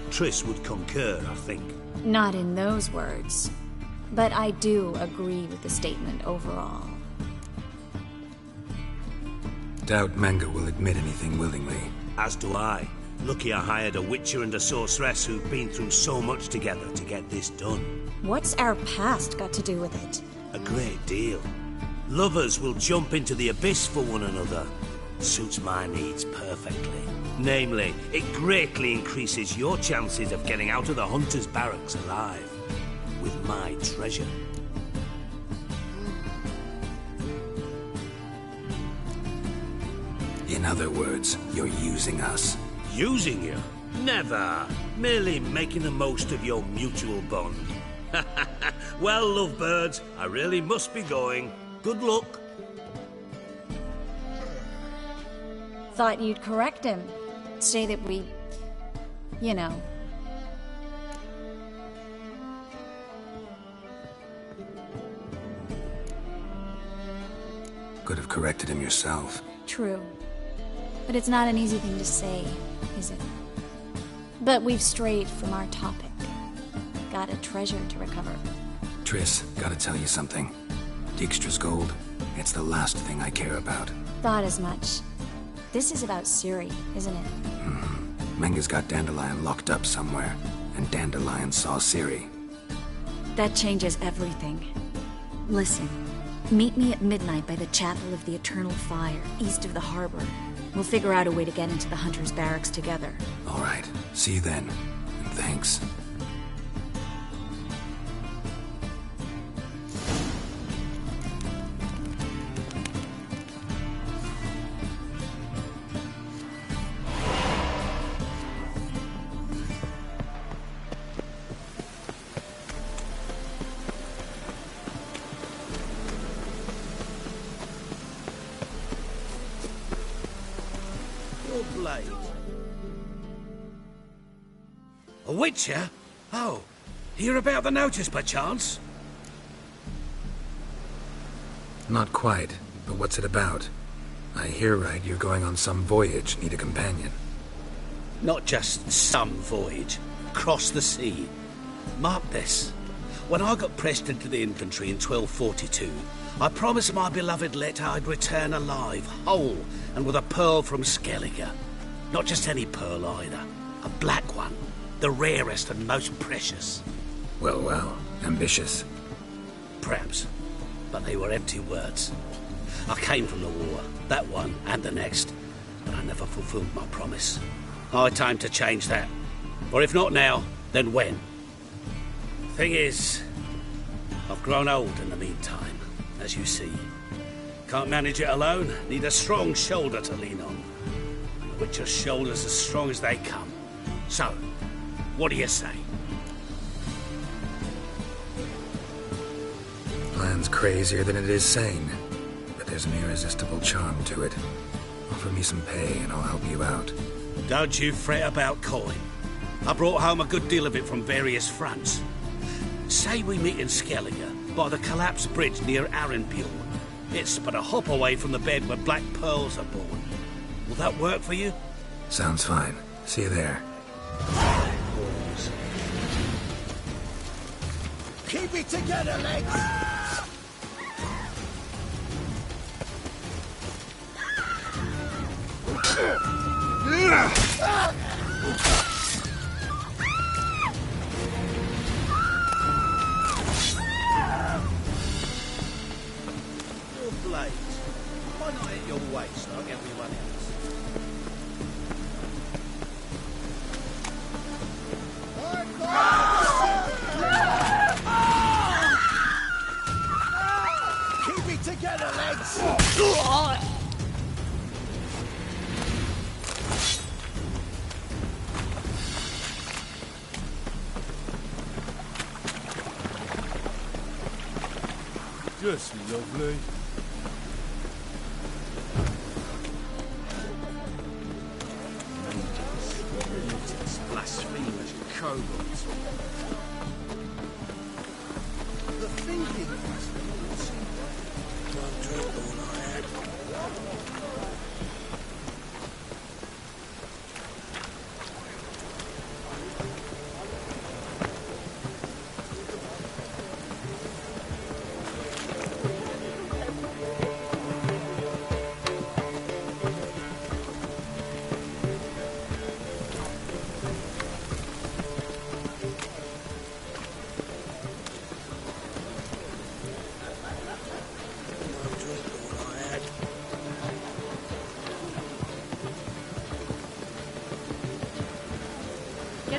Triss would concur, I think. Not in those words. But I do agree with the statement overall. Doubt Menge will admit anything willingly. As do I. Lucky I hired a witcher and a sorceress who've been through so much together to get this done. What's our past got to do with it? A great deal. Lovers will jump into the abyss for one another. Suits my needs perfectly. Namely, it greatly increases your chances of getting out of the hunter's barracks alive. With my treasure. In other words, you're using us. Using you? Never. Merely making the most of your mutual bond. Well, lovebirds, I really must be going. Good luck. Thought you'd correct him. Say that we... you know... Could have corrected him yourself. True. But it's not an easy thing to say, is it? But we've strayed from our topic. Got a treasure to recover. Triss, gotta tell you something. Dijkstra's gold, it's the last thing I care about. Thought as much. This is about Ciri, isn't it? Menga's got Dandelion locked up somewhere, and Dandelion saw Ciri. That changes everything. Listen, meet me at midnight by the Chapel of the Eternal Fire, east of the harbor. We'll figure out a way to get into the Hunter's barracks together. All right, see you then, and thanks. A witcher? Oh, hear about the notice, perchance? Not quite, but what's it about? I hear right you're going on some voyage, need a companion. Not just some voyage. Cross the sea. Mark this. When I got pressed into the infantry in 1242, I promised my beloved Letta I'd return alive, whole, and with a pearl from Skellige. Not just any pearl either. A black one. The rarest and most precious. Well, well, ambitious. Perhaps, but they were empty words. I came from the war, that one and the next, but I never fulfilled my promise. High time to change that. Or if not now, then when? Thing is, I've grown old in the meantime, as you see. Can't manage it alone, need a strong shoulder to lean on. The Witcher's shoulder's as strong as they come. So, what do you say? Plan's crazier than it is sane, but there's an irresistible charm to it. Offer me some pay and I'll help you out. Don't you fret about coin. I brought home a good deal of it from various fronts. Say we meet in Skellige, by the collapsed bridge near Arenbjorn. It's but a hop away from the bed where black pearls are born. Will that work for you? Sounds fine. See you there. Keep it together, legs! Your blades. Why not hit your waist like everyone else? Keep it together, legs! Just lovely. Blasphemous kobolds. The thinking one drink all I had.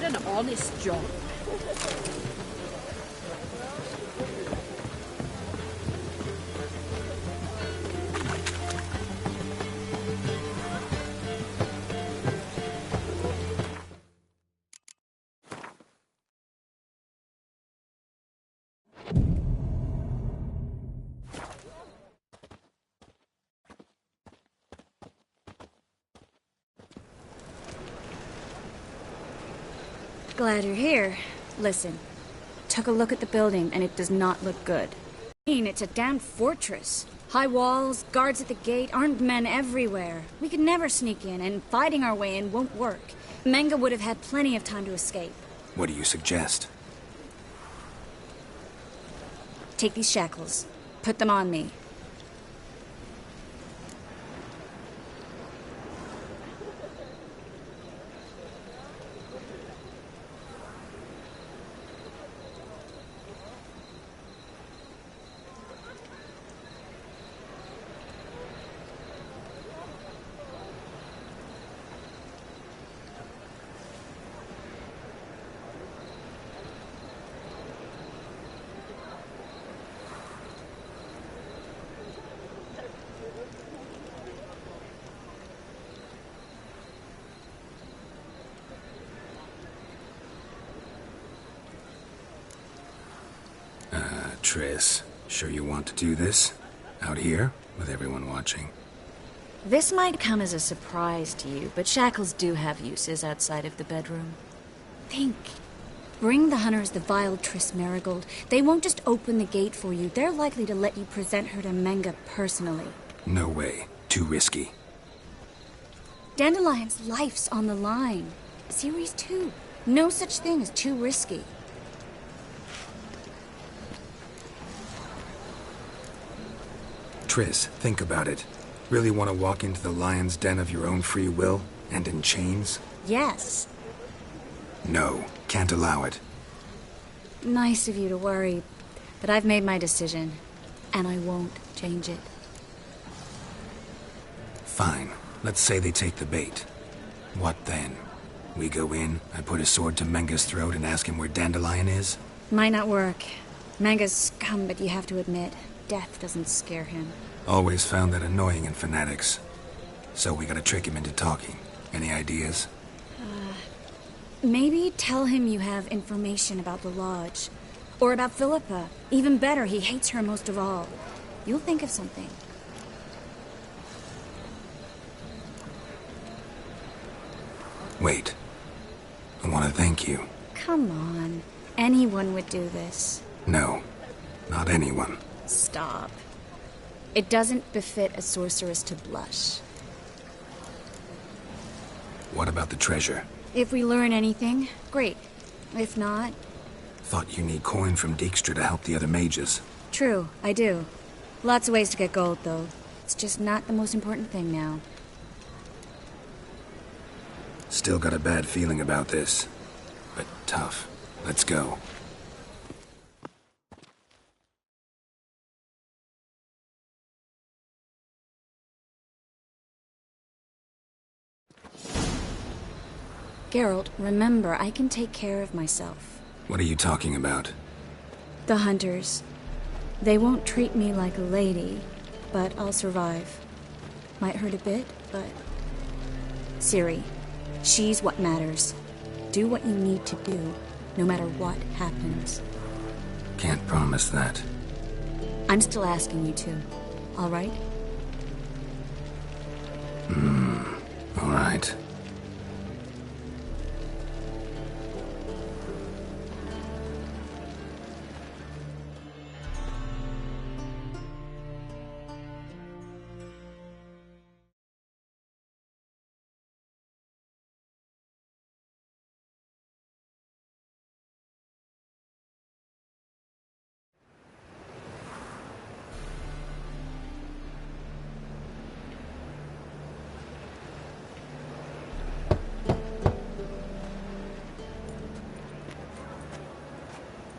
an honest job. Glad you're here. Listen, took a look at the building and it does not look good. I mean, it's a damn fortress. High walls, guards at the gate, armed men everywhere. We could never sneak in, and fighting our way in won't work. Menga would have had plenty of time to escape. What do you suggest? Take these shackles. Put them on me. Triss, sure you want to do this? Out here, with everyone watching? This might come as a surprise to you, but shackles do have uses outside of the bedroom. Think. Bring the hunters the vile Triss Marigold. They won't just open the gate for you. They're likely to let you present her to Menga personally. No way. Too risky. Dandelion's life's on the line. Series 2. No such thing as too risky. Triss, think about it. Really want to walk into the lion's den of your own free will, and in chains? Yes. No, can't allow it. Nice of you to worry, but I've made my decision, and I won't change it. Fine. Let's say they take the bait. What then? We go in, I put a sword to Menga's throat and ask him where Dandelion is? Might not work. Menga's scum, but you have to admit, death doesn't scare him. Always found that annoying in fanatics. So we gotta trick him into talking. Any ideas? Maybe tell him you have information about the Lodge. Or about Philippa. Even better, he hates her most of all. You'll think of something. Wait. I want to thank you. Come on. Anyone would do this. No. Not anyone. Stop. It doesn't befit a sorceress to blush. What about the treasure? If we learn anything, great. If not... Thought you need coin from Dijkstra to help the other mages. True, I do. Lots of ways to get gold, though. It's just not the most important thing now. Still got a bad feeling about this. But tough. Let's go. Geralt, remember, I can take care of myself. What are you talking about? The hunters. They won't treat me like a lady, but I'll survive. Might hurt a bit, but... Ciri, she's what matters. Do what you need to do, no matter what happens. Can't promise that. I'm still asking you to, all right? All right.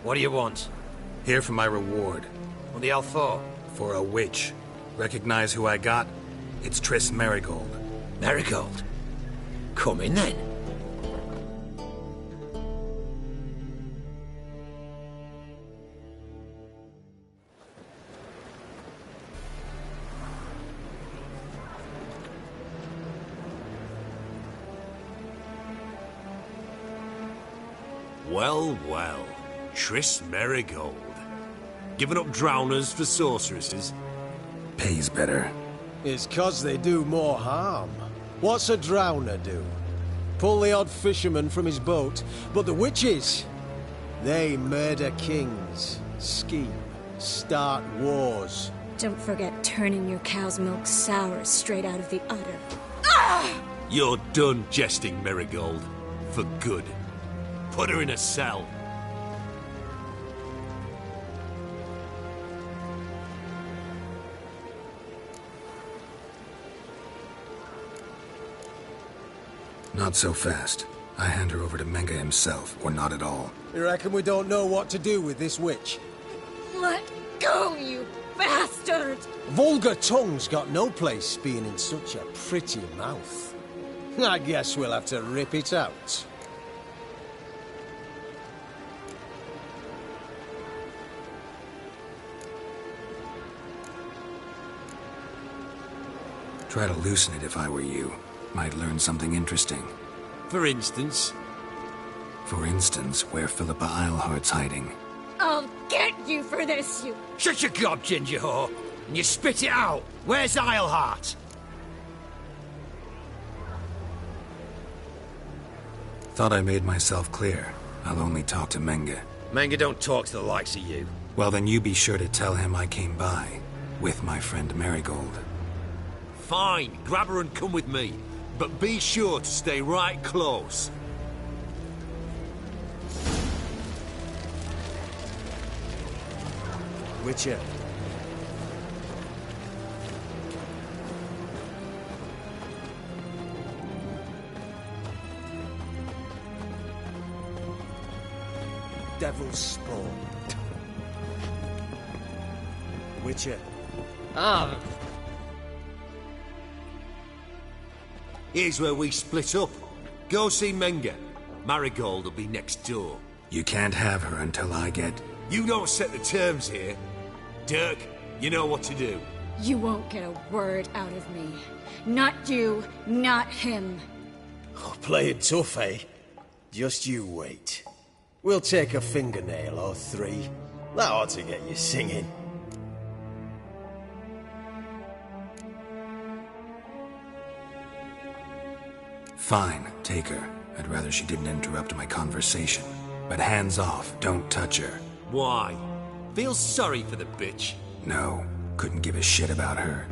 What do you want? Here for my reward. What the hell for? For a witch. Recognize who I got? It's Triss Marigold. Marigold? Come in then. Well, well. Triss Merigold. Giving up drowners for sorceresses? Pays better. It's 'cause they do more harm. What's a drowner do? Pull the odd fisherman from his boat. But the witches, they murder kings, scheme, start wars. Don't forget turning your cow's milk sour straight out of the udder. You're done jesting, Merigold. For good. Put her in a cell. Not so fast. I hand her over to Menga himself, or not at all. You reckon we don't know what to do with this witch? Let go, you bastard! Vulgar tongue's got no place being in such a pretty mouth. I guess we'll have to rip it out. Try to loosen it if I were you. Might learn something interesting. For instance? For instance, where Philippa Eilhart's hiding. I'll get you for this, you... Shut your gob, ginger whore, and you spit it out. Where's Eilhart? Thought I made myself clear. I'll only talk to Menga. Menga don't talk to the likes of you. Well, then you be sure to tell him I came by. With my friend Marigold. Fine, grab her and come with me. But be sure to stay right close. Witcher. Devil's spawn. Witcher. Ah. Here's where we split up. Go see Menga. Marigold will be next door. You can't have her until I get... You don't set the terms here. Dirk, you know what to do. You won't get a word out of me. Not you, not him. Oh, playing tough, eh? Just you wait. We'll take a fingernail or three. That ought to get you singing. Fine, take her. I'd rather she didn't interrupt my conversation. But hands off, don't touch her. Why? Feel sorry for the bitch? No, couldn't give a shit about her.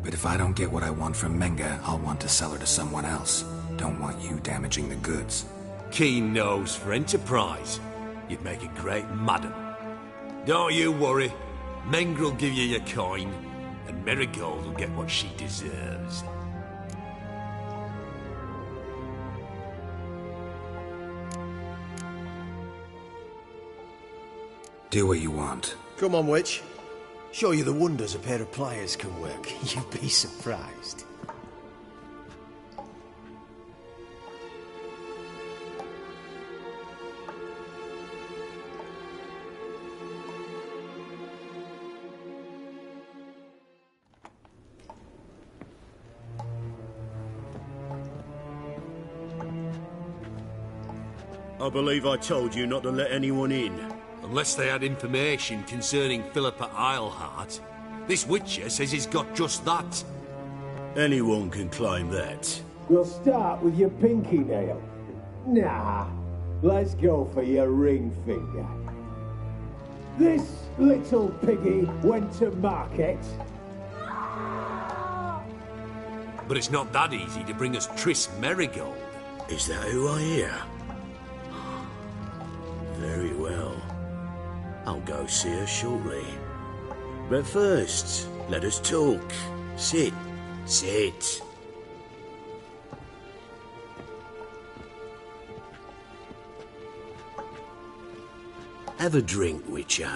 But if I don't get what I want from Menga, I'll want to sell her to someone else. Don't want you damaging the goods. Keen nose for enterprise. You'd make a great madam. Don't you worry. Mengrel will give you your coin, and Marigold will get what she deserves. Do what you want. Come on, witch. Show you the wonders a pair of pliers can work. You'd be surprised. I believe I told you not to let anyone in. Unless they had information concerning Philippa Eilhart. This Witcher says he's got just that. Anyone can claim that. We'll start with your pinky nail. Nah, let's go for your ring finger. This little piggy went to market. But it's not that easy to bring us Triss Merigold. Is that who I hear? Very well. I'll go see her shortly. But first, let us talk. Sit. Sit. Have a drink, Witcher.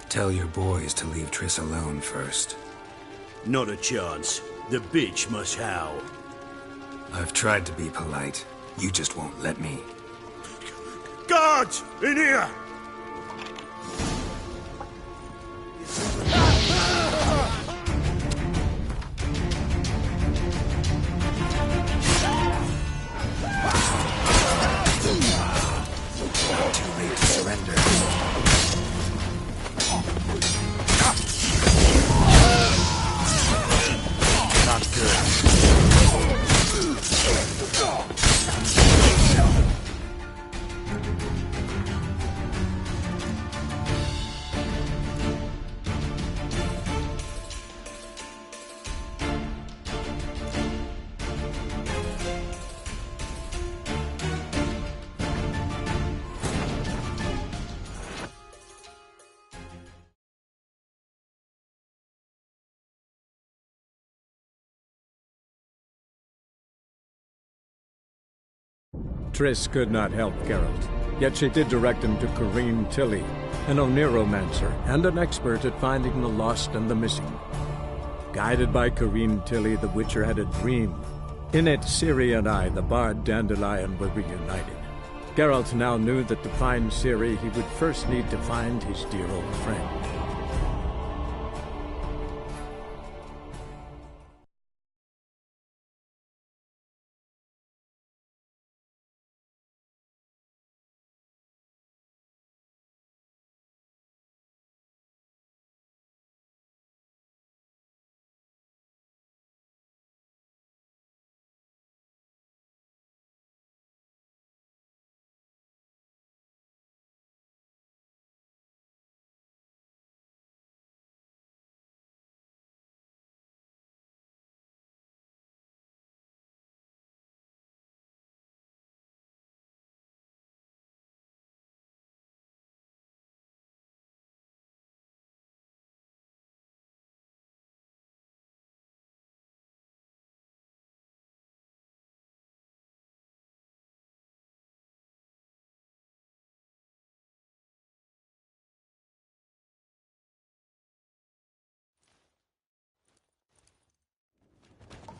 Tell your boys to leave Triss alone first. Not a chance. The bitch must howl. I've tried to be polite. You just won't let me. Guards! In here! Too late to surrender. Not good. Triss could not help Geralt, yet she did direct him to Corinne Tilly, an Oniromancer and an expert at finding the lost and the missing. Guided by Corinne Tilly, the Witcher had a dream. In it, Ciri and I, the bard Dandelion, were reunited. Geralt now knew that to find Ciri, he would first need to find his dear old friend.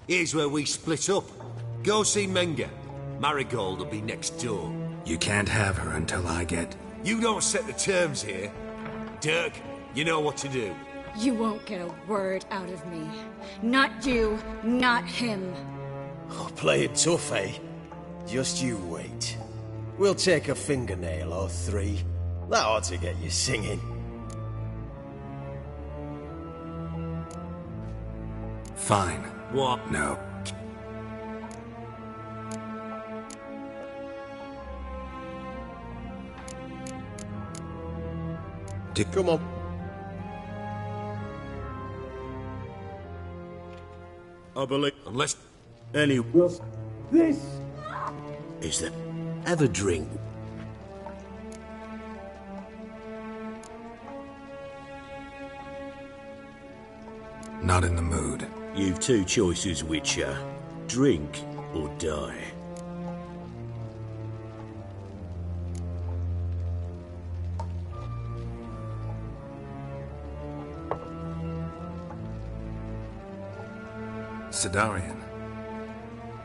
Here's where we split up. Go see Menga. Marigold will be next door. You can't have her until I get... You don't set the terms here. Dirk, you know what to do. You won't get a word out of me. Not you, not him. Oh, play it tough, eh? Just you wait. We'll take a fingernail or three. That ought to get you singing. Fine. What? No. Come on. I believe... Unless... Any... This... Is there... Have a drink. Not in the mood. You've two choices, Witcher. Drink or die. Sidarian.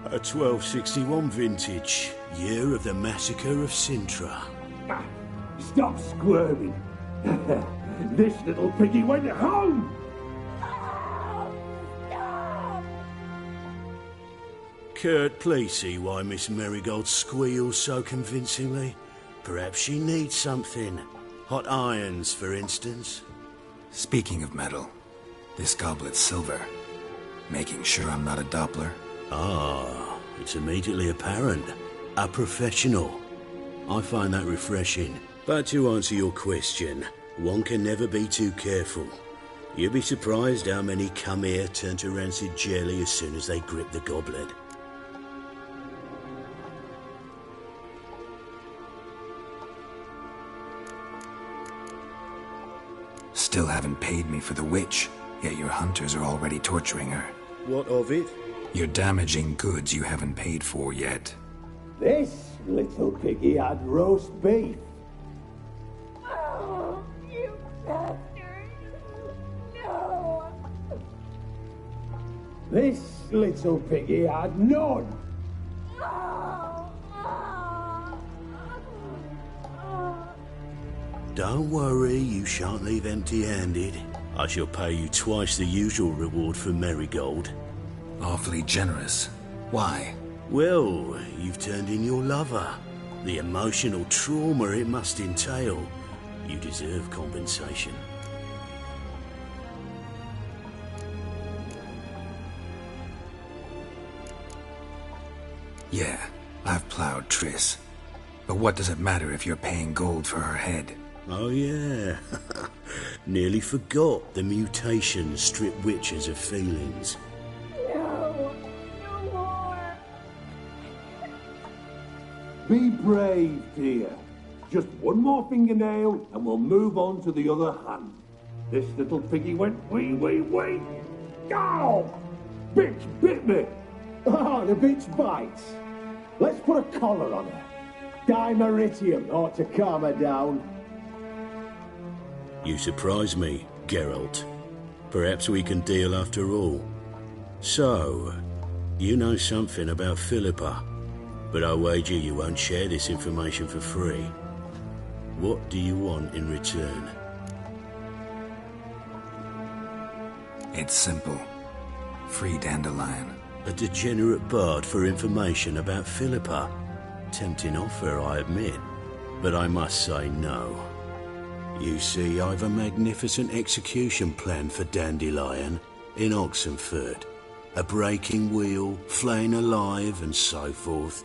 A 1261 vintage, year of the massacre of Sintra. Stop squirming. This little piggy went home. Kurt, please see why Miss Marigold squeals so convincingly. Perhaps she needs something. Hot irons, for instance. Speaking of metal, this goblet's silver. Making sure I'm not a Doppler. Ah, it's immediately apparent. A professional. I find that refreshing. But to answer your question, one can never be too careful. You'd be surprised how many come here turn to rancid jelly as soon as they grip the goblet. Still haven't paid me for the witch, yet your hunters are already torturing her. What of it? You're damaging goods you haven't paid for yet. This little piggy had roast beef. Oh, you bastard! No! This little piggy had none. Don't worry, you shan't leave empty-handed. I shall pay you twice the usual reward for Marigold. Awfully generous. Why? Well, you've turned in your lover. The emotional trauma it must entail. You deserve compensation. Yeah, I've plowed Triss. But what does it matter if you're paying gold for her head? Oh yeah. Nearly forgot the mutations strip witches of feelings. No! No more! Be brave, dear. Just one more fingernail and we'll move on to the other hand. This little piggy went wee. Ow! Bitch bit me! Oh, the bitch bites. Let's put a collar on her. Dimeritium ought to calm her down. You surprise me, Geralt. Perhaps we can deal after all. So, you know something about Philippa, but I wager you won't share this information for free. What do you want in return? It's simple. Free Dandelion. A degenerate bard for information about Philippa. Tempting offer, I admit, but I must say no. You see, I've a magnificent execution plan for Dandelion in Oxenford. A breaking wheel, flaying alive, and so forth.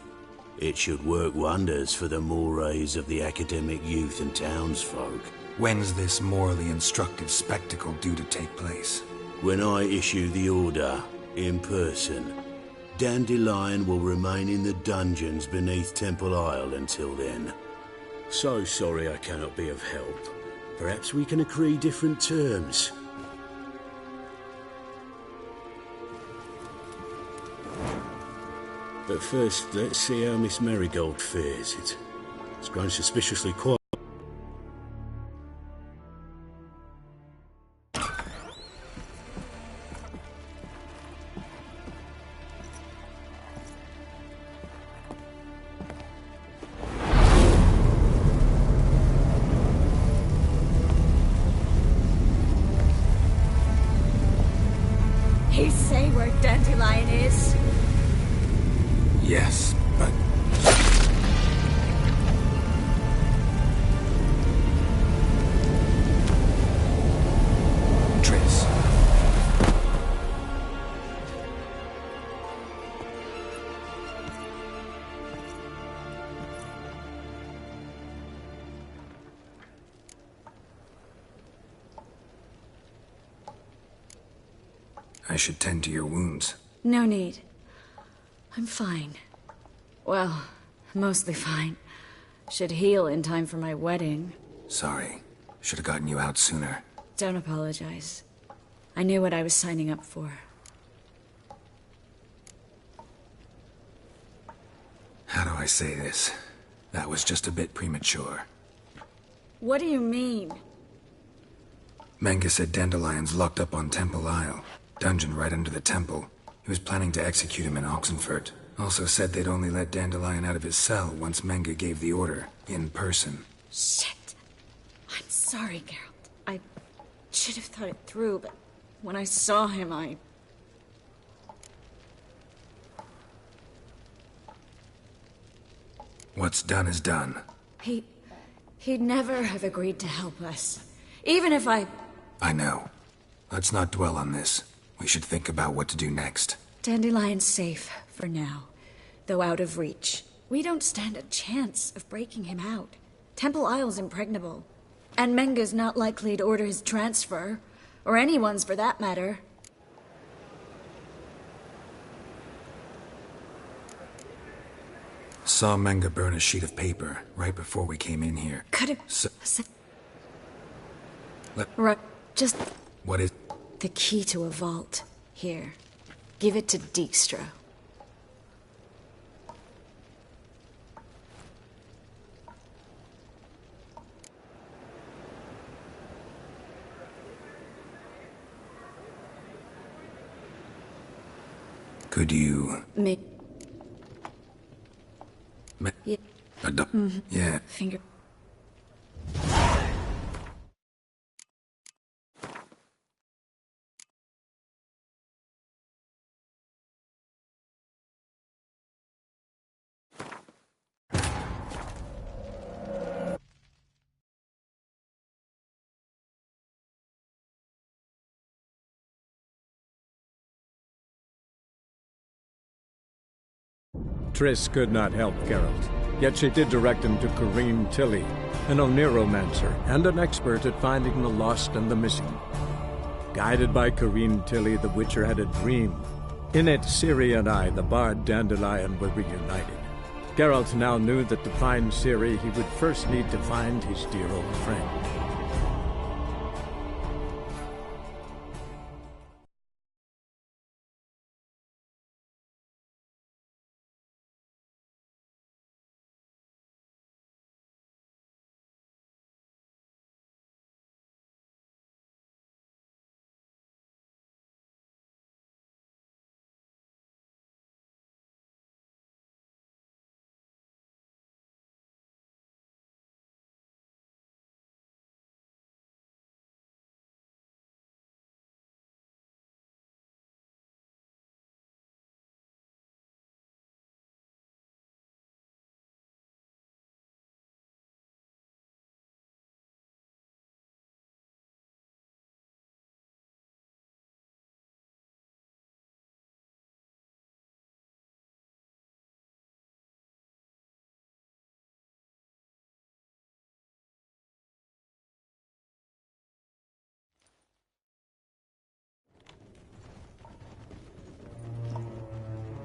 It should work wonders for the mores of the academic youth and townsfolk. When's this morally instructive spectacle due to take place? When I issue the order, in person. Dandelion will remain in the dungeons beneath Temple Isle until then. So sorry I cannot be of help. Perhaps we can agree different terms. But first, let's see how Miss Marigold fares. It's grown suspiciously quiet. He say where Dandelion is? Yes, but... Triss. I should tend to your wounds. No need. I'm fine. Well, mostly fine. Should heal in time for my wedding. Sorry. Should have gotten you out sooner. Don't apologize. I knew what I was signing up for. How do I say this? That was just a bit premature. What do you mean? Menge said Dandelion's locked up on Temple Isle. Dungeon right under the temple. He was planning to execute him in Oxenfurt. Also said they'd only let Dandelion out of his cell once Menge gave the order, in person. Shit. I'm sorry, Geralt. I should have thought it through, but when I saw him, What's done is done. He'd never have agreed to help us. Even if I know. Let's not dwell on this. We should think about what to do next. Dandelion's safe, for now. Though out of reach. We don't stand a chance of breaking him out. Temple Isle's impregnable. And Menge's not likely to order his transfer. Or anyone's, for that matter. Saw Menge burn a sheet of paper right before we came in here. Could've... Right, just... What is... The key to a vault. Here. Give it to Dijkstra. Could you... Me. Yeah. Yeah. Finger. Triss could not help Geralt, yet she did direct him to Corinne Tilly, an Oniromancer and an expert at finding the lost and the missing. Guided by Corinne Tilly, the Witcher had a dream. In it, Ciri and I, the bard Dandelion, were reunited. Geralt now knew that to find Ciri, he would first need to find his dear old friend.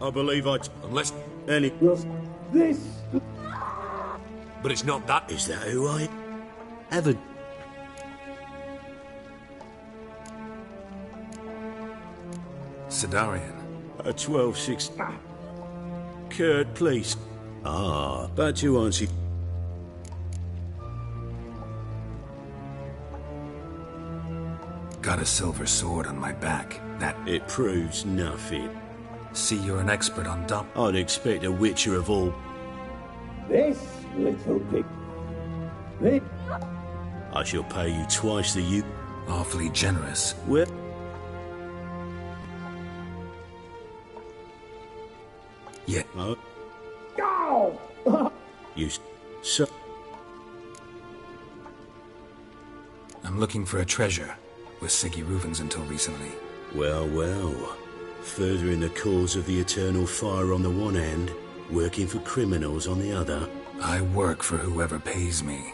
I believe unless any... This... But it's not that. Is that who I ever... Sidarian. A 12-6... Kurt, please. Ah, but to answer... Got a silver sword on my back. That... It proves nothing. See, you're an expert on dump. I'd expect a Witcher of all... This little pig. This... I shall pay you twice the you... Awfully generous. Well... Yeah. Go! You... So... I'm looking for a treasure. Was Siggy Reuven's until recently. Well, well. Furthering the cause of the eternal fire on the one hand, working for criminals on the other. I work for whoever pays me.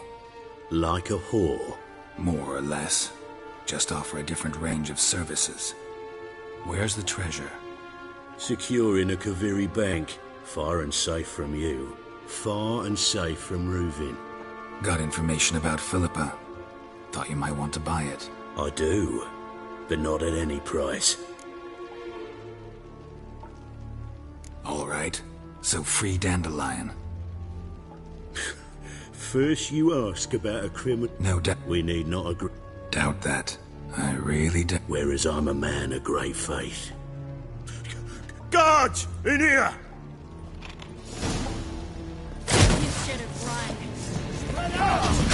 Like a whore? More or less. Just offer a different range of services. Where's the treasure? Secure in a Kaviri bank. Far and safe from you. Far and safe from Reuven. Got information about Philippa. Thought you might want to buy it. I do. But not at any price. All right. So free Dandelion. First you ask about a criminal... No doubt. We need not agree... Doubt that. I really doubt... Whereas I'm a man of great faith. Guards! In here! You should have run. Let out!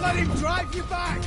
let him drive you back!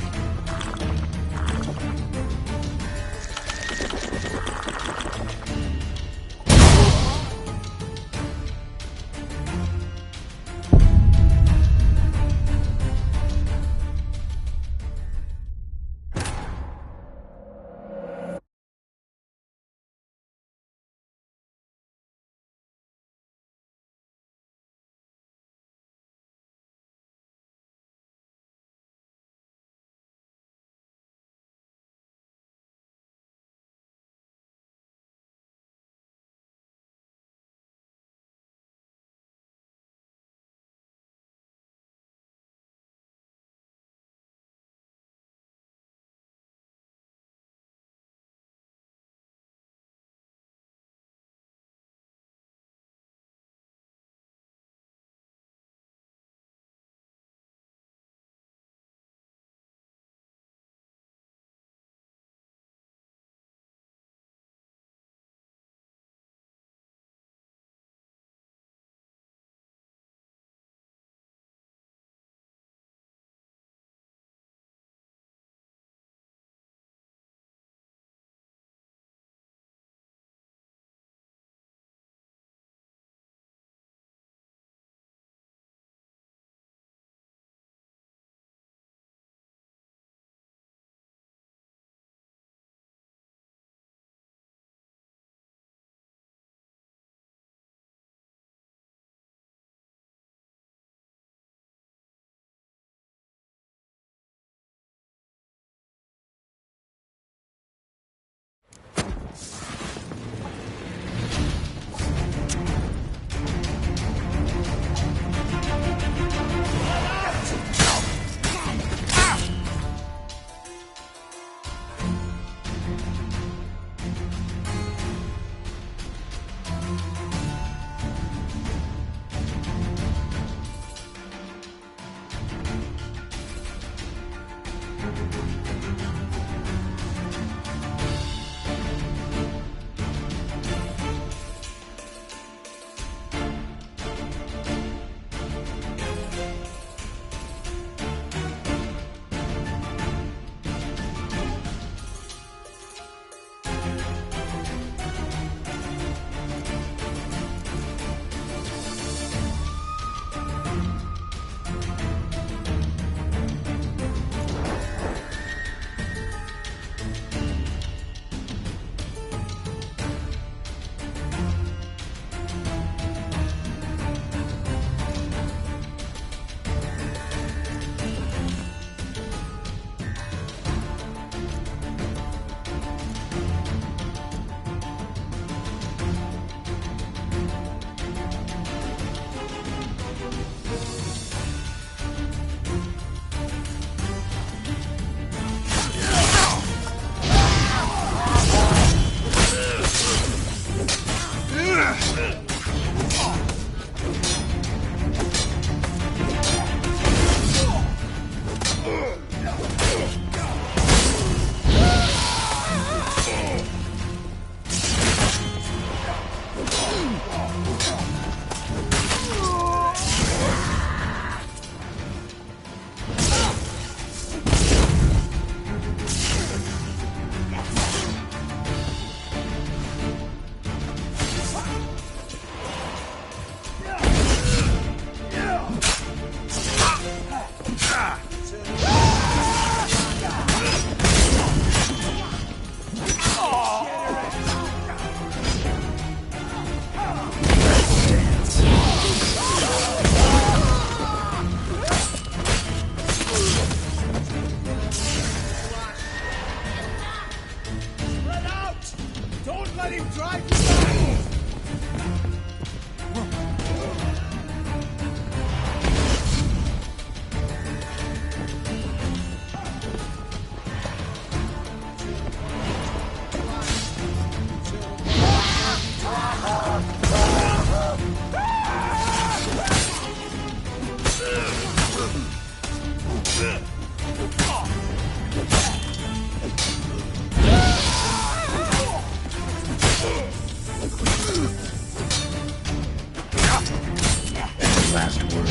Last word.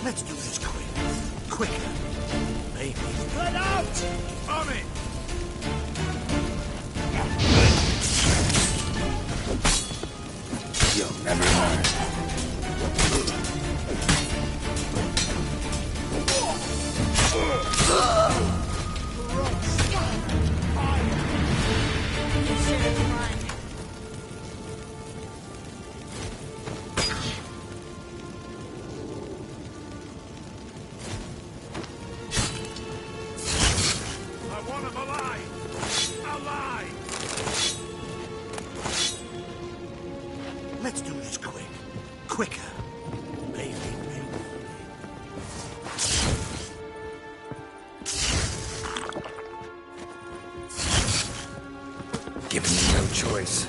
Let's do this quicker. Maybe. Let out! On it! You'll never learn. I want him alive! Alive! Let's do this quicker. Maybe. Giving me no choice.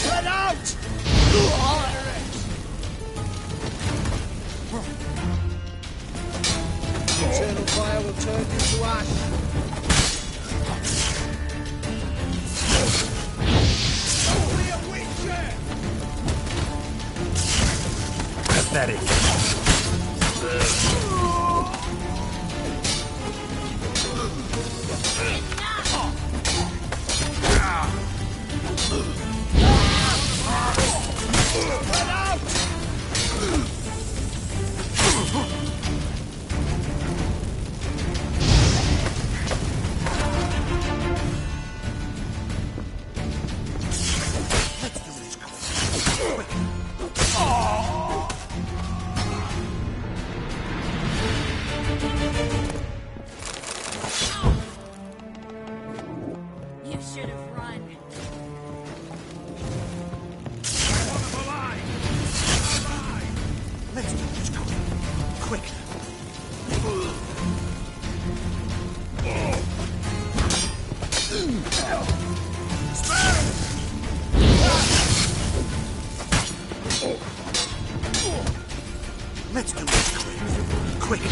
Let out! Eternal fire will turn you to ash. Don't be a witcher! Pathetic. Let out! Let's do this quick. You should have run. Let's do this quick. Let's do this quick.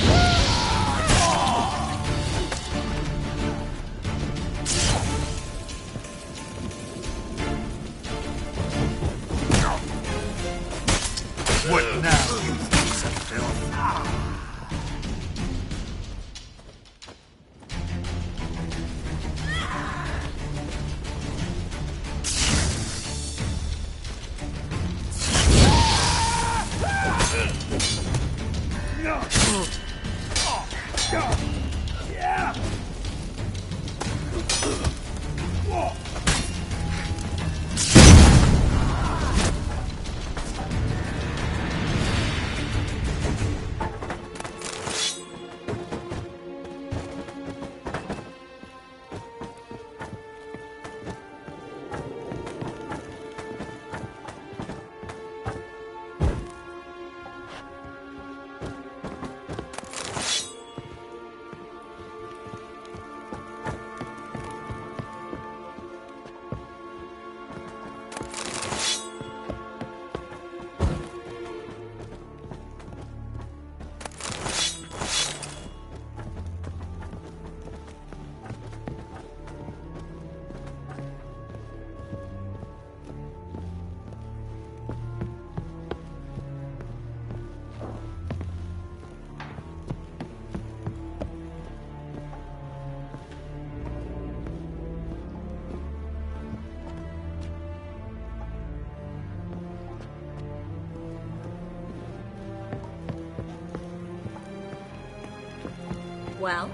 Well?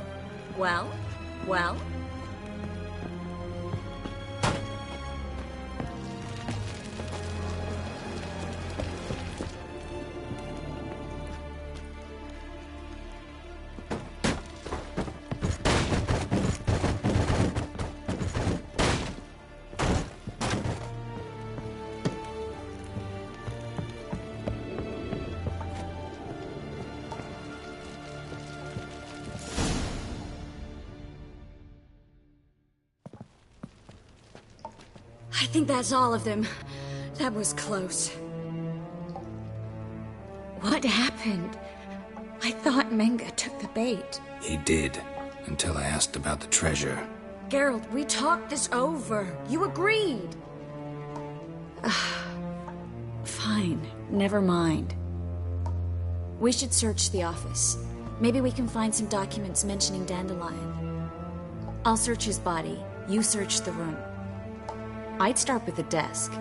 Well? Well? I think that's all of them. That was close. What happened? I thought Menga took the bait. He did, until I asked about the treasure. Geralt, we talked this over. You agreed. Fine, never mind. We should search the office. Maybe we can find some documents mentioning Dandelion. I'll search his body. You search the room. I'd start with the desk.